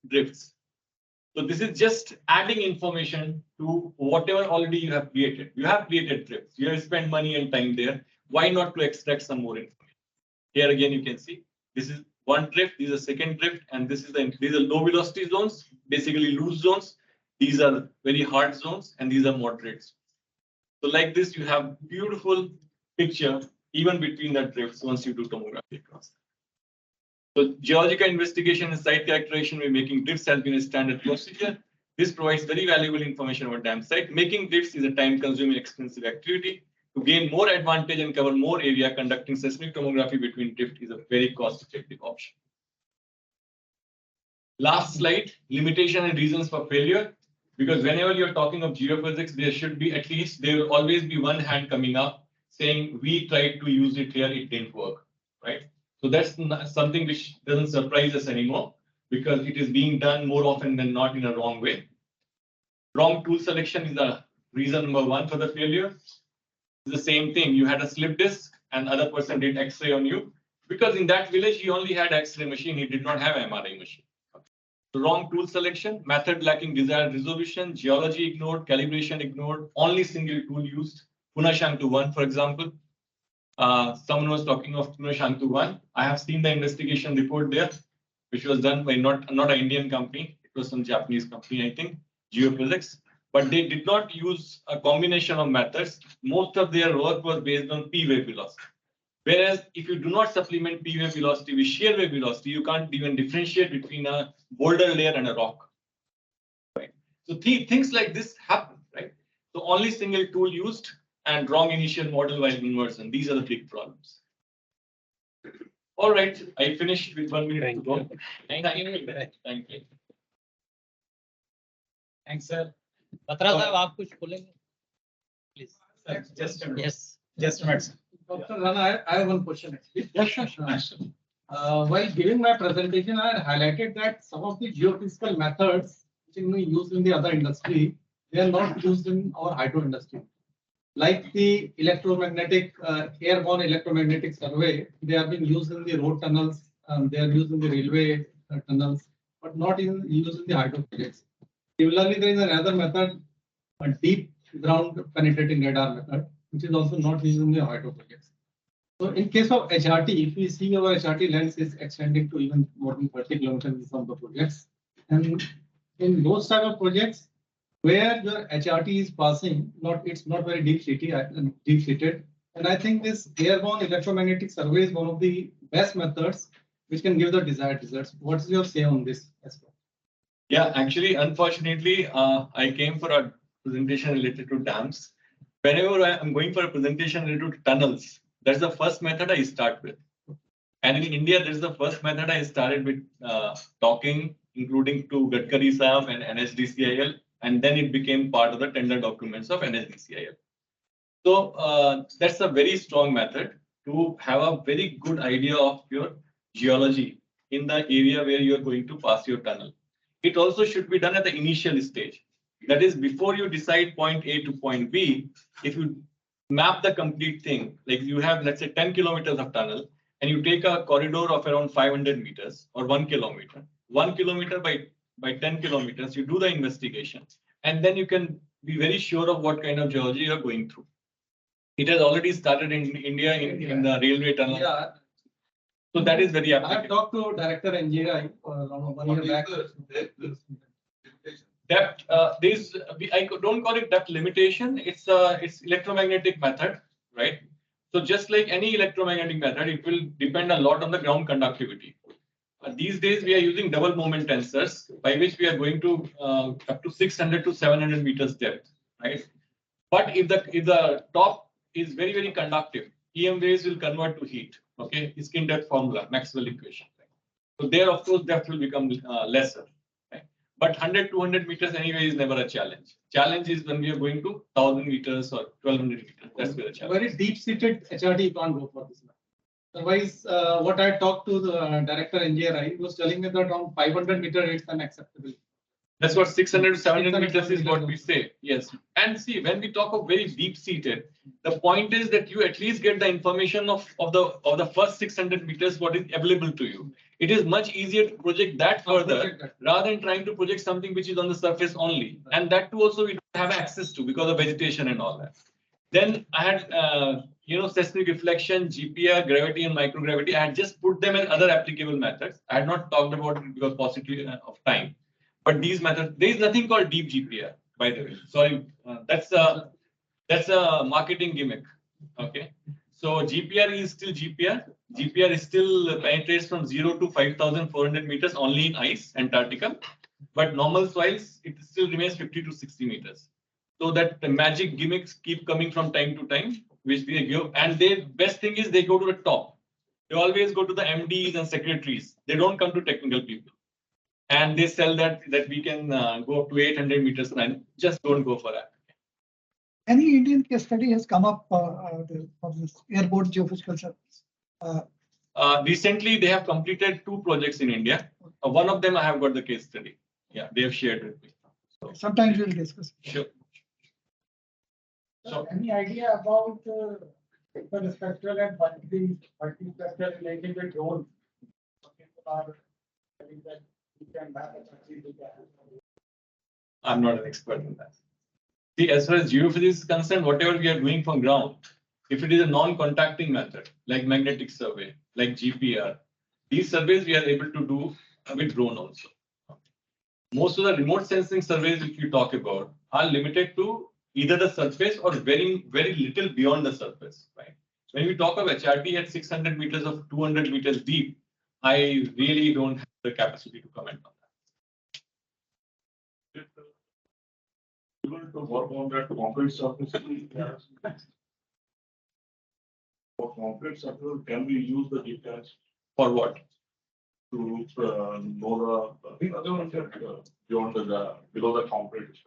drifts. So this is just adding information to whatever already you have created. You have created drifts. You have spent money and time there. Why not to extract some more information? Here again, you can see this is one drift, this is a second drift, and these are low velocity zones, basically loose zones. These are very hard zones, and these are moderates. So like this, you have beautiful picture even between the drifts once you do tomography across. So geological investigation and site characterization, we're making drifts has been a standard procedure. This provides very valuable information about dam site. Making drifts is a time-consuming, expensive activity. To gain more advantage and cover more area, conducting seismic tomography between drift is a very cost-effective option. Last slide, limitation and reasons for failure. Because whenever you're talking of geophysics, there should be at least, there will always be one hand coming up saying, we tried to use it here, it didn't work, right? So that's something which doesn't surprise us anymore because it is being done more often than not in a wrong way. Wrong tool selection is the reason number one for the failure. It's the same thing. You had a slip disc and other person did X-ray on you because in that village, he only had X-ray machine. He did not have MRI machine. The wrong tool selection, method lacking desired resolution, geology ignored, calibration ignored, only single tool used. Punashantu 1, for example. Someone was talking of Punashantu 1. I have seen the investigation report there, which was done by not an Indian company. It was some Japanese company, I think, geophysics. But they did not use a combination of methods. Most of their work was based on P-wave velocity. Whereas if you do not supplement P-wave velocity with shear wave velocity, you can't even differentiate between a boulder layer and a rock. Right? So things like this happen, right? So only single tool used and wrong initial model while inversion. These are the big problems. All right, I finished with 1 minute to go. Thank you. Thank you. Thanks, sir. Batra sahab, aap kuch bolenge? Please. Just a minute. Yes. Just a minute. Dr. Rana, I have one question actually. Yes, sure. While giving my presentation, I highlighted that some of the geophysical methods which are used in the other industry, they are not used in our hydro industry. Like the electromagnetic, airborne electromagnetic survey, they are being used in the road tunnels, they are used in the railway tunnels, but not used in the hydro projects. Similarly, there is another method, a deep ground penetrating radar method, which is also not used in the hydro projects. So in case of HRT, if we see our HRT length is extending to even more than 30 kilometers in some of the projects. And in those type of projects where your HRT is passing, it's not very deep seated. And I think this airborne electromagnetic survey is one of the best methods which can give the desired results. What's your say on this aspect? Yeah, actually, unfortunately, I came for a presentation related to dams. Whenever I'm going for a presentation related to tunnels, that's the first method I start with. And in India, this is the first method I started with talking, including to Gadkari Sahab and NHDCIL, and then it became part of the tender documents of NHDCIL. So that's a very strong method to have a very good idea of your geology in the area where you're going to pass your tunnel. It also should be done at the initial stage. That is, before you decide point A to point B, if you map the complete thing, like you have, let's say, 10 kilometers of tunnel, and you take a corridor of around 500 meters or 1 kilometer. 1 kilometer by 10 kilometers, you do the investigation, and then you can be very sure of what kind of geology you're going through. It has already started in India in the railway tunnel. Yeah. So that is very applicable. I have talked to Director NGI around 1 year back. Depth, I don't call it depth limitation. It's electromagnetic method, right? So just like any electromagnetic method, it will depend a lot on the ground conductivity. These days we are using double moment tensors, by which we are going to up to 600 to 700 meters depth, right? But if the top is very, very conductive, EM waves will convert to heat. Okay, skin depth formula, Maxwell equation. Right? So there, of course, depth will become lesser. Right? But 100, 200 meters anyway is never a challenge. Challenge is when we are going to 1000 meters or 1200 meters. That's where the challenge. Very deep-seated HRT you can't go for this. Otherwise, what I talked to the director NGRI, he was telling me that around 500 meters it's unacceptable. That's what 600 to 700 meters is what we say. Yes. And see, when we talk of very deep seated, the point is that you at least get the information of the first 600 meters what is available to you. It is much easier to project that further rather than trying to project something which is on the surface only. And that too also we don't have access to because of vegetation and all that. Then I had seismic reflection, GPR, gravity and microgravity. I had just put them in other applicable methods. I had not talked about it because possibly of time. But these methods, there is nothing called deep GPR, by the way. Sorry, that's a marketing gimmick. Okay, so GPR is still GPR. GPR is still penetrates from 0 to 5,400 meters only in ice, Antarctica. But normal soils, it still remains 50 to 60 meters. So that the magic gimmicks keep coming from time to time, which they give. And their best thing is they go to the top. They always go to the MDs and secretaries. They don't come to technical people. And they sell that we can go up to 800 meters per annum. Just don't go for that. Any Indian case study has come up for this airport geophysical service? Recently, they have completed 2 projects in India. One of them I have got the case study. Yeah, they have shared with me. So, Sometimes we'll discuss. sure. So any idea about the structural and multi-structure related with drones? Some people are telling that you can map a country with that. I'm not an expert in that. See, as far as geophysics is concerned, whatever we are doing from ground, if it is a non-contacting method, like magnetic survey, like GPR, these surveys we are able to do with drone also. Most of the remote sensing surveys which you talk about are limited to either the surface or very, very little beyond the surface, right? When we talk of HRT at 600 meters or 200 meters deep, I really don't have the capacity to comment on that. Able to work on that concrete surface. For concrete surface, can we use the GPS For what? to know the beyond the below the concrete?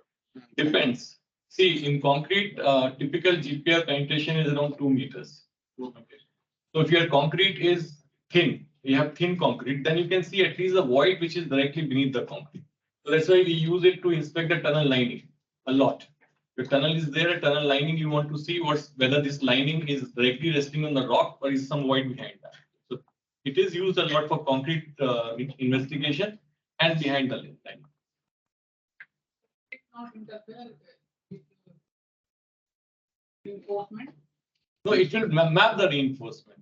Depends. See, in concrete, typical GPR penetration is around 2 meters. Okay. So if your concrete is thin, you have thin concrete, then you can see at least the void which is directly beneath the concrete. So that's why we use it to inspect the tunnel lining a lot. If tunnel is there, a tunnel lining, you want to see whether this lining is directly resting on the rock or is some void behind that. So it is used a lot for concrete investigation and behind the line. Reinforcement. No, it will map the reinforcement.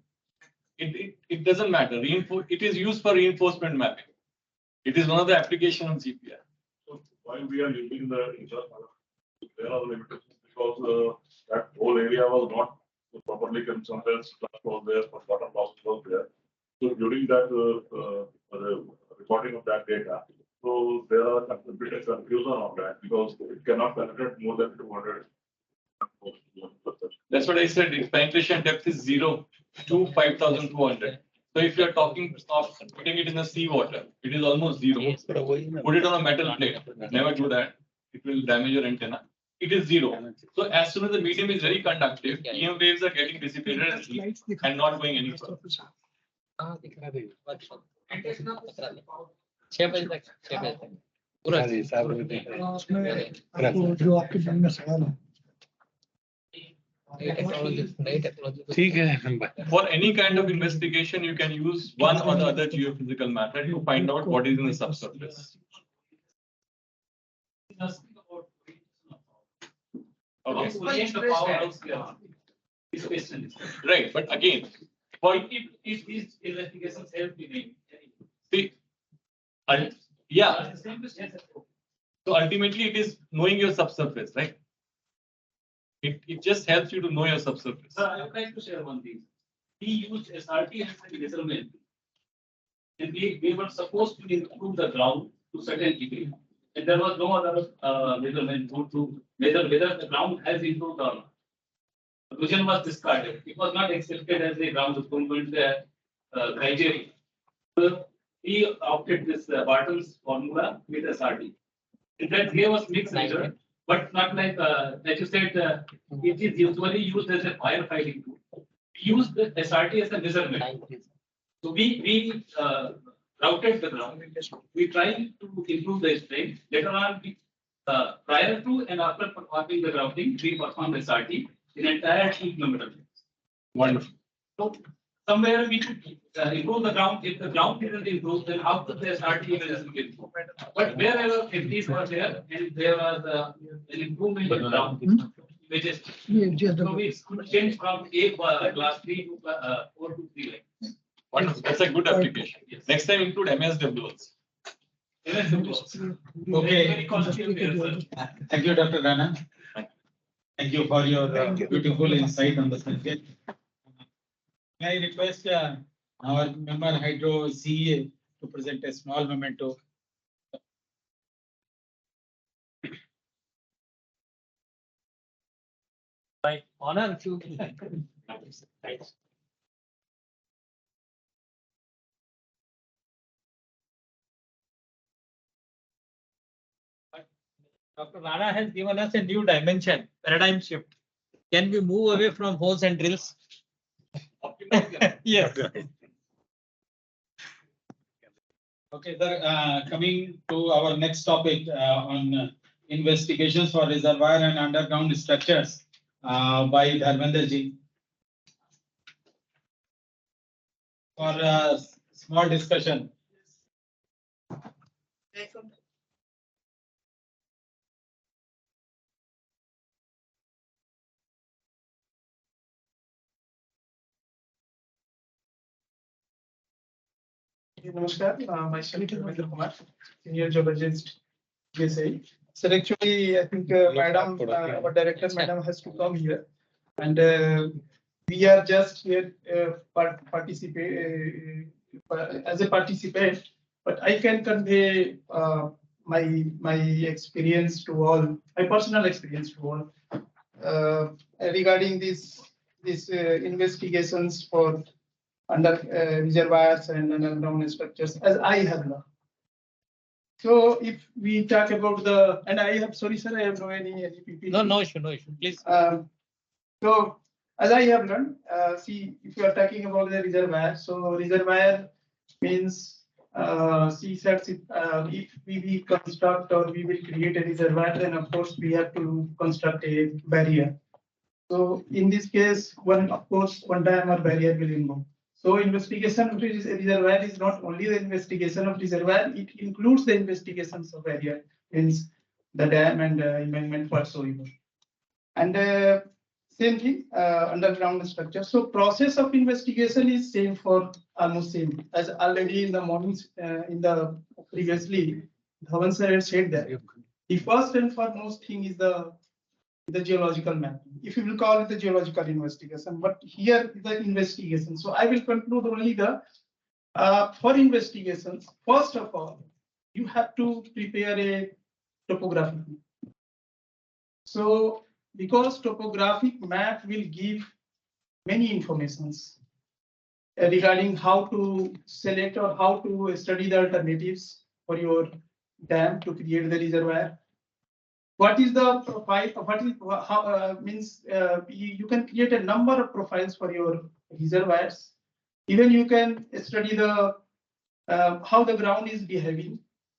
It doesn't matter. It is used for reinforcement mapping. It is one of the applications of GPR. So while we are using the there are limitations because that whole area was not properly considered. Was there for bottom loss was there. So during that recording of that data, so there are a bit of confusion on that because it cannot penetrate more than 200. That's what I said. Its penetration depth is 0 to 5,200. So if you are talking of putting it in the seawater, it is almost 0. Put it on a metal plate. Never do that. It will damage your antenna. It is 0. So as soon as the medium is very conductive, EM waves are getting dissipated and not going any further. जो आपके मन में सवाल है For any kind of investigation, you can use one or the other geophysical method to find out what is in the subsurface. Okay. Right, but again, for If these investigations help in see, yeah. So ultimately, it is knowing your subsurface, right? It just helps you to know your subsurface. Sir, I would like to share one thing. We used SRT as a measurement. And we were supposed to improve the ground to certain degree. And there was no other measurement to measure whether the ground has improved or not. The vision was discarded. It was not accepted as a ground improvement criteria. So we opted this Barton's formula with SRT. In fact, gave us mixed result, but not like as you said, it is usually used as a firefighting tool. We use the SRT as a measurement. So we routed the ground. We tried to improve the strength. Later on, prior to and after performing the grouting, we performed SRT in entire 2 kilometers. Wonderful. So somewhere we could improve the ground. If the ground didn't improve, then how could the SRT measurement improve? But wherever FTs were there and there was an improvement in ground, which is so we could change from class 3 to 4 to 3 like. Wonderful. That's a good application. Yes. Next time include MSW also. Okay. Very costly there, sir. Thank you, Dr. Rana. Thank you for your beautiful insight on the subject. May I request our member Hydro CA to present a small memento. My honor to. Thanks. Dr. Rana has given us a new dimension, paradigm shift. Can we move away from holes and drills? Yes. Okay, sir, coming to our next topic on investigations for reservoir and underground structures by Dharmender ji. For a small discussion. Namaskar, myself Dharmender Kumar, senior geologist, GSA. So actually, I think Madam, our director, Madam, has to come here, and we are just here participate as a participant. But I can convey my experience to all, my personal experience to all regarding these investigations for under reservoirs and underground structures, as I have learned. So if we talk about the, and I have, sorry sir, I have no any PPT. No issue, please. So as I have learned, see, if you are talking about the reservoir, so reservoir means see, if we will construct or we will create a reservoir, then of course we have to construct a barrier. So in this case, of course, one dam or barrier will involve. So investigation of reservoir is not only the investigation of reservoir, it includes the investigations of barrier, means the dam and embankment whatsoever. And same thing, underground structure. So process of investigation is same for almost same as already in the mornings in the previously, Dhawan sir had said that the first and foremost thing is the geological mapping. If you will call it the geological investigation, but here is the investigation. So I will conclude only the for investigations. First of all, you have to prepare a topographic map. So because topographic map will give many informations regarding how to select or how to study the alternatives for your dam to create the reservoir. What is the profile? What is how means you can create a number of profiles for your reservoirs. Even you can study the how the ground is behaving,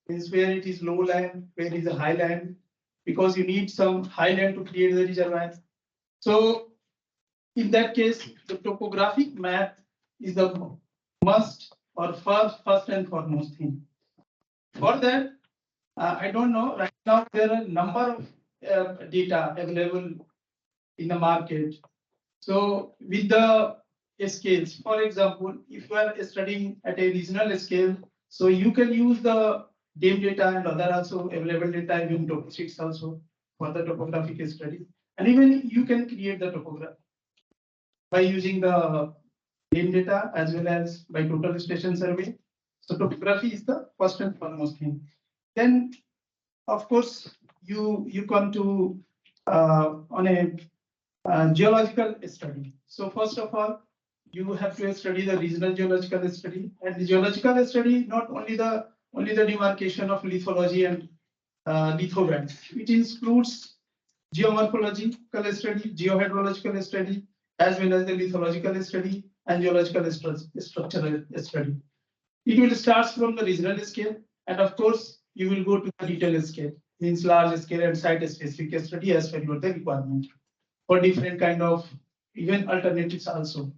means where it is low land, where is a high land, because you need some high land to create the reservoir. So in that case, the topographic map is the must or first and foremost thing. For that, I don't know, right now there are a number of data available in the market. So with the scales, for example, if you are studying at a regional scale, so you can use the DAM data and other also available data in topographics also for the topographic study. And even you can create the topography by using the DAM data as well as by total station survey. So topography is the first and foremost thing. Then of course, you come to on a geological study. So first of all, you have to study the regional geological study, and the geological study not only the demarcation of lithology and lithobands. It includes geomorphological study, geohydrological study, as well as the lithological study and geological structural study. It will start from the regional scale, and of course, you will go to the detailed scale, means large scale and site specific study as per your requirement for different kind of even alternatives also.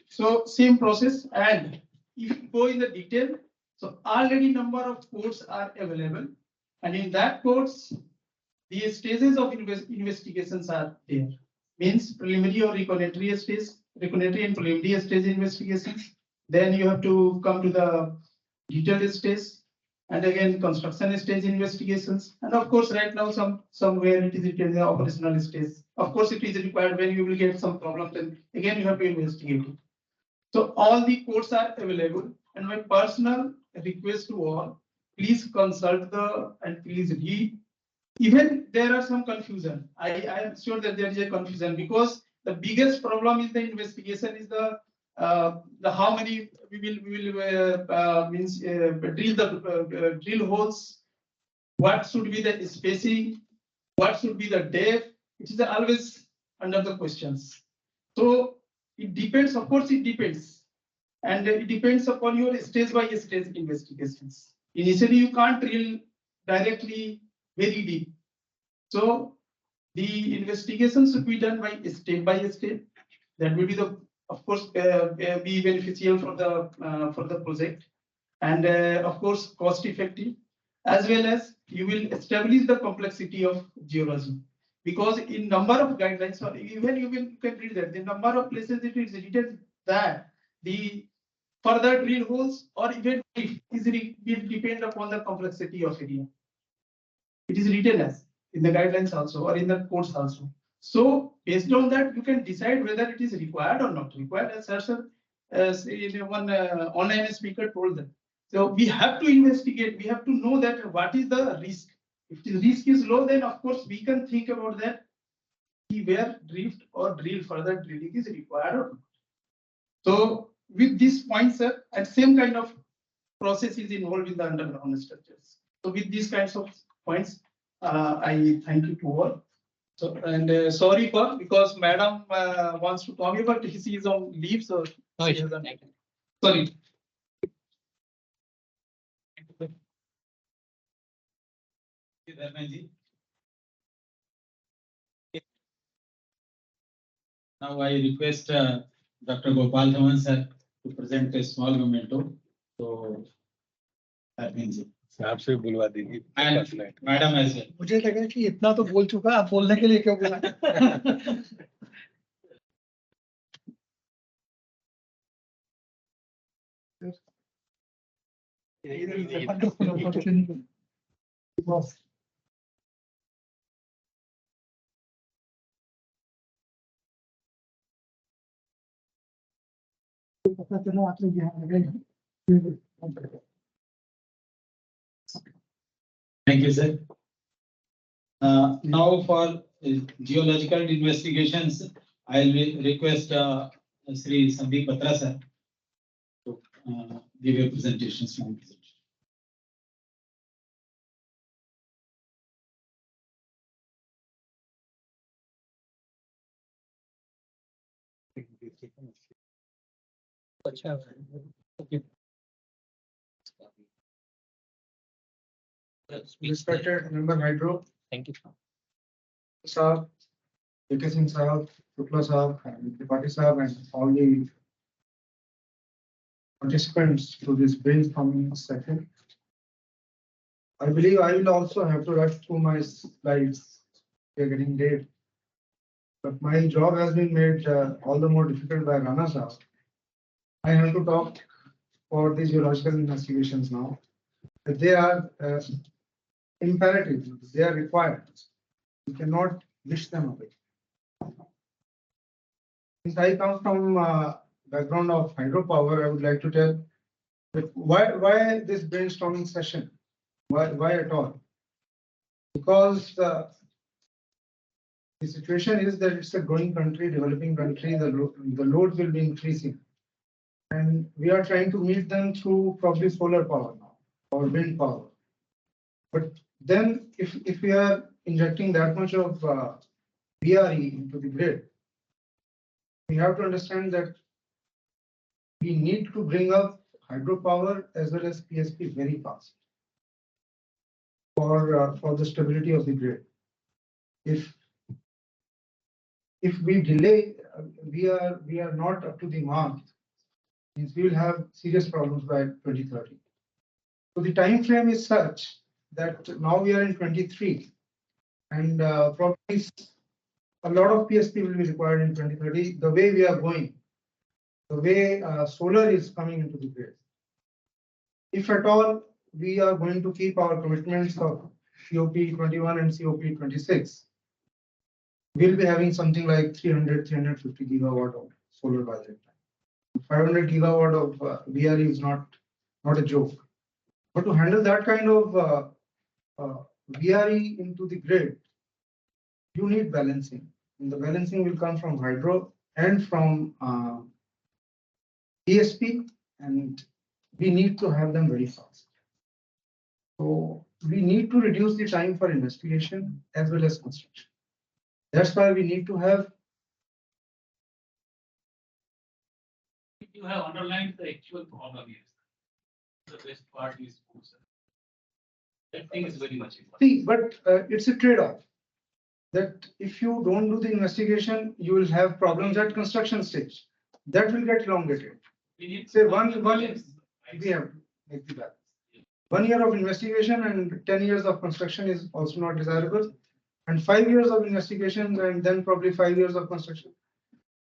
So same process, and if you go in the detail, so already number of codes are available, and in that codes, the stages of investigations are there. Means preliminary or recognitory stage, recognitory and preliminary stage investigations. Then you have to come to the detailed stage, and again construction stage investigations. And of course, right now somewhere it is in the operational stage. Of course, it is required when you will get some problem, then again you have to investigate it. So all the codes are available, and my personal request to all, please consult and please read. Even there are some confusion. I am sure that there is a confusion, because the biggest problem is the investigation is the how many we will means drill the drill holes. What should be the spacing? what should be the depth, it is always under the questions. So it depends, of course, it depends. And it depends upon your stage by stage investigations. Initially, you can't drill directly very deep. So the investigation should be done by step. That will be the, of course, be beneficial for the project, and of course, cost effective, as well as you will establish the complexity of geology. Because in number of guidelines, or even you can read that the number of places it is written that the further drill holes or even if will depend upon the complexity of area. It is written as in the guidelines also or in the codes also. So based on that, you can decide whether it is required or not required. As one online speaker told them. So we have to investigate. We have to know that what is the risk. If the risk is low, then of course we can think about that. Where drift or drill further drilling is required or not. So with these points, and same kind of process is involved in the underground structures. So with these kinds of points, I thank you to all. So and sorry for because madam wants to call me, but she is on leave, so No she issue. hasn't. Sorry. Now I request Dr. Gopal Dhawan sir to present a small memento. So that means it. आपसे बुलवा दीजिए And madam as well. मुझे लगा कि इतना तो बोल चुका, आप बोलने के लिए क्यों बुला? It is a wonderful opportunity. Yes. Thank you, sir. Now for geological investigations, I will request Sri Sandeep Batra sir to give a presentation. Respected member Hydro, Thank you. Saab, JK Singh Saab, Shukla Saab, and Tripathi Saab, and all the participants to this brainstorming session. I believe I will also have to rush through my slides. We are getting late. But my job has been made all the more difficult by Rana Saab. I have to talk for the geological investigations now. They are imperative, they are required. You cannot wish them away. Since I come from background of hydropower, I would like to tell that why this brainstorming session? Why at all? Because the situation is that it's a growing country, developing country, the load will be increasing. And we are trying to meet them through probably solar power now or wind power. But then if we are injecting that much of VRE into the grid, we have to understand that we need to bring up hydropower as well as PSP very fast for the stability of the grid. If we delay, we are not up to the mark, means we will have serious problems by 2030. So the time frame is such that now we are in 23, and probably a lot of PSP will be required in 2030. The way we are going, the way solar is coming into the grid. If at all we are going to keep our commitments of COP21 and COP26, we'll be having something like 300-350 gigawatt of solar by that time. 500 gigawatt of VRE is not a joke. But to handle that kind of VRE into the grid, you need balancing. And the balancing will come from hydro and from PSP, and we need to have them very fast. So we need to reduce the time for investigation as well as construction. That's why we need to have. You have underlined the actual problem here. The best part is that thing is very much important. See, but it's a trade-off. That if you don't do the investigation, you will have problems at construction stage. That will get elongated. We need Say one we have to make the balance. 1 year of investigation and 10 years of construction is also not desirable. And 5 years of investigation and then probably 5 years of construction.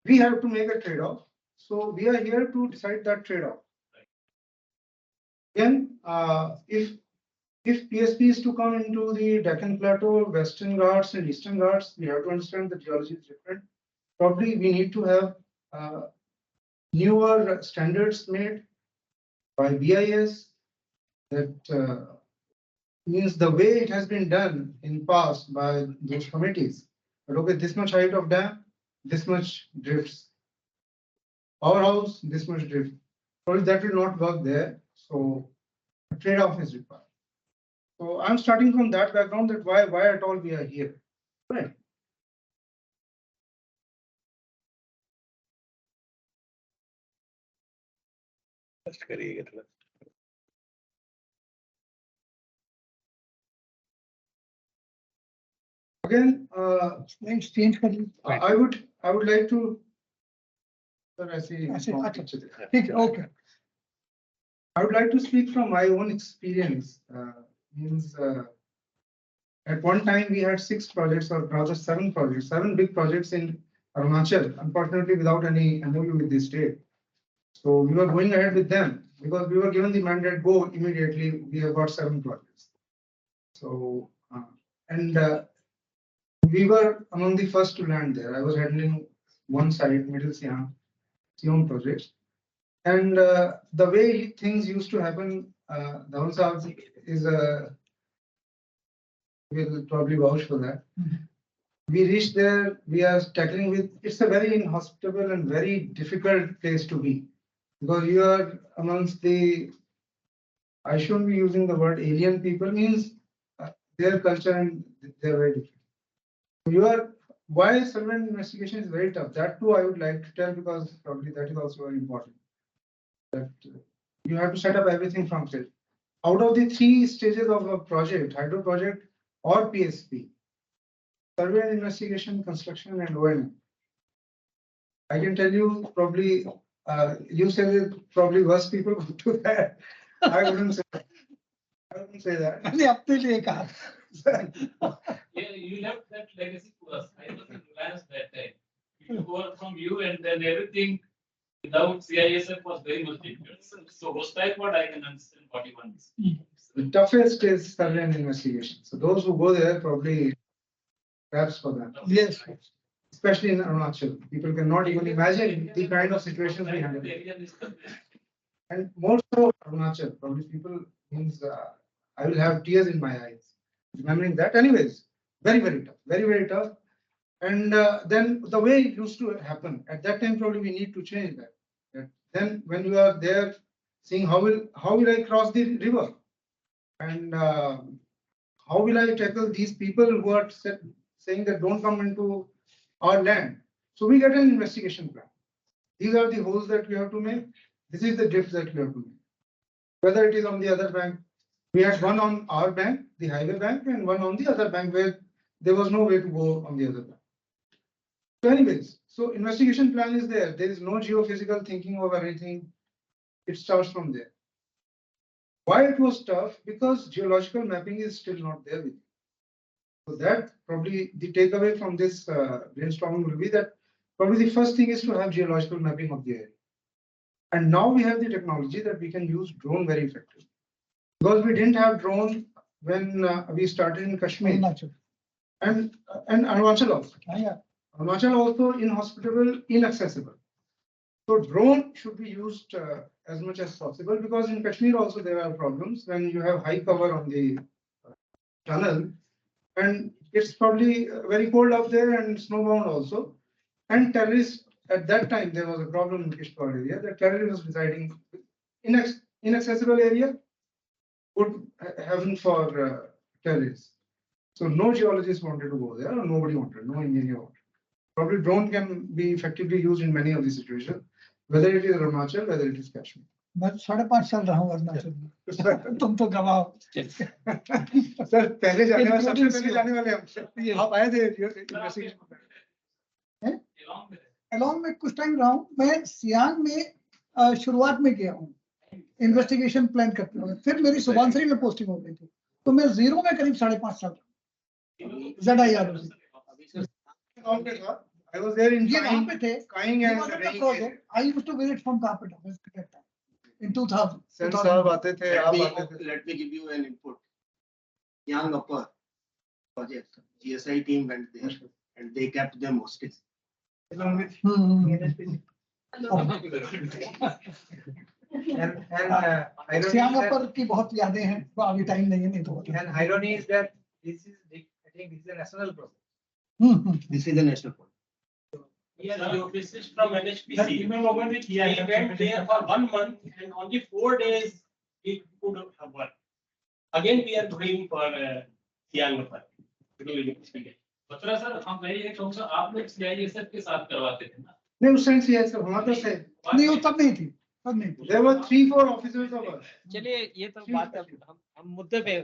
We have to make a trade-off. So we are here to decide that trade-off. Again, if PSP is to come into the Deccan Plateau, Western Ghats and Eastern Ghats, we have to understand the geology is different. Probably we need to have newer standards made by BIS that means the way it has been done in past by those committees. But okay, this much height of dam, this much drifts. Powerhouse, this much drift. Probably that will not work there. So a trade-off is required. So I'm starting from that background that why at all we are here. Right. Again, change. I would like to. Sir, I see. Okay. I would like to speak from my own experience. At one time we had 6 projects, or rather 7 projects, 7 big projects in Arunachal, unfortunately without any MOU with the state. So we were going ahead with them because we were given the mandate go immediately. We have got 7 projects. So we were among the first to land there. I was handling one side, Middle Siam project. And the way things used to happen, Dhawan Sahab is will probably vouch for that. We reached there, we are tackling with, it's a very inhospitable and very difficult place to be because you are amongst the, I shouldn't be using the word alien people, means their culture and they're very different. You are, why surveillance investigation is very tough. That too I would like to tell because probably that is also very important. That you have to set up everything from scratch. Out of the 3 stages of a project, hydro project or PSP, survey and investigation, construction and O&M. I can tell you probably, you said it, probably worse people would do that. I wouldn't say that. I wouldn't say that. Yeah, you left that legacy to us. I was in Reliance that time. You work from you and then everything without CISF was very much difficult. So hostile what I can understand what you want. The toughest is survey and investigation. So those who go there probably perhaps for that. Yes. Especially in Arunachal. People cannot even imagine the kind of situations we handle. And more so Arunachal, probably people means I will have tears in my eyes. Remembering that. Anyways, very, very tough. Very, very tough. And then the way it used to happen, at that time probably we need to change that. Then when you are there seeing how will I cross the river? And how will I tackle these people who are saying that don't come into our land? So we get an investigation plan. These are the holes that we have to make. This is the drift that we have to make. Whether it is on the other bank, we had one on our bank, the highway bank, and one on the other bank where there was no way to go on the other bank. So anyways, so investigation plan is there. There is no geophysical thinking of anything. It starts from there. Why it was tough? Because geological mapping is still not there with you. So that probably the takeaway from this brainstorming will be that probably the first thing is to have geological mapping of the area. And now we have the technology that we can use drone very effectively. Because we didn't have drone when we started in Kashmir. And Arunachal also. Arunachal also inhospitable, inaccessible. So drone should be used as much as possible because in Kashmir also there are problems when you have high cover on the tunnel and it's probably very cold up there and snowbound also. And terrorists, at that time there was a problem in Kishtwar area. The terrorist was residing in inaccessible area good heaven for terrorists. So no geologist wanted to go there, or nobody wanted, no engineer wanted. Probably drone can be effectively used in many of these situations, whether it is Arunachal, whether it is Kashmir. मैं 5.5 साल रहा हूँ अरुणाचल में तुम तो गवाह हो। Sir पहले जाने वाले सबसे पहले जाने वाले हम आप आए थे इन्वेस्टिगेशन एलोंग में कुछ टाइम रहा हूँ मैं सियांग में शुरुआत में गया हूँ इन्वेस्टिगेशन प्लान करते हुए फिर मेरी सुबनसिरी में पोस्टिंग हो गई थी तो मैं जीरो में करीब 5.5 साल ZIR I was there in ये वहाँ पे थे Kaing He and was at the Raing project. I used to visit from Carpenter in 2000. Sen साहब आते थे आप आते थे Let me give you an input. Young Upper project, GSI team went there and they kept them hostage. along with श्यामापर की बहुत यादें हैं तो अभी टाइम नहीं है नहीं तो And irony is that this is, I think this is a national project. This is a national project. Yeah, this is from NHPC. We went there for 1 month and only 4 days we could have worked. Again, we are going for Siang पर. Batra sir हम वही एक शौक से आप लोग CISF के साथ करवाते थे ना? नहीं उस टाइम CISF हमारा से नहीं वो तब नहीं थी तब नहीं थी there were 3-4 officers of us. चलिए ये तो बात हम मुद्दे पे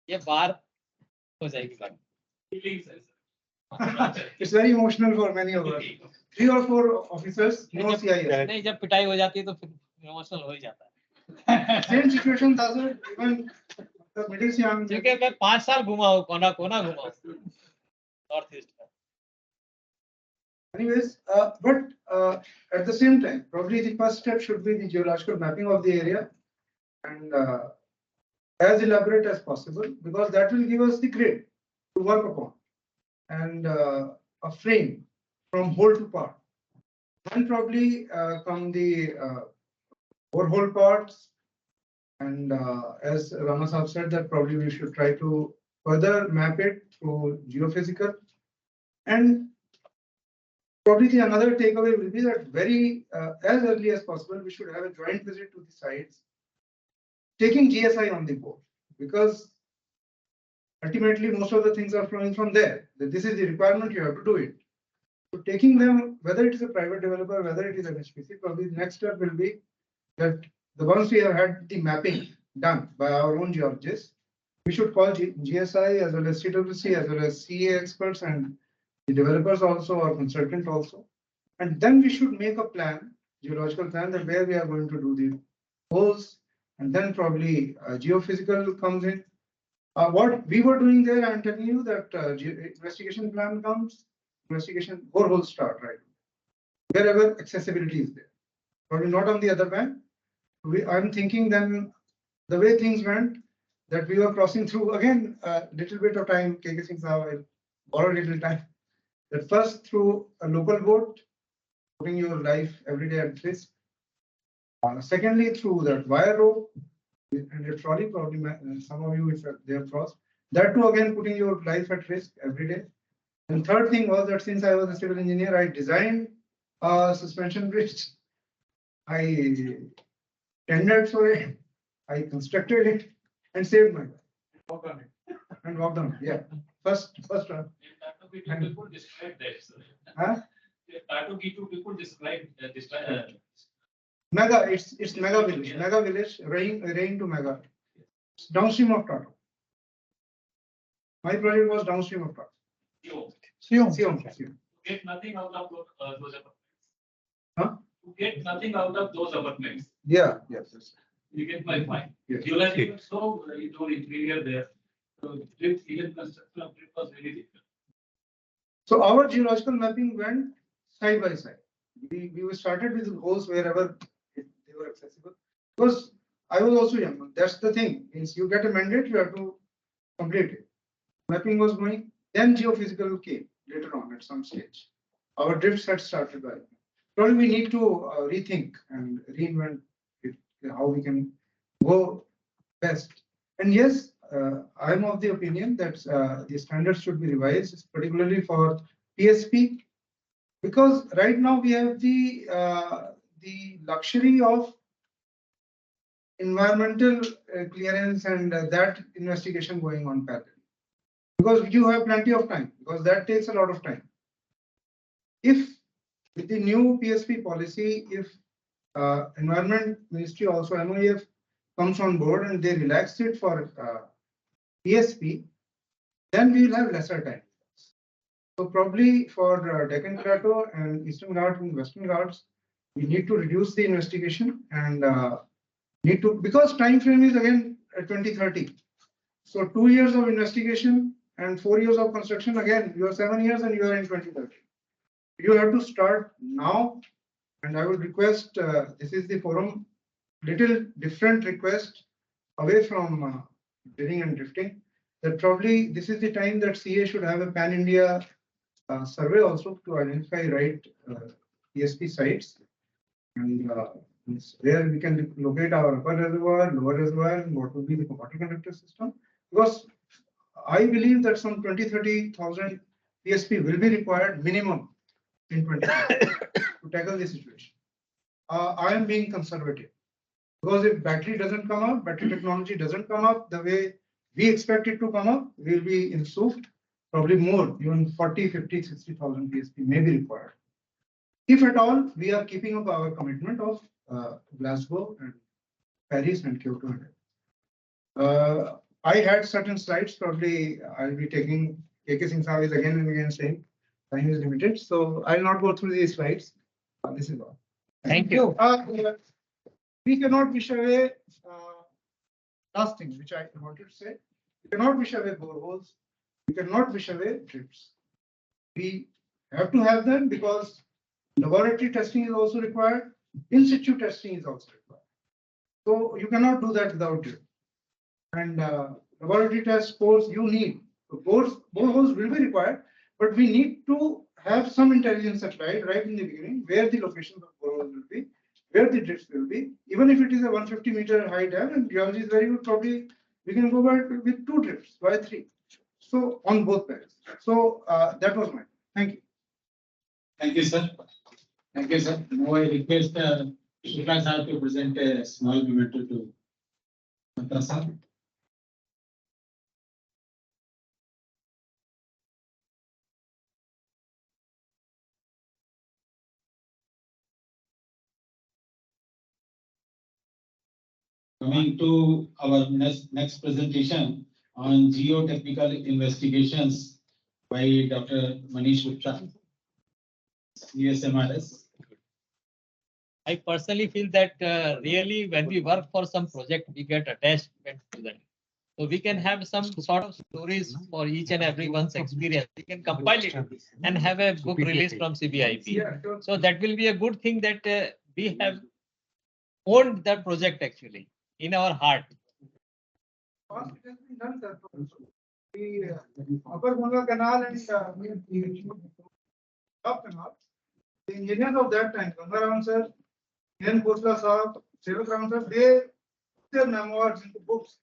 ये बार हो जाएगी बात। It's very emotional for many of us. 3 or 4 officers, no CISF. नहीं जब पिटाई हो जाती है तो फिर इमोशनल हो ही जाता है। Same situation था sir even the middle Siang. क्योंकि मैं 5 साल घुमा हूँ कोना घुमा हूँ नॉर्थ ईस्ट में। Anyways, but at the same time, probably the first step should be the geological mapping of the area and as elaborate as possible because that will give us the grid to work upon and a frame from whole to part. Then probably come the borehole parts and as Rama Saab said that probably we should try to further map it through geophysical and probably the another takeaway will be that very as early as possible we should have a joint visit to the sites taking GSI on the board because ultimately most of the things are flowing from there. This is the requirement, you have to do it. So taking them, whether it is a private developer, whether it is an HPC, probably the next step will be that the once we have had the mapping done by our own geologists, we should call GSI as well as CWC as well as CA experts and the developers also or consultant also. And then we should make a plan, geological plan that where we are going to do the holes and then probably geophysical comes in. What we were doing there, I'm telling you that investigation plan comes, investigation boreholes start right wherever accessibility is there. Probably not on the other bank. I'm thinking then the way things went that we were crossing through again a little bit of time. KK Singh Saab, I'll borrow a little time. That first through a local boat, putting your life every day at risk. Secondly, through that wire rope. And a trolley, probably some of you, if they have crossed, that too again putting your life at risk every day. And third thing was that since I was a civil engineer, I designed a suspension bridge. I tendered for it, I constructed it and saved my life. Walked on it. And walked on it, yeah. First run. People describe that, sir. Huh? Tatu people describe Mega, it's mega village, rain to mega. It's downstream of Tata. My project was downstream of Tata. Siom. Get nothing out of those apartments. Huh? To get nothing out of those apartments. Yeah, yes. You get my point. Yes. You like it so you do interior there. So even construction of it was very difficult. So our geological mapping went side by side. We started with holes wherever they were accessible. Because I was also young. That's the thing. Means you get a mandate, you have to complete it. Mapping was going. Then geophysical came later on at some stage. Our drifts had started by. Probably we need to rethink and reinvent it, how we can go best. And yes, I'm of the opinion that the standards should be revised, particularly for PSP, because right now we have the luxury of environmental clearance and that investigation going on parallel. Because you have plenty of time, because that takes a lot of time. If with the new PSP policy, if Environment Ministry also MOEF comes on board and they relax it for PSP, then we will have lesser time. So probably for Deccan Plateau and Eastern Ghats and Western Ghats, we need to reduce the investigation and need to, because time frame is again 2030. So 2 years of investigation and 4 years of construction, again, you are 7 years and you are in 2030. You have to start now, and I would request, this is the forum, little different request away from drilling and drifting, that probably this is the time that CA should have a pan-India survey also to identify right PSP sites, and where we can locate our upper reservoir, lower reservoir, and what will be the water conductor system. Because I believe that some 20,000-30,000 PSP will be required minimum in 2030 to tackle the situation. I am being conservative because if battery doesn't come up, battery technology doesn't come up the way we expect it to come up, we'll be in soup, probably more, even 40, 50, 60,000 PSP may be required. If at all, we are keeping up our commitment of Glasgow and Paris and Kyoto. I had certain slides, probably I'll be taking, KK Singh Saab is again and again saying, time is limited, so I'll not go through these slides. This is all. Thank you. We cannot wish away, last thing which I wanted to say, we cannot wish away boreholes, we cannot wish away drifts. We have to have them because laboratory testing is also required, in situ testing is also required. So you cannot do that without drift. And laboratory test pores you need. So boreholes will be required, but we need to have some intelligence applied right in the beginning where the locations of boreholes will be, where the drifts will be. Even if it is a 150-meter high dam and geology is very good, probably we can go back with 2 drifts, why 3? So on both paths. So that was mine. Thank you. Thank you, sir. Thank you, sir. Now I request Shukla sir to present a small memento to Matra sir. Coming to our next presentation on geotechnical investigations by Dr. Manish Gupta, USMRS. I personally feel that really when we work for some project, we get attached to that. So we can have some sort of stories for each and everyone's experience. We can compile it and have a book release from CBIP. So that will be a good thing that we have owned that project actually in our heart. It has been done, sir. The Upper Ganga Canal and Top Canal, the engineers of that time, Gangaram sir, N. Khosla Saab, Sevakram sir, they put their memoirs into books.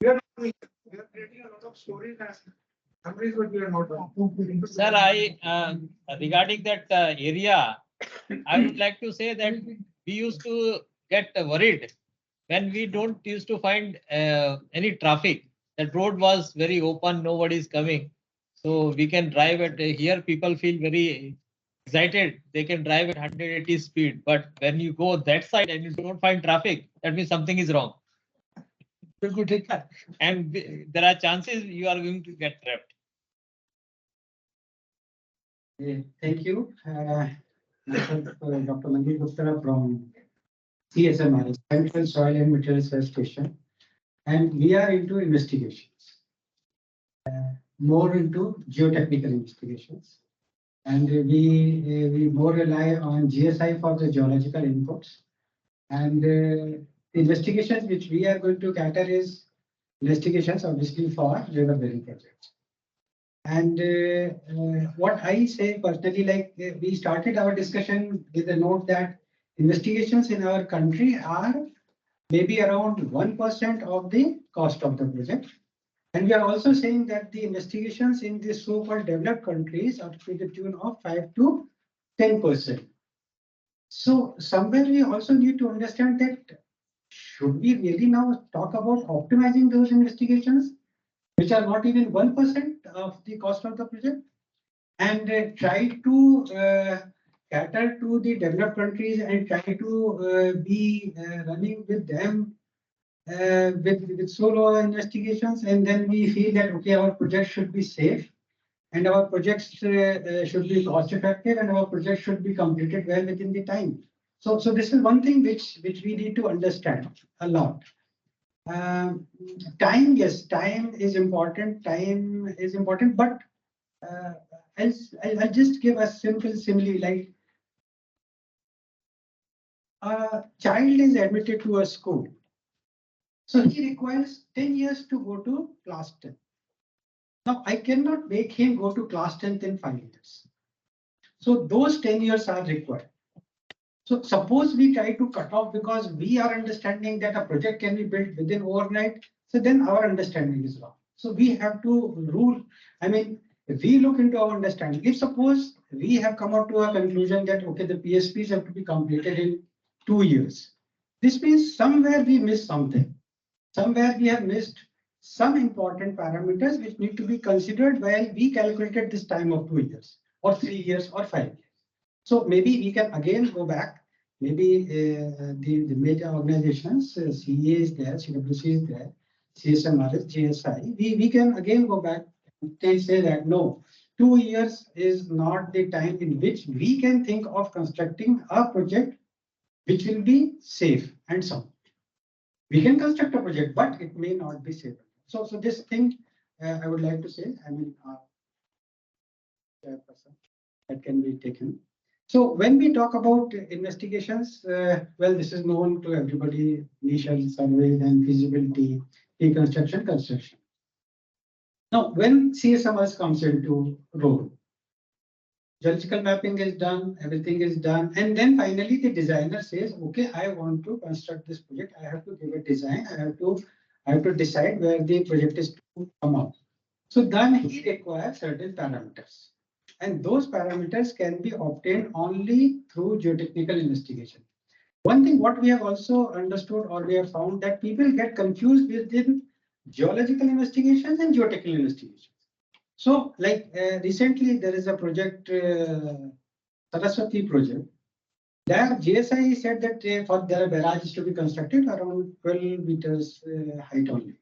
We are creating a lot of stories and memories, but we are not doing. Sir, regarding that area, I would like to say that we used to get worried when we don't used to find any traffic. That road was very open, nobody is coming. So we can drive at here, people feel very excited. They can drive at 180 speed. But when you go that side and you don't find traffic, that means something is wrong. And there are chances you are going to get trapped. Thank you. Dr. Manish Gupta from CSMR, Central Soil and Materials Research Station, and we are into investigations, more into geotechnical investigations, and we more rely on GSI for the geological inputs, and the investigations which we are going to cater is investigations obviously for river bearing projects. And what I say personally, like we started our discussion with a note that investigations in our country are maybe around 1% of the cost of the project. And we are also saying that the investigations in the so-called developed countries are to the tune of 5 to 10%. So somewhere we also need to understand that should we really now talk about optimizing those investigations, which are not even 1% of the cost of the project, and try to cater to the developed countries and try to be running with them with solo investigations, and then we feel that okay, our project should be safe and our projects should be cost effective and our project should be completed well within the time. So this is one thing which we need to understand a lot. Time, yes, time is important. Time is important, but I'll just give a simple simile. Like a child is admitted to a school, so he requires 10 years to go to class 10. Now I cannot make him go to class 10th in 5 years. So those 10 years are required. So suppose we try to cut off because we are understanding that a project can be built within overnight. So then our understanding is wrong. So we have to rule. I mean, if we look into our understanding, if suppose we have come out to a conclusion that, okay, the PSPs have to be completed in 2 years. This means somewhere we missed something. Somewhere we have missed some important parameters which need to be considered while we calculated this time of 2 years or 3 years or 5 years. So maybe we can again go back. Maybe the major organizations, CEA is there, CWC is there, CSMR is, GSI. We can again go back and say that no, 2 years is not the time in which we can think of constructing a project which will be safe and sound. We can construct a project, but it may not be safe. So this thing I would like to say, I mean, that can be taken. So when we talk about investigations, well, this is known to everybody: initial survey, then feasibility, reconstruction, construction. Now, when CSMS comes into role, geological mapping is done, everything is done, and then finally the designer says, okay, I want to construct this project. I have to give a design. I have to decide where the project is to come out. So then he requires certain parameters. And those parameters can be obtained only through geotechnical investigation. One thing what we have also understood or we have found that people get confused within geological investigations and geotechnical investigations. So like recently there is a project, Saraswati project. There GSI said that for their barrage is to be constructed around 12 meters height only.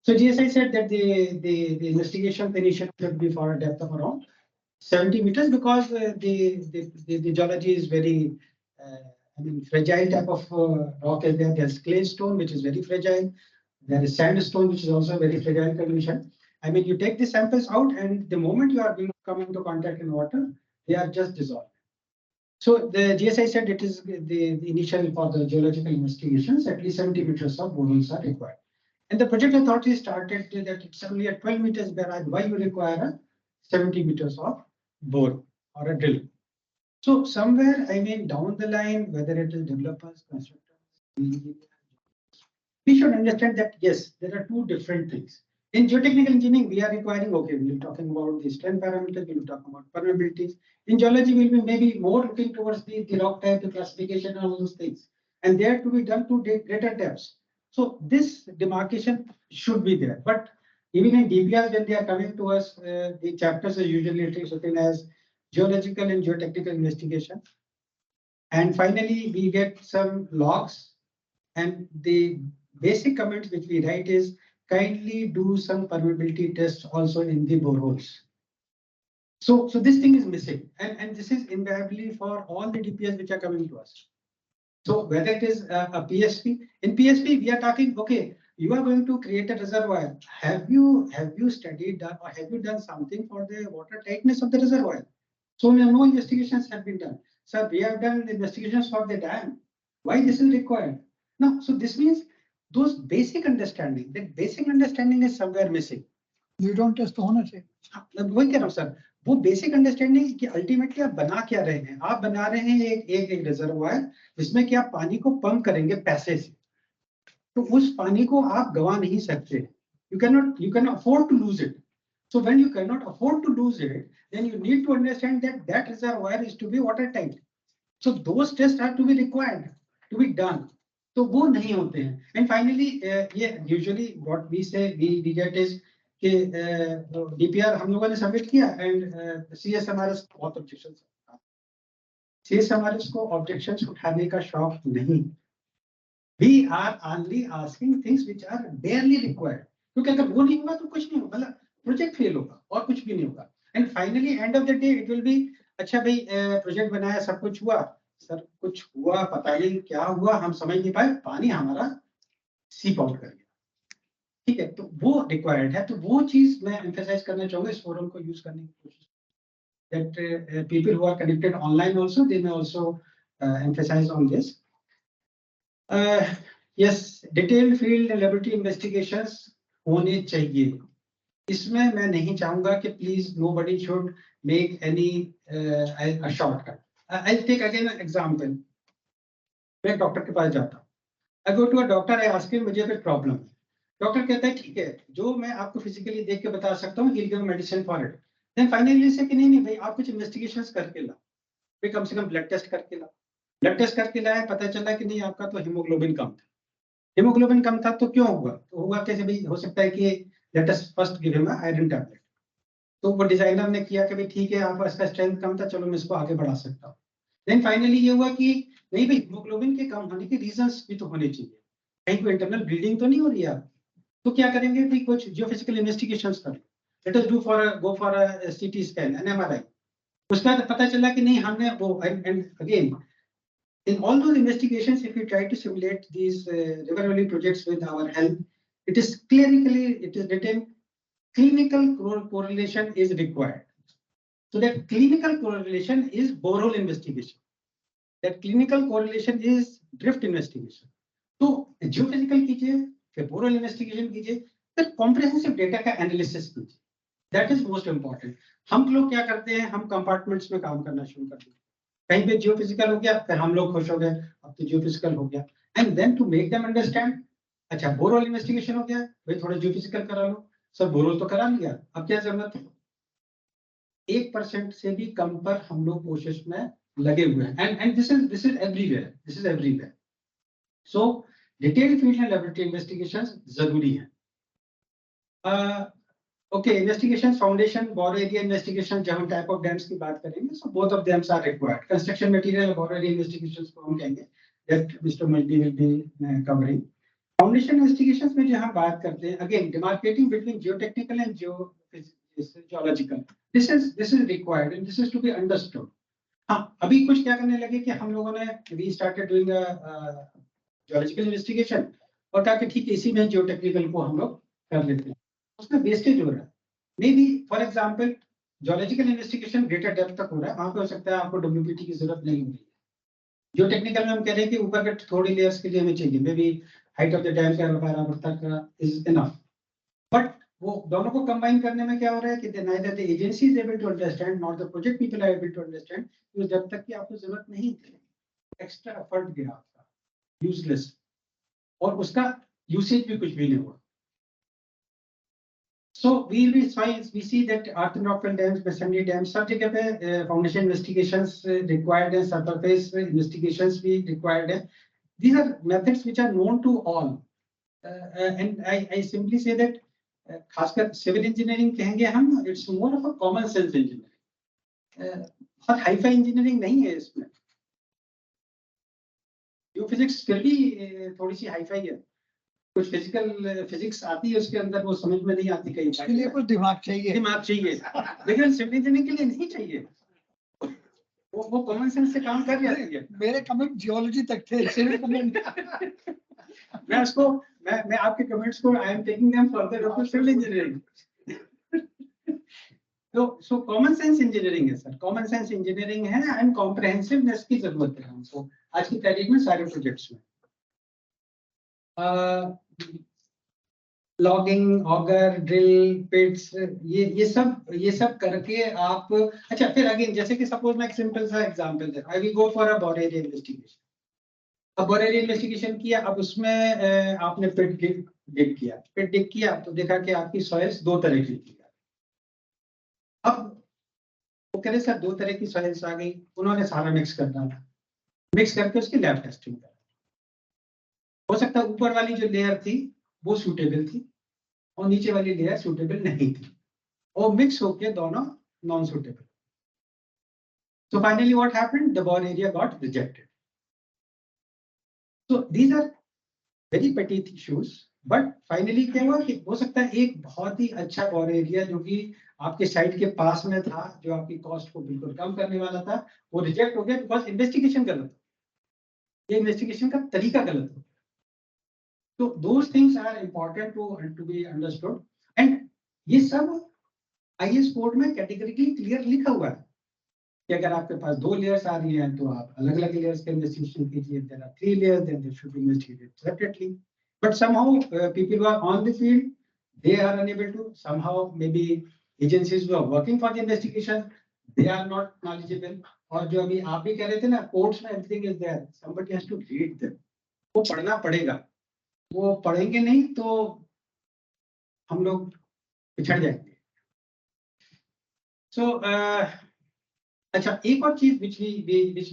So GSI said that the investigation initiative should be for a depth of around 70 meters because the geology is very, I mean, fragile type of rock is there. There's clay stone, which is very fragile. There is sandstone, which is also a very fragile condition. I mean, you take the samples out and the moment you are going to come into contact in water, they are just dissolved. So the GSI said it is the initial for the geological investigations, at least 70 meters of boreholes are required. And the project authority started that it's only a 12 meters barrage. Why you require a 70 meters of bore or a drill? So somewhere, I mean, down the line, whether it is developers, constructors, we should understand that yes, there are two different things. In geotechnical engineering, we are requiring, okay, we'll be talking about the strength parameters, we'll be talking about permeabilities. In geology, we'll be maybe more looking towards the rock type, the classification, and all those things. And they are to be done to greater depths. So this demarcation should be there. But even in DPRs, when they are coming to us, the chapters are usually written as geological and geotechnical investigation. And finally, we get some logs. And the basic comments which we write is, kindly do some permeability tests also in the boreholes. So this thing is missing. And this is invariably for all the DPRs which are coming to us. So whether it is a PSP, in PSP, we are talking, okay, you are going to create a reservoir. Have you studied or have you done something for the water tightness of the reservoir? So no investigations have been done. Sir, we have done investigations for the dam. Why this is required? No, so this means those basic understanding, that basic understanding is somewhere missing. You don't just own it. वही कह रहा हूँ sir, वो basic understanding कि ultimately आप बना क्या रहे हैं? आप बना रहे हैं एक रिजर्वायर जिसमें कि आप पानी को पंप करेंगे पैसे से, तो उस पानी को आप गवा नहीं सकते. You cannot afford to lose it. So when you cannot afford to lose it, then you need to understand that reservoir is to be watertight. So those tests are to be required, to be done. तो वो नहीं होते हैं. And finally ये usually what we से we get is कि DPR हम लोगों ने सबमिट किया एंड सीएसएमआरएस बहुत ऑब्जेक्शन, सीएसएमआरएस को ऑब्जेक्शंस उठाने का शौक नहीं. We are only asking things which are barely required, क्योंकि अगर वो नहीं होगा तो कुछ नहीं होगा, मतलब प्रोजेक्ट फेल होगा और कुछ भी नहीं होगा. And finally end of the day it will be अच्छा भाई प्रोजेक्ट बनाया सब कुछ हुआ, सर कुछ हुआ पता नहीं क्या हुआ हम समझ नहीं पाए, पानी हमारा सीप आउट कर गया. ठीक है, तो वो रिक्वायर्ड है. तो वो चीज मैं एम्फेसाइज करना चाहूंगा इस फोरम को यूज करने की कोशिश, that people who are connected online also they may also emphasize on this. Yes, detailed field laboratory investigations होने चाहिए. इसमें मैं नहीं चाहूंगा कि please nobody should make any a shortcut. I'll take again an example. मैं डॉक्टर के पास जाता हूँ. I go to a doctor, I ask him मुझे कोई प्रॉब्लम है. डॉक्टर कहता है ठीक है, जो मैं आपको फिजिकली देख के बता सकता हूँ, he'll give medicine for it. Then finally say कि नहीं भाई आप कुछ इन्वेस्टिगेशंस करके ला, फिर कम से कम ब्लड टेस्ट करके ला. ब्लड टेस्ट करके लाया, पता चला कि नहीं आपका तो हीमोग्लोबिन कम था. हीमोग्लोबिन कम था तो क्यों हुआ, तो हुआ कैसे भाई, हो सकता है कि let us first give him iron tablet. तो वो डिजाइनर ने किया कि भाई ठीक है आपका इसका स्ट्रेंथ कम था, चलो मैं इसको आगे बढ़ा सकता हूँ. देन फाइनली ये हुआ कि नहीं भाई हीमोग्लोबिन के कम होने के रीजंस भी तो होने चाहिए, कहीं कोई इंटरनल ब्लीडिंग तो नहीं हो रही है. तो क्या करेंगे भाई, कुछ जियोफिजिकल इन्वेस्टिगेशंस कर, let us go for a CT scan N MRI. उसके बाद पता चला कि नहीं हमने वो, and again in all those investigations if we try to simulate these river valley projects with our help, it is written clinical correlation is required. So that clinical correlation is borehole investigation, that clinical correlation is drift investigation. तो geophysical कीजिए, फिर borehole investigation कीजिए, फिर comprehensive data का analysis कीजिए. That is most important. हम लोग क्या करते हैं, हम कंपार्टमेंट्स में काम करना शुरू कर देते, कहीं पे जियोफिजिकल हो गया फिर हम लोग खुश हो गए, अब तो जियोफिजिकल हो गया. And then to make them understand, अच्छा बोरहोल इन्वेस्टिगेशन हो गया भाई, थोड़ा जियोफिजिकल करा लो, सर बोरहोल तो करा लिया, अब क्या जरूरत है. 1% से भी कम पर हम लोग कोशिश में लगे हुए हैं. And this is everywhere. So detailed field and laboratory investigations जरूरी है. Okay, investigations, foundation, borrow area investigation, जब हम type of dams की बात करेंगे, so both of them are required. Construction material, borrow area investigations को हम कहेंगे, that Mr. Multi will be covering. Foundation investigations में जो हम बात करते हैं, again, demarcating between geotechnical and geological. This is required and this is to be understood. हाँ, अभी कुछ क्या करने लगे कि हम लोगों ने we started doing a geological investigation और कहा कि ठीक है इसी में geotechnical को हम लोग कर लेते हैं. उसमें वेस्टेज हो रहा है. May be for example geological investigation greater depth तक हो रहा है, वहां पे हो सकता है आपको डब्ल्यूपीटी की जरूरत नहीं होगी. जो टेक्निकल में हम कह रहे हैं कि ऊपर के थोड़ी लेयर्स के लिए हमें चाहिए, may be height of the dam का 12 तक इज इनफ. बट वो दोनों को कंबाइन करने में क्या हो रहा है कि neither the agency is able to understand nor the project people are able to understand, तो जब तक कि आपको जरूरत नहीं थी एक्स्ट्रा एफर्ट गया आपका यूजलेस, और उसका यूसेज भी कुछ भी नहीं हुआ. So we see that earth and rockfill dams, masonry dams, सब जगह पे foundation investigations required है, surface investigations भी required है. These are methods which are known to all, and I simply say that खासकर civil engineering कहेंगे हम, it's more of a common sense engineering. बहुत हाई-फाई engineering नहीं है इसमें. जो physics फिर भी थोड़ी सी हाई-फाई है. कुछ फिजिक्स आती है उसके अंदर, वो समझ में नहीं आती कहीं. इसके लिए कुछ दिमाग चाहिए, लेकिन सिविल इंजीनियरिंग के लिए नहीं चाहिए. वो कॉमन सेंस से काम कर रही है. मेरे कमेंट जियोलॉजी तक थे, सिविल कमेंट मैं उसको मैं आपके कमेंट्स को I am taking them further to civil engineering. तो कॉमन सेंस इंजीनियरिंग है सर, कॉमन सेंस इंजीनियरिंग है एंड कॉम्प्रिहेंसिवनेस की जरूरत है हमको आज की तारीख में सारे प्रोजेक्ट्स में. लॉगिंग, ऑगर, ड्रिल, पिट्स, ये सब करके आप, अच्छा फिर अगेन जैसे कि सपोज मैं एक सिंपल सा example they, I will go for a bore area investigation. अब बोर एरिया इन्वेस्टिगेशन किया, अब उसमें आपने पिट डिग किया तो देखा कि आपकी सॉइल्स दो तरह की थी. अब वो कह रहे सर दो तरह की सॉइल्स आ गई, उन्होंने सारा मिक्स करना था, मिक्स करके उसकी लैब टेस्टिंग करा. हो सकता है ऊपर वाली जो लेयर थी वो सूटेबल थी और नीचे वाली लेयर सूटेबल नहीं थी, और मिक्स होके दोनों non suitable. So finally what happened? The bore area got rejected. So these are very petty issues. But finally क्या हुआ कि हो सकता है एक बहुत ही अच्छा बॉर एरिया जो कि आपके साइट के पास में था, जो आपकी कॉस्ट को बिल्कुल कम करने वाला था, वो रिजेक्ट हो गया बिकॉज इन्वेस्टिगेशन गलत था, ये इन्वेस्टिगेशन का तरीका गलत हो. तो those things are important to be understood. And ये सब आईएएस कोड में कैटेगरिकली क्लियर लिखा हुआ है कि अगर आपके पास 2 लेयर्स आ रही हैं तो आप अलग अलग लेयर्स के इन्वेस्टिगेशन कीजिए. There are 3 layers, then they should be investigated separately. But somehow people who are on the field, they are unable to. Somehow maybe agencies who are working for the investigation, they are not knowledgeable. और जो अभी आप भी कह रहे थे ना, courts में everything is there. Somebody has to read them. वो पढ़ना पड़ेगा. वो पढ़ेंगे नहीं तो हम लोग पिछड़ जाएंगे. So अच्छा, एक और चीज which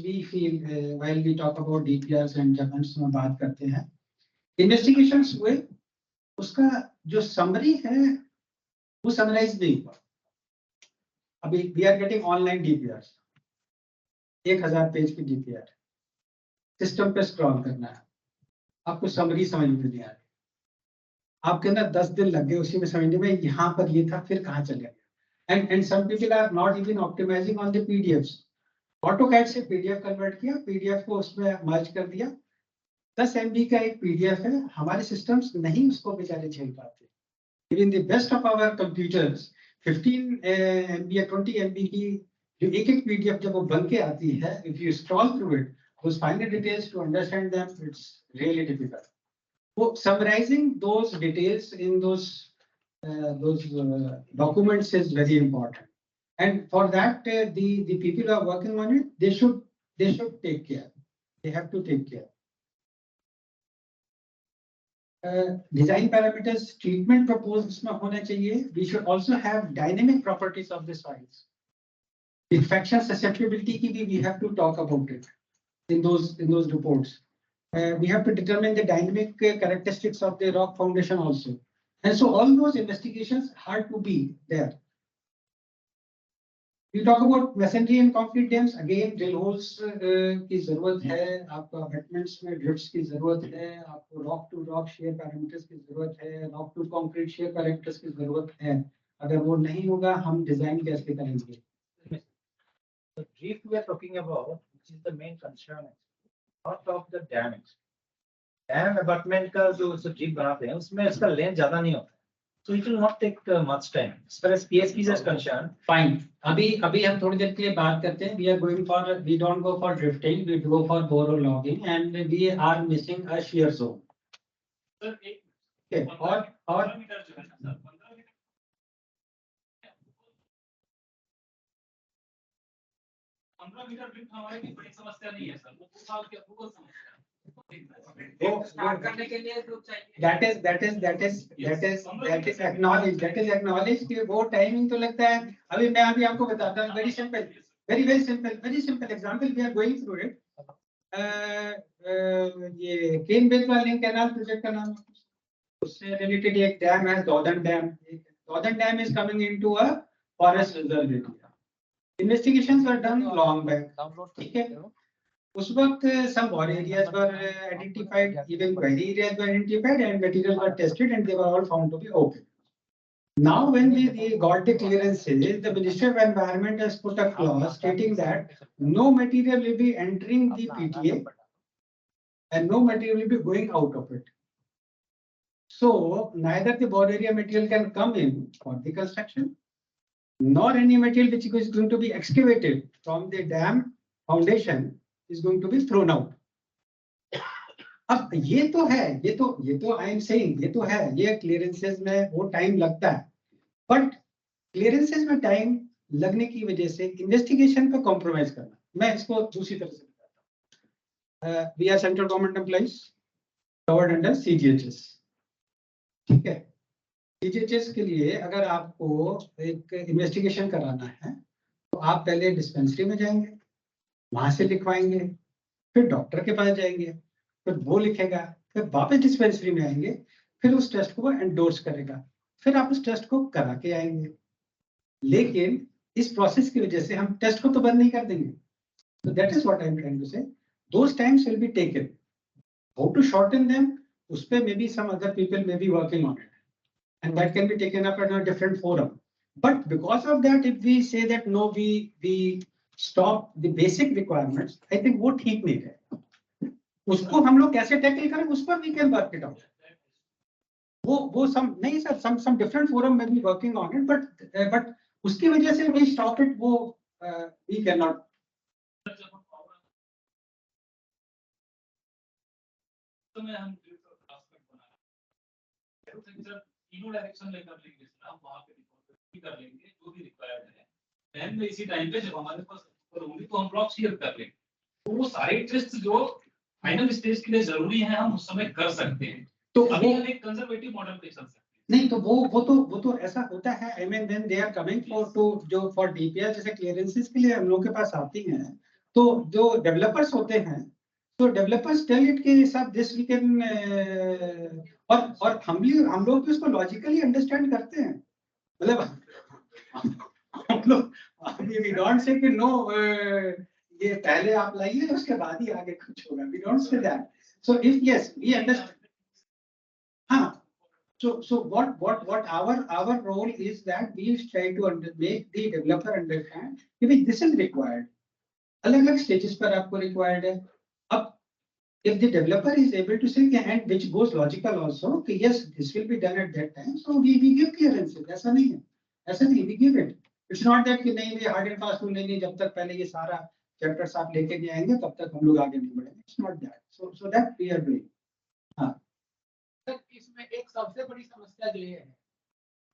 we feel while we talk about DPRs and जब हम इसमें बात करते हैं, इन्वेस्टिगेशंस हुए, उसका जो समरी है वो समराइज नहीं हुआ. अभी we are getting online DPR, 1000 page की डीपीआर, सिस्टम पे स्क्रॉल करना है, आपको समरी समझ में नहीं आ रही, आपके अंदर 10 दिन लग गए उसी में समझने में, यहाँ पर ये था फिर कहाँ चले गया. And some people are not even optimising on the PDFs. AutoCAD से पीडीएफ कन्वर्ट किया, पीडीएफ को उसमें मर्ज कर दिया, 10 MB का एक पीडीएफ है, हमारे सिस्टम्स नहीं उसको बेचारे झेल पाते. Even the best of our computers 15 MB या 20 MB की जो एक पीडीएफ जब वो बन के आती है, if you scroll through it, those finer details to understand them, it's really difficult. So summarizing those details in those documents is very important. And for that, the people who are working on it, they should take care. They have to take care. Design parameters, treatment proposed इसमें होना चाहिए. We should also have dynamic properties of the soils. Infection susceptibility की भी we have to talk about it in those reports. We have to determine the dynamic characteristics of the rock foundation also. And so all those investigations have to be there. We talk about masonry and concrete dams. Again, drill holes की जरूरत है, आपको abutments में drifts की जरूरत है, आपको rock to rock shear parameters की जरूरत है, rock to concrete shear parameters की जरूरत है. अगर वो नहीं होगा, हम डिजाइन कैसे करेंगे? The drift we are talking about, which is the main concern, not of the damage. Dam abutment का जो drift बनाते हैं, उसमें इसका length ज़्यादा नहीं होता. So it will not take much time. As far as PSPs is concerned. Fine. अभी हम थोड़ी देर के लिए बात करते हैं. We don't go for drifting. We go for bore logging, and we are missing a shear zone. Okay. और 15 metre drift हमारे लिए बड़ी समस्या नहीं है सर, वो पूरा के अप्रूवल समस्या है. स्टार्ट करने के लिए तो चाहिए. That is acknowledged कि वो टाइमिंग तो लगता है. अभी आपको बताता हूँ, very simple example we are going through it. ये केन बेल लिंक कैनाल प्रोजेक्ट का नाम, उससे रिलेटेड एक डैम है, Daudhan dam is coming into a forest reserve area. Investigations were done long back. ठीक है, उस वक्त some bore areas were identified, even query areas were identified, and materials were tested, and they were all found to be okay. Now, when they got the clearances, the Ministry of Environment has put a clause stating that no material will be entering the PTA and no material will be going out of it. So neither the bore area material can come in for the construction, nor any material which is going to be excavated from the dam foundation is going to be thrown out. अब ये तो है, ये तो I am saying, ये तो है, ये क्लियरेंसेस में वो टाइम लगता है, बट क्लियरेंसेस में टाइम लगने की वजह से इन्वेस्टिगेशन पे कॉम्प्रोमाइज करना, मैं इसको दूसरी तरह से बताता हूँ. We are central government employees covered under CGHS. ठीक है, CGHS के लिए अगर आपको एक इन्वेस्टिगेशन कराना है तो आप पहले डिस्पेंसरी में जाएंगे, वहां से लिखवाएंगे, फिर डॉक्टर के पास जाएंगे, फिर वो लिखेगा, फिर वापस डिस्पेंसरी में आएंगे, फिर उस टेस्ट को वो एंडोर्स करेगा, फिर आप उस टेस्ट को करा के आएंगे। लेकिन इस प्रोसेस की वजह से हम टेस्ट को तो बंद नहीं कर देंगे। So that is what I am trying to say. Those times will be taken. How to shorten them? उस पे maybe some other people may be working on it, and that can be taken up at a different forum. But because of that, if we say that no, we stop the basic requirements, I think वो ठीक नहीं है। उसको हम लोग कैसे tackle करें, उस पर we can work it out. वो some नहीं sir, some different forum may be working on it, but उसकी वजह से we stop it, वो we cannot. में हम तीनों डायरेक्शन लेकर लेंगे सर, हम वहाँ पे कर लेंगे जो भी रिक्वायर्ड है। देन में इसी टाइम पे जब हमारे पास होंगी तो हम ब्लॉक शेयर कर लेंगे। तो वो सारे टेस्ट जो फाइनल स्टेज के लिए जरूरी है हम उस समय कर सकते हैं। तो अभी हम एक कंजर्वेटिव मॉडल पे चल सकते हैं। नहीं तो वो तो ऐसा होता है। I mean when they are coming for to जो फॉर डीपीआर जैसे क्लियरेंसेस के लिए हम लोग के पास आती हैं, तो जो डेवलपर्स होते हैं, तो डेवलपर्स टेल इट के साथ दिस वी कैन, और हम लोग भी उसको लॉजिकली अंडरस्टैंड करते हैं। मतलब हम लोग वी डोंट से कि नो ये पहले आप लाइए उसके बाद ही आगे कुछ होगा, we don't say that. So if yes we understand, हाँ। So what our role is that we try to make the developer understand कि this is required. अलग-अलग stages पर आपको required है। अब if the developer is able to say and which goes logical also कि yes this will be done at that time, so we give clearances. ऐसा नहीं है, ऐसा नहीं, we give it. It's not that कि नहीं ये hard and fast rule नहीं, जब तक पहले ये सारा chapters आप लेके नहीं आएंगे तब तक हम लोग आगे नहीं बढ़ेंगे। It's not that. So that we are doing. हाँ। इसमें एक सबसे बड़ी समस्या जो ये है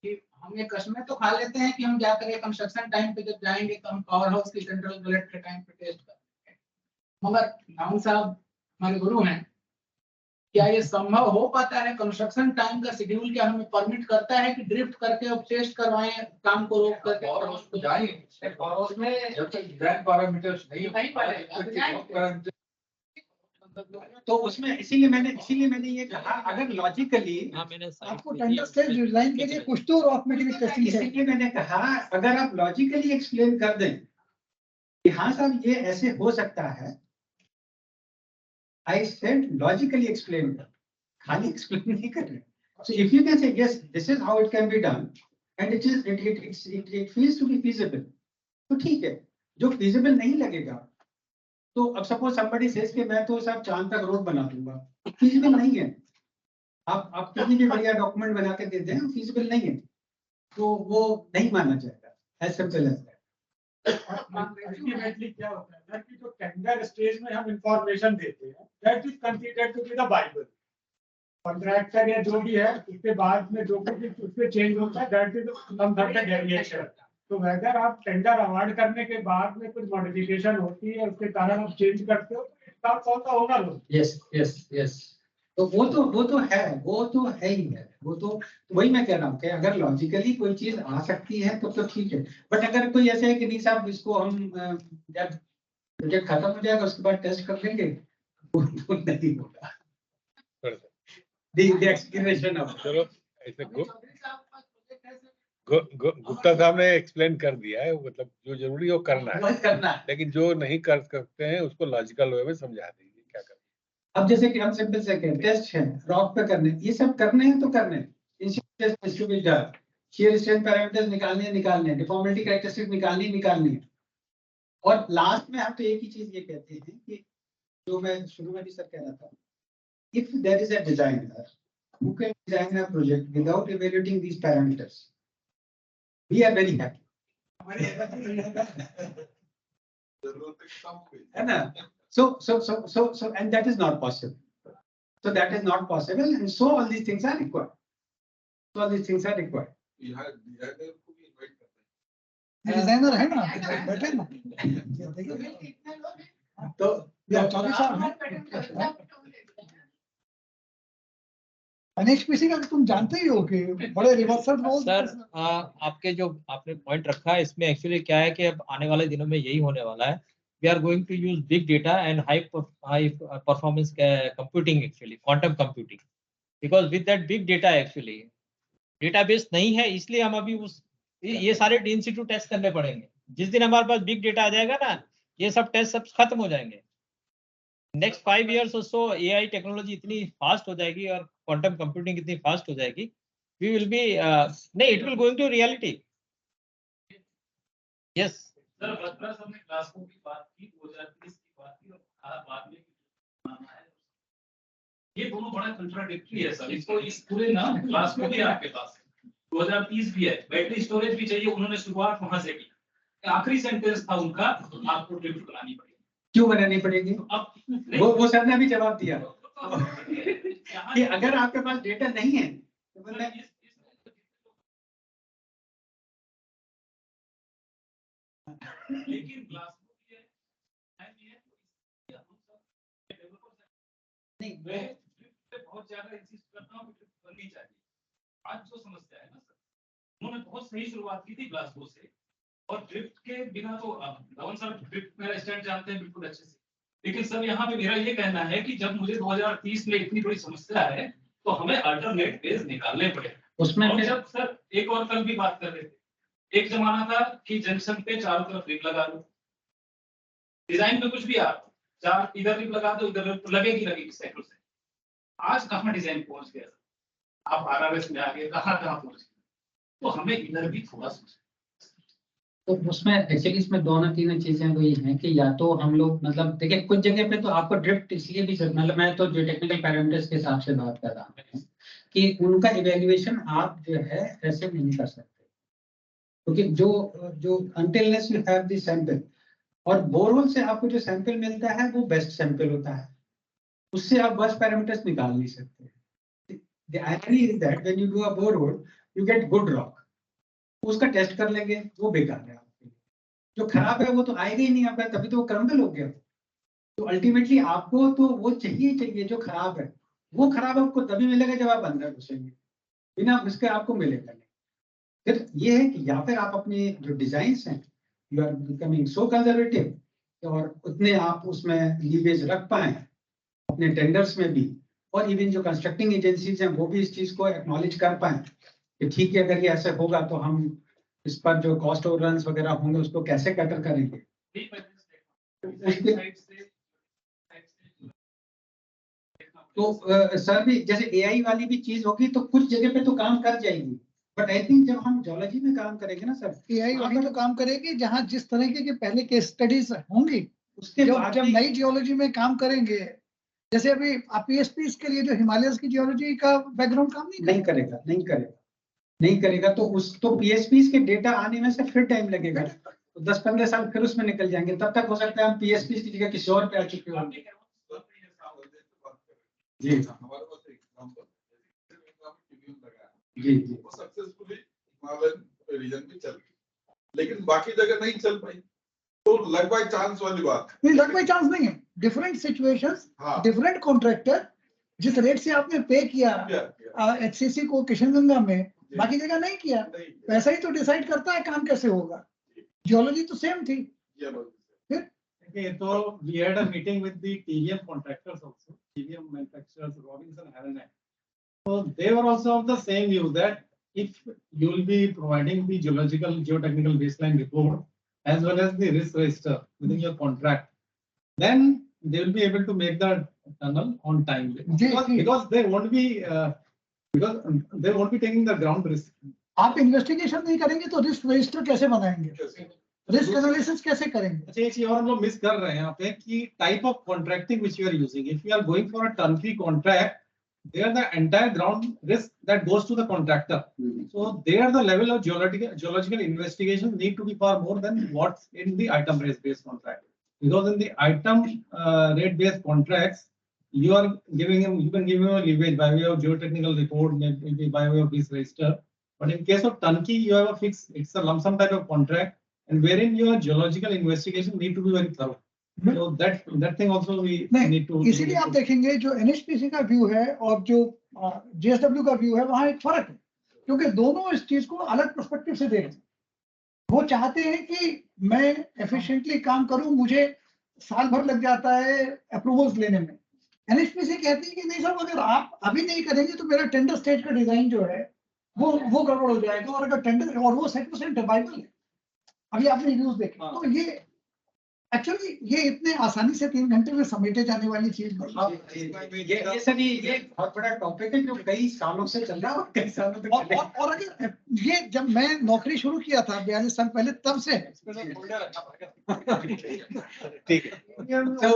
कि हम ये कसमें तो खा लेते हैं कि हम क्या करें, कंस्ट्रक्शन टाइम पे जब जाएंगे तो हम पावर हाउस की सेंट्रल बुलेट के टाइम पे टेस्ट करेंगे। मगर राहुल साहब हमारे गुरु हैं, क्या ये संभव हो पाता है? कंस्ट्रक्शन टाइम का शेड्यूल क्या हमें परमिट करता है कि ड्रिफ्ट करके अब टेस्ट करवाएं, काम को रोक करके पावर हाउस को जाएंगे? पावर हाउस में जब तक डिजाइन पैरामीटर्स नहीं पाएगा तो उसमें इसीलिए मैंने ये कहा अगर लॉजिकली आपको टेंडर से डिजाइन के लिए कुछ तो रॉक मेटेरियल टेस्टिंग है। इसीलिए मैंने कहा अगर आप लॉजिकली एक्सप्लेन कर दें कि हाँ साहब ये ऐसे हो सकता है, आई सेड लॉजिकली एक्सप्लेन कर, खाली एक्सप्लेन नहीं कर रहे। So if you can say yes this is how it can be done and it feels to be feasible, तो ठीक है। जो फीजिबल नहीं लगेगा तो अब सपोज somebody says कि मैं तो साहब चांद तक रोड बना दूंगा, फीजिबल नहीं है। आप कितनी भी बढ़िया डॉक्यूमेंट बना के दे दें, फीजिबल नहीं है, तो वो नहीं माना जाएगा। एज सिंपल एज अल्टीमेटली क्या होता है ना कि जो टेंडर स्टेज में हम इंफॉर्मेशन देते हैं that is considered to be the Bible. Contractor या जो भी है उसके बाद में जो कुछ उससे चेंज होता है दैट इज सम डेविएशन। तो अगर आप टेंडर अवार्ड करने के बाद में कुछ मॉडिफिकेशन होती है उसके कारण आप चेंज करते हो तो काम कौन सा होगा लोग? यस तो वो तो है ही है। वो तो वही मैं कह रहा हूँ कि अगर लॉजिकली कोई चीज आ सकती है तो ठीक है। बट अगर कोई ऐसे है कि नहीं साहब इसको हम जब प्रोजेक्ट खत्म हो जाएगा उसके बाद टेस्ट कर लेंगे, वो तो नहीं होगा। The explanation of चलो ऐसे गुप्ता साहब ने एक्सप्लेन कर दिया है, मतलब जो जरूरी हो करना है, लेकिन जो नहीं कर सकते हैं उसको लॉजिकल वे में समझा दीजिए क्या करना। अब जैसे कि हम सिंपल से कहें टेस्ट है रॉक पे करने, ये सब करने हैं तो करने, शियर स्ट्रेंथ पैरामीटर्स निकालने हैं, डिफॉर्मिटी कैरेक्टरिस्टिक निकालनी है। और लास्ट में हम तो एक ही चीज ये कहते हैं कि जो मैं शुरू में भी सर कह रहा था, if there is a designer who can design a project without evaluating these parameters, we are very happy. So and that is not possible. And so all these things are required. Designer है ना, बैठे ना तो NHPC का तुम जानते ही हो कि बड़े रिवर्सल रोल। सर आपके जो आपने पॉइंट रखा है इसमें एक्चुअली क्या है कि अब आने वाले दिनों में यही होने वाला है we are going to use big data and high performance computing, actually quantum computing, because with that big data actually database नहीं है, इसलिए हम अभी उस ये सारे इंस्टीट्यूट टेस्ट करने पड़ेंगे. जिस दिन हमारे पास बिग डेटा आ जाएगा ना, ये सब टेस्ट सब खत्म हो जाएंगे. नेक्स्ट 5 years और सो एआई टेक्नोलॉजी इतनी फास्ट हो जाएगी और क्वांटम कंप्यूटिंग इतनी फास्ट हो जाएगी, वी विल बी नहीं, it will going to reality. Yes sir, Batra हमने क्लास को की बात की, 2030 की बात की, और बाद में माना है. ये दोनों बड़ा कंट्राडिक्टरी है सर. इसको इस पूरे ना क्लास को भी आपके पास 2030 भी है, बैटरी स्टोरेज भी चाहिए. उन्होंने शुरुआत वहां से की. आखिरी सेंटेंस था उनका, आपको ड्रिफ्ट बनानी पड़ेगी. क्यों बनानी पड़ेगी? अब वो सर ने अभी जवाब दिया कि अगर आपके पास डेटा नहीं है तो लेकिन क्लास को भी है, नहीं मैं बहुत ज्यादा इंसिस्ट करता हूँ कि बननी चाहिए. आज जो समस्या है ना सर, उन्होंने बहुत सही शुरुआत की थी ग्लासगो से, और ड्रिफ्ट के बिना तो धवन सर ड्रिफ्ट मेरा स्टैंड जानते हैं बिल्कुल अच्छे से. लेकिन सर यहाँ पे मेरा ये कहना है कि जब मुझे 2030 में इतनी बड़ी समस्या है तो हमें अल्टरनेट बेस निकालने पड़े. उसमें और जब सर एक और कल भी बात कर रहे थे, एक जमाना था कि जंक्शन पे चारों तरफ रिप लगा दो, डिजाइन में कुछ भी आप चार इधर रिप लगा दो, इधर लगेगी साइकिल से. आज कहाँ डिजाइन पहुंच गया, आप आरआरएस में आ गए, कहाँ पहुंच गए. तो हमें इधर भी थोड़ा सोचना. तो उसमें एक्चुअली इसमें दोनों तीन चीजें वही हैं कि या तो हम लोग मतलब देखिए कुछ जगह पे तो आपको ड्रिफ्ट इसलिए भी मतलब मैं तो जो टेक्निकल पैरामीटर्स के हिसाब से बात कर रहा हूँ कि उनका इवेल्युएशन आप जो है ऐसे नहीं कर सकते, क्योंकि जो अनटिलनेस यू हैव द सैंपल, और बोरहोल से आपको जो सैंपल मिलता है वो बेस्ट सैंपल होता है, उससे आप बस पैरामीटर्स निकाल नहीं सकते. The irony is that when you do a borehole, you get good rock. उसका टेस्ट कर लेंगे, वो बेकार है आपके लिए. जो खराब है वो तो आएगा ही नहीं आपका, तभी तो वो क्रम्बल हो गया. तो अल्टीमेटली आपको तो वो चाहिए जो खराब है, वो खराब आपको तभी मिलेगा जब आप अंदर घुसेंगे, बिना उसके आपको मिलेगा नहीं. फिर ये है कि या फिर आप अपने जो डिजाइन हैं, you are becoming so conservative और उतने आप उसमें लीवेज रख पाए अपने टेंडर्स में भी, और इवन जो कंस्ट्रक्टिंग एजेंसीज हैं वो भी इस चीज को एक्नॉलेज कर पाए कि ठीक है अगर ये ऐसे होगा तो हम इस पर जो कॉस्ट ओवररन्स वगैरह होंगे उसको कैसे कैटर करेंगे. तो सर भी जैसे एआई वाली भी चीज होगी तो कुछ जगह पे तो काम कर जाएगी, बट आई थिंक जब हम जियोलॉजी में काम करेंगे ना सर, एआई वाली तो काम करेगी जहाँ जिस तरीके के पहले केस स्टडीज होंगी, उसके जब नई जियोलॉजी में काम करेंगे. जैसे अभी आप पीएसपी के लिए जो हिमालयस की जियोलॉजी का बैकग्राउंड काम नहीं करेगा तो पीएसपी के डेटा आने में से फिर टाइम लगेगा, तो 10-15 साल फिर उसमें निकल जाएंगे. तब तक हो सकता है हम पीएसपी की जगह किसी और पे आ चुके होंगे. जी जी सक्सेसफुली हिमालयन रीजन में चल गई, लेकिन बाकी जगह नहीं चल पाई. तो लक बाय चांस वाली बात नहीं, लक बाय चांस नहीं है. डिफरेंट सिचुएशंस, डिफरेंट कॉन्ट्रैक्टर, जिस रेट से आपने पे किया एचसीसी को किशनगंगा में, बाकी जगह नहीं किया, वैसा ही तो डिसाइड करता है काम कैसे होगा. जियोलॉजी तो सेम थी. Okay, so we had a meeting with the TVM contractors also, TVM manufacturers, Robinson Harriman. So they were also of the same view that if you will be providing the geotechnical baseline report as well as the risk register within your contract, then they will be able to make the tunnel on time, because they won't be taking the ground risk. आप investigation नहीं करेंगे तो risk register कैसे बनाएंगे, risk analysis कैसे करेंगे. अच्छा, एक चीज और हम लोग मिस कर रहे हैं यहाँ पे कि type of contracting which you are using. If you are going for a turnkey contract, there the entire ground risk that goes to the contractor. So there the level of geological investigation need to be far more than what's in the item rate based contract, because in the item rate based contracts you can give him a leverage by way of geotechnical report, maybe by way of this register. But in case of turnkey, you have a fixed, it's a lump sum type of contract, and wherein your geological investigation need to be very thorough. So that thing also we need to. इसीलिए आप देखेंगे जो NHPC का view है और जो JSW का view है, वहाँ एक फर्क है, क्योंकि दोनों इस चीज को अलग पर्सपेक्टिव से देख रहे हैं. वो चाहते हैं कि मैं एफिशिएंटली काम करूं, मुझे साल भर लग जाता है अप्रूवल्स लेने में। एनएचपीसी कहती है कि नहीं साहब, अगर आप अभी नहीं करेंगे तो मेरा टेंडर स्टेज का डिजाइन जो है वो गड़बड़ हो जाएगा, और अगर टेंडर, और वो 100% बाइबल है, अभी आपने न्यूज देखी। तो ये एक्चुअली ये इतने आसानी से 3 घंटे में समेटे जाने वाली चीज नहीं। ये सर ये बहुत बड़ा टॉपिक है जो कई सालों से चल रहा है और कई सालों तक चलेगा। और अगर ये जब मैं नौकरी शुरू किया था 42 साल पहले, तब से ठीक है। So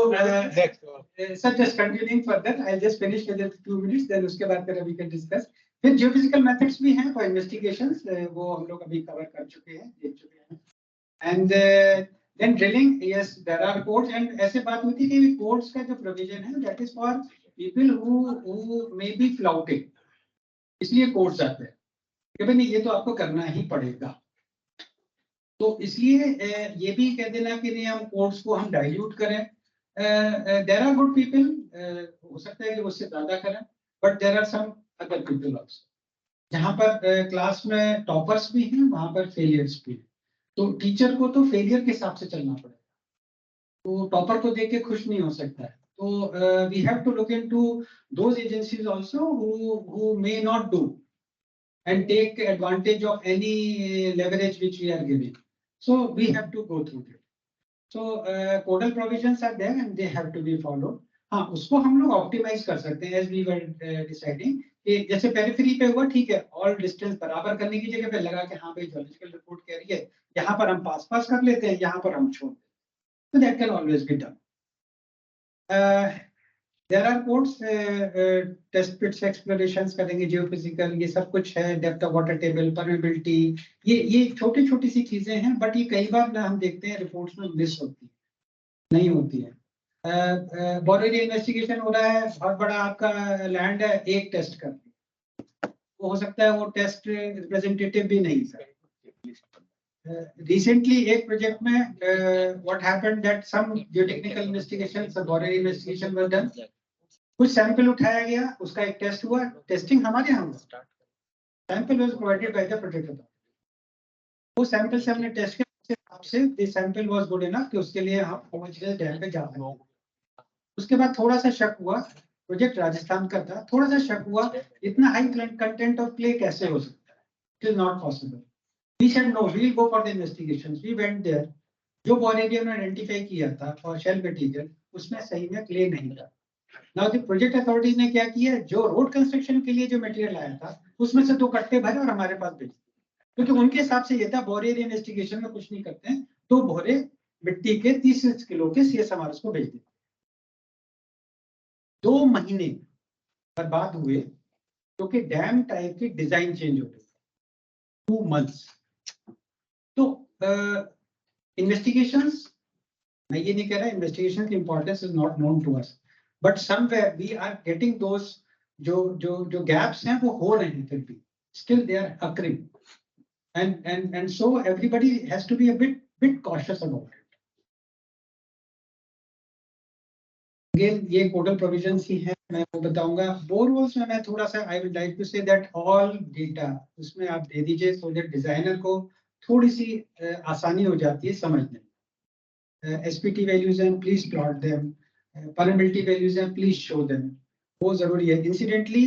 sir, just continuing further, I'll just finish with it 2 minutes, then उसके बाद फिर we can discuss. फिर geophysical methods भी हैं for investigations, वो हम लोग अभी cover कर चुके हैं, देख चुके हैं. And then drilling, yes, there are codes, and ऐसे बात होती है कि codes का जो provision है, that is for people who may be flouting. इसलिए codes आते हैं कि भाई नहीं, ये तो आपको करना ही पड़ेगा. तो इसलिए ये भी कह देना कि नहीं हम कोर्स को हम डाइल्यूट करें. देयर आर गुड पीपल, हो सकता है कि उससे ज्यादा करें, but there are some other people also. जहाँ पर क्लास में टॉपर्स भी हैं, वहाँ पर फेलियर्स भी हैं. तो टीचर को तो फेलियर के हिसाब से चलना पड़ेगा, तो टॉपर को देख के खुश नहीं हो सकता है. तो we have to look into those agencies also who may not do and take advantage of any leverage which we are giving. So we have to go through it. So codal provisions are there and they have to be followed. हाँ, उसको हम लोग optimise कर सकते हैं as we were deciding कि जैसे periphery पे हुआ, ठीक है, ऑल डिस्टेंस बराबर करने की जगह पे लगा कि हाँ भाई जियोलॉजिकल रिपोर्ट कह रही है, यहाँ पर हम पास कर लेते हैं, यहाँ पर हम छोड़ देते हैं. So that can always be done. There are codes, test pits explorations करेंगे, geophysical, ये सब कुछ है, depth of water table, permeability, ये छोटी छोटी सी चीजें हैं, बट ये कई बार हम देखते हैं रिपोर्ट्स में मिस होती है, नहीं होती है. बोरेरिया इन्वेस्टिगेशन हो रहा है, बहुत बड़ा आपका लैंड है, एक टेस्ट कर, वो हो सकता है वो टेस्ट रिप्रेजेंटेटिव भी नहीं सर. Recently एक प्रोजेक्ट में what happened that some geotechnical investigations, some boreal investigation was done. कुछ सैंपल उठाया गया, उसका एक टेस्ट हुआ, टेस्टिंग हमारे यहाँ हुआ, sample was provided by the project authority. वो सैंपल से हमने टेस्ट किया, हिसाब से the sample was good enough कि उसके लिए हम होमोजेनियस डैम पे जा रहे हैं. उसके बाद थोड़ा सा शक हुआ, प्रोजेक्ट राजस्थान का था, थोड़ा सा शक हुआ, इतना हाई कंटेंट ऑफ क्ले कैसे हो सकता है, it is not possible. We said no, we will go for the investigations. We went there. जो बोरेरियम ने आइडेंटिफाई किया था और शेल मटेरियल, उसमें सही में क्ले नहीं था. Now the project authorities ने क्या किया, जो रोड कंस्ट्रक्शन के लिए जो मटेरियल आया था, उसमें से 2 कट्टे भरे और हमारे पास भेज, क्योंकि उनके हिसाब से ये था बोरेरियम इन्वेस्टिगेशन में कुछ नहीं करते हैं, 2 बोरे मिट्टी के 30 किलो के CSMRs को भेज देते. 2 महीने बर्बाद हुए क्योंकि डैम टाइप की डिजाइन चेंज हो गई. 2 months. तो इन्वेस्टिगेशंस, मैं ये नहीं कह रहा इन्वेस्टिगेशन की importance is not known to us, but somewhere we are getting those, जो गैप्स हैं वो हो रहे हैं, फिर भी still they are occurring, and so everybody has to be a bit cautious about it. Again ये कोडल प्रोविजंस ही है, मैं वो बताऊंगा. बोरवेल्स में मैं थोड़ा सा I would like to say that all data उसमें आप दे दीजिए, सो दैट डिजाइनर को थोड़ी सी आसानी हो जाती है समझने. SPT वैल्यूज हैं, please plot them. Permeability values हैं, प्लीज शो देम, वो जरूरी है. इंसिडेंटली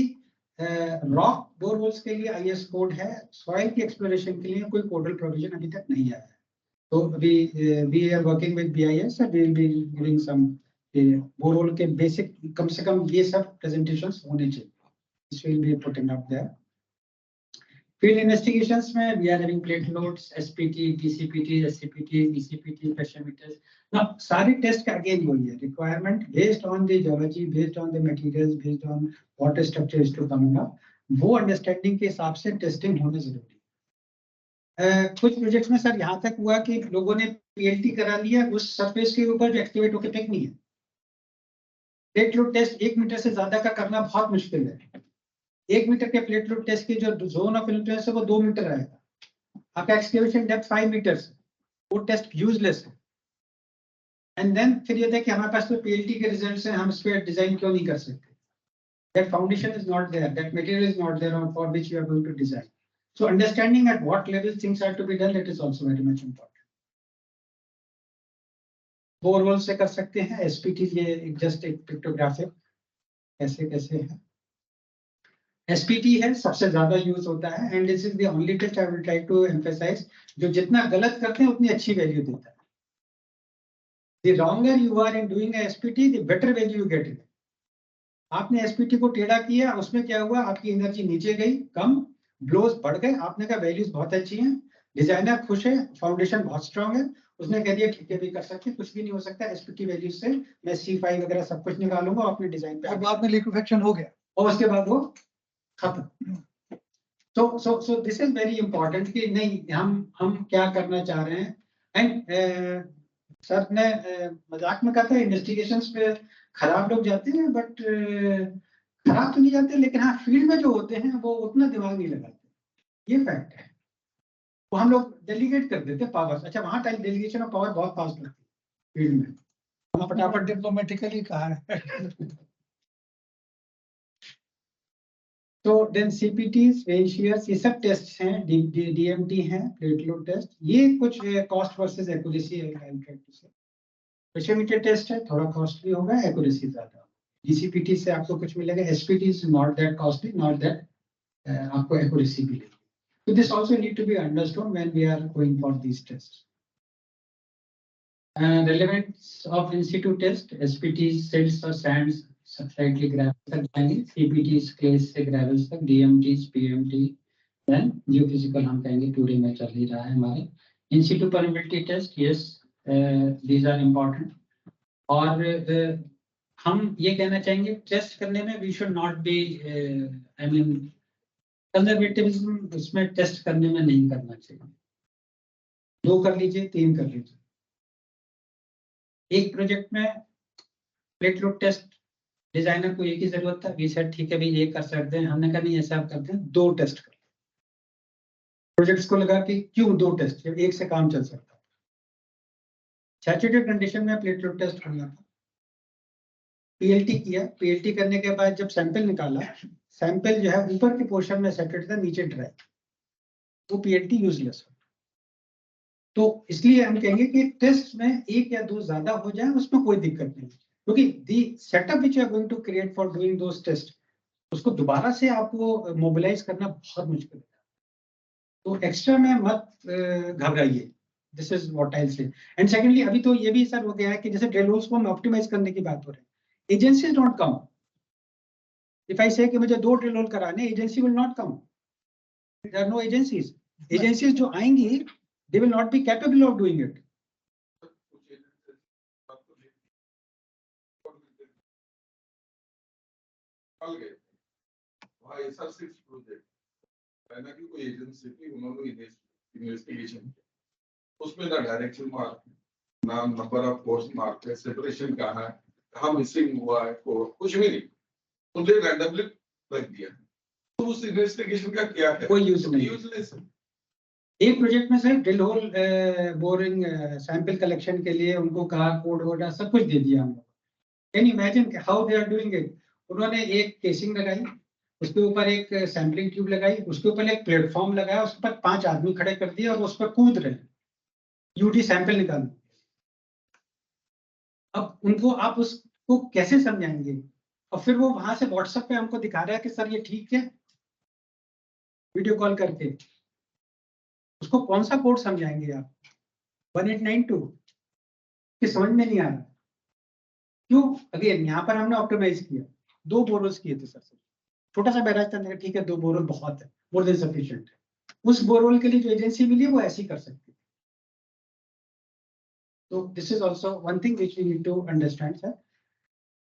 रॉक बोरवेल्स के लिए IS कोड है, सॉइल की एक्सप्लोरेशन के लिए कोई कोडल प्रोविजन अभी तक नहीं आया है. तो अभी we are working with BIS and we will be giving some borewell के बेसिक, कम से कम ये सब प्रेजेंटेशंस होने चाहिए. This will be putting up there. Field investigations में we are having plate loads, SPT, TCPT, SCPT, ECPT, pressure meters. Now सारे टेस्ट का अगेन वही है, requirement based on the geology, based on the materials, based on water structure is to coming up, वो understanding के हिसाब से testing होना जरूरी है. कुछ प्रोजेक्ट्स में सर यहाँ तक हुआ कि लोगों ने PLT करा लिया उस सरफेस के ऊपर जो एक्टिवेट होकर फेंक नहीं है. प्लेट लोड टेस्ट 1 मीटर से ज्यादा का करना बहुत मुश्किल है. 1 मीटर के प्लेट लोड टेस्ट की जो जोन ऑफ इन्फ्लुएंस है वो 2 मीटर आएगा. आपका एक्सकेवेशन डेप्थ 5 मीटर्स, वो टेस्ट यूजलेस है. एंड देन फिर ये था कि हमारे पास तो PLT के रिजल्ट्स हैं, हम इस पे डिजाइन क्यों नहीं कर सकते. That foundation is not there, that material is not there for which you are going to design. So understanding at what level things are to be done, that is also very much important. Borewell से कर सकते हैं, SPT ये just एक pictographic कैसे कैसे है। SPT है सबसे ज्यादा यूज होता है and this is the only test I will try to emphasise, जो जितना गलत करते हैं उतनी अच्छी वैल्यू देता है। The wronger you are in doing SPT the better value you get it. आपने एसपीटी को टेढ़ा किया, उसमें क्या हुआ, आपकी एनर्जी नीचे गई, कम ब्लोज बढ़ गए, आपने कहा वैल्यूज बहुत अच्छी हैं, डिजाइनर खुश है, फाउंडेशन बहुत स्ट्रांग है, उसने कह दिया ठीक है भी कर सकते, कुछ भी नहीं हो सकता एसपीटी वैल्यूज से, मैं C5 वगैरह सब कुछ निकालूंगा अपने डिजाइन पे। बाद में लिक्विफेक्शन हो गया और उसके बाद वो खत्म। so this is very important कि नहीं हम क्या करना चाह रहे हैं। एंड सर ने मजाक में कहा था इन्वेस्टिगेशंस पे खराब लोग जाते हैं, बट खराब तो नहीं जाते, लेकिन हाँ फील्ड में जो होते हैं वो उतना दिमाग नहीं लगाते, ये फैक्ट है। वो हम लोग डेलीगेट कर देते पावर्स। अच्छा वहाँ टाइम डेलीगेशन ऑफ पावर बहुत फास्ट लगती है फील्ड में, वहाँ फटाफट डिप्लोमेटिकली कहा है। तो देन सीपीटीज, रेन शेयर्स, ये सब टेस्ट हैं, डीएमटी हैं, प्लेट लोड टेस्ट, ये कुछ कॉस्ट वर्सेस एक्यूरेसी है। प्रेशरोमीटर टेस्ट है, थोड़ा कॉस्टली होगा, एक्यूरेसी ज्यादा। डीसीपीटी से आपको कुछ मिलेगा, SPT is not that costly, not that आपको एक्यूरेसी मिलेगी। So this also need to be understood when we are going for these tests. Relevance of in situ test, SPTs, silts or sands, slightly gravel तक जाएंगे, CPTs, clays से gravels तक, DMTs, PMT, then geophysical हम कहेंगे टूरे में चल ही रहा है हमारे। In situ permeability test, yes, these are important. और हम ये कहना चाहेंगे टेस्ट करने में we should not be, I mean कंजर्वेटिविज्म उसमें टेस्ट करने में नहीं करना चाहिए। 2 कर लीजिए, 3 कर लीजिए। एक प्रोजेक्ट में प्लेट लोड टेस्ट डिजाइनर को एक ही जरूरत था, वी सेड ठीक है भाई ये कर सकते हैं, हमने कहा नहीं ऐसा आप करते हैं 2 टेस्ट कर। प्रोजेक्ट्स को लगा कि क्यों 2 टेस्ट, जब एक से काम चल सकता है। सैचुरेटेड कंडीशन में प्लेट लोड टेस्ट करना था, पीएलटी किया, पीएलटी करने के बाद जब सैंपल निकाला, सैंपल जो है ऊपर के पोर्शन में सैचुरेटेड था, नीचे ड्राई, वो पीएलटी यूजलेस हो। तो इसलिए हम कहेंगे कि टेस्ट में 1 या 2 ज्यादा हो जाए उसमें कोई दिक्कत नहीं, क्योंकि the setup which you are going to create for doing those test, उसको दोबारा से आपको मोबिलाइज करना बहुत मुश्किल है। तो एक्स्ट्रा में मत घबराइए, दिस इज व्हाट आई से। एंड सेकेंडली अभी तो ये भी सर हो गया है कि जैसे ड्रिल होल्स को हम ऑप्टिमाइज करने की बात हो रही है, agencies don't come. If I say कि मुझे 2 ड्रिल होल कराने, agency will not come, there are no agencies. Agencies जो आएंगी they will not be capable of doing it. ऐसा सिर्फ प्रोजेक्ट है ना कि कोई एजेंसी की उन्होंने इन्वेस्टिगेशन, उसमें ना डायरेक्शन मार्क, ना नंबर ऑफ पोस्ट मार्क है, सेपरेशन कहाँ है, कहाँ मिसिंग हुआ है, कुछ भी नहीं, उन्हें रैंडमली रख दिया। तो उस इन्वेस्टिगेशन का क्या है, कोई यूज नहीं। यूजलेस। एक प्रोजेक्ट में sir drill hole boring sample collection के लिए उनको कहा, कोड वोड सब कुछ दे दिया हम लोग। Can you imagine how they are doing it? उन्होंने एक केसिंग लगाई, उसके ऊपर एक सैंपलिंग ट्यूब लगाई, उसके ऊपर एक प्लेटफॉर्म लगाया, उसके ऊपर 5 आदमी खड़े कर दिए और उस पर कूद रहे यूडी सैंपल निकालने। अब उनको आप उसको कैसे समझाएंगे? और फिर वो वहां से व्हाट्सएप पे हमको दिखा रहा है कि सर ये ठीक है, वीडियो कॉल करके। उसको कौन सा कोड समझाएंगे आप? 1892 कि समझ में नहीं आ रहा। क्यों? अगेन यहाँ पर हमने ऑप्टिमाइज किया, 2 बोरोल्स किए थे सर, छोटा सा बैराज था, ठीक है 2 बोरोल बहुत है, मोर देन सफिशिएंट है। उस बोरोल के लिए जो एजेंसी मिली वो ऐसी कर सकती है। तो this is also one thing which we need to understand sir.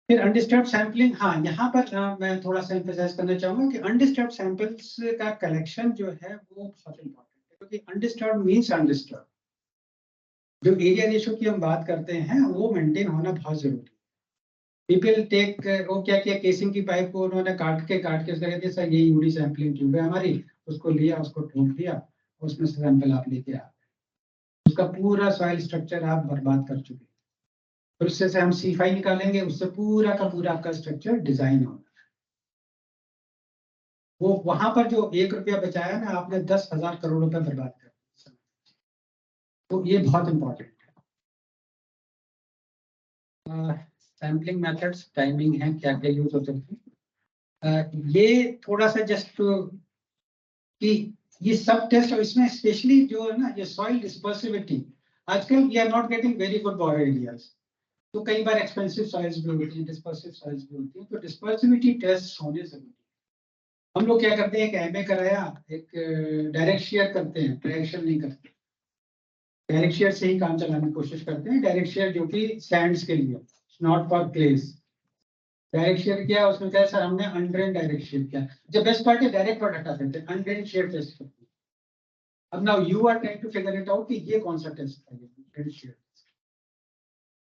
फिर अनडिस्टर्ब्ड सैंपलिंग, हाँ यहाँ पर मैं थोड़ा सा एम्फसाइज करना चाहूंगा कि अनडिस्टर्ब्ड सैंपल्स का कलेक्शन जो है वो बहुत इंपॉर्टेंट है, क्योंकि अनडिस्टर्ब्ड मीन्स अनडिस्टर्ब्ड। जो एरिया रेशो की हम बात करते हैं वो मेंटेन होना बहुत जरूरी है। पीपल टेक, वो क्या किया, केसिंग की पाइप को उन्होंने काट के कहते सर ये यूडी सैंपलिंग ट्यूब है हमारी, उसको लिया, उसको ठोक दिया, उसमें से सैंपल आप लेके आ, उसका पूरा सॉइल स्ट्रक्चर आप बर्बाद कर चुके। फिर उससे से हम C5 निकालेंगे, उससे पूरा का पूरा आपका स्ट्रक्चर डिजाइन होगा। वो वहां पर जो 1 रुपया बचाया ना आपने, 10,000 करोड़ रुपए बर्बाद कर। तो ये बहुत इंपॉर्टेंट है। सैम्पलिंग मेथड्स, टाइमिंग है, क्या क्या यूज हो सकती है। ये थोड़ा सा जस्ट कि ये सब टेस्ट और इसमें स्पेशली जो है ना ये सॉइल डिस्पर्सिविटी, आजकल we are not getting very good border areas, तो कई बार एक्सपेंसिव सॉइल्स भी होती हैं, डिस्पर्सिव सॉइल्स भी होती हैं, तो डिस्पर्सिविटी टेस्ट होने जरूरी है। हम लोग क्या करते हैं, एक एमए कराया, एक डायरेक्ट शेयर करते हैं, डायरेक्शन नहीं करते, डायरेक्ट शेयर से ही काम चलाने की कोशिश करते हैं। डायरेक्ट शेयर जो कि सैंड्स के लिए, नॉट फॉर क्लेस। डायरेक्ट शेयर किया, उसमें क्या है सर, हमने अनड्रेन डायरेक्ट शेयर किया। जब बेस्ट पार्ट है डायरेक्ट प्रोडक्ट आते थे, अनड्रेन शेयर टेस्ट करते हैं। अब now you are trying to figure it out कि ये कौन सा टेस्ट है, undrained shear.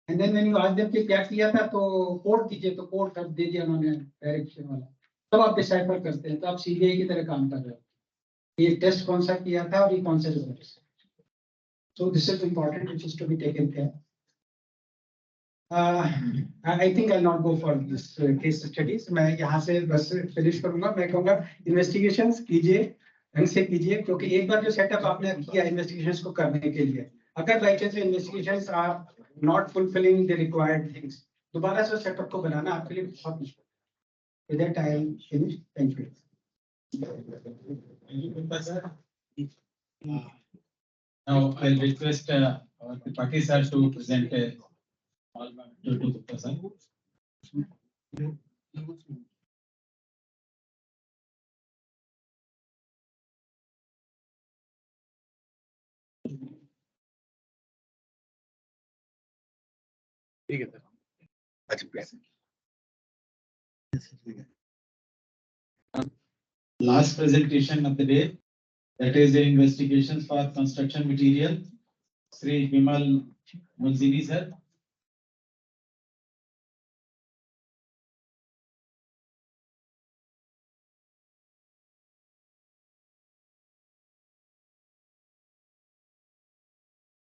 And then when you ask them कि क्या किया था, तो कोड दीजिए, तो कोड कर दे दिया उन्होंने डायरेक्ट शेयर वाला। तब आप डिसाइफर करते हैं, तो आप सीबीआई की तरह काम कर रहे हो, ये टेस्ट कौन सा किया था और ये कौन से result. So this is important, which is to be taken care. I think I'll not go for this case studies. मैं यहाँ से बस फिनिश करूँगा। मैं कहूँगा इन्वेस्टिगेशंस कीजिए, ढंग से कीजिए, क्योंकि एक बार जो सेटअप आपने किया इन्वेस्टिगेशंस को करने के लिए, अगर by chance investigations are not fulfilling the required things, दोबारा से सेटअप को बनाना आपके लिए बहुत मुश्किल है। With that I will finish. Thank you. Now I'll request our Tripathi sir to present all to Gupta sir. ठीक है सर। अच्छा Last presentation of the day, that is the investigations for construction material. Sri Vimal Mulzini sir.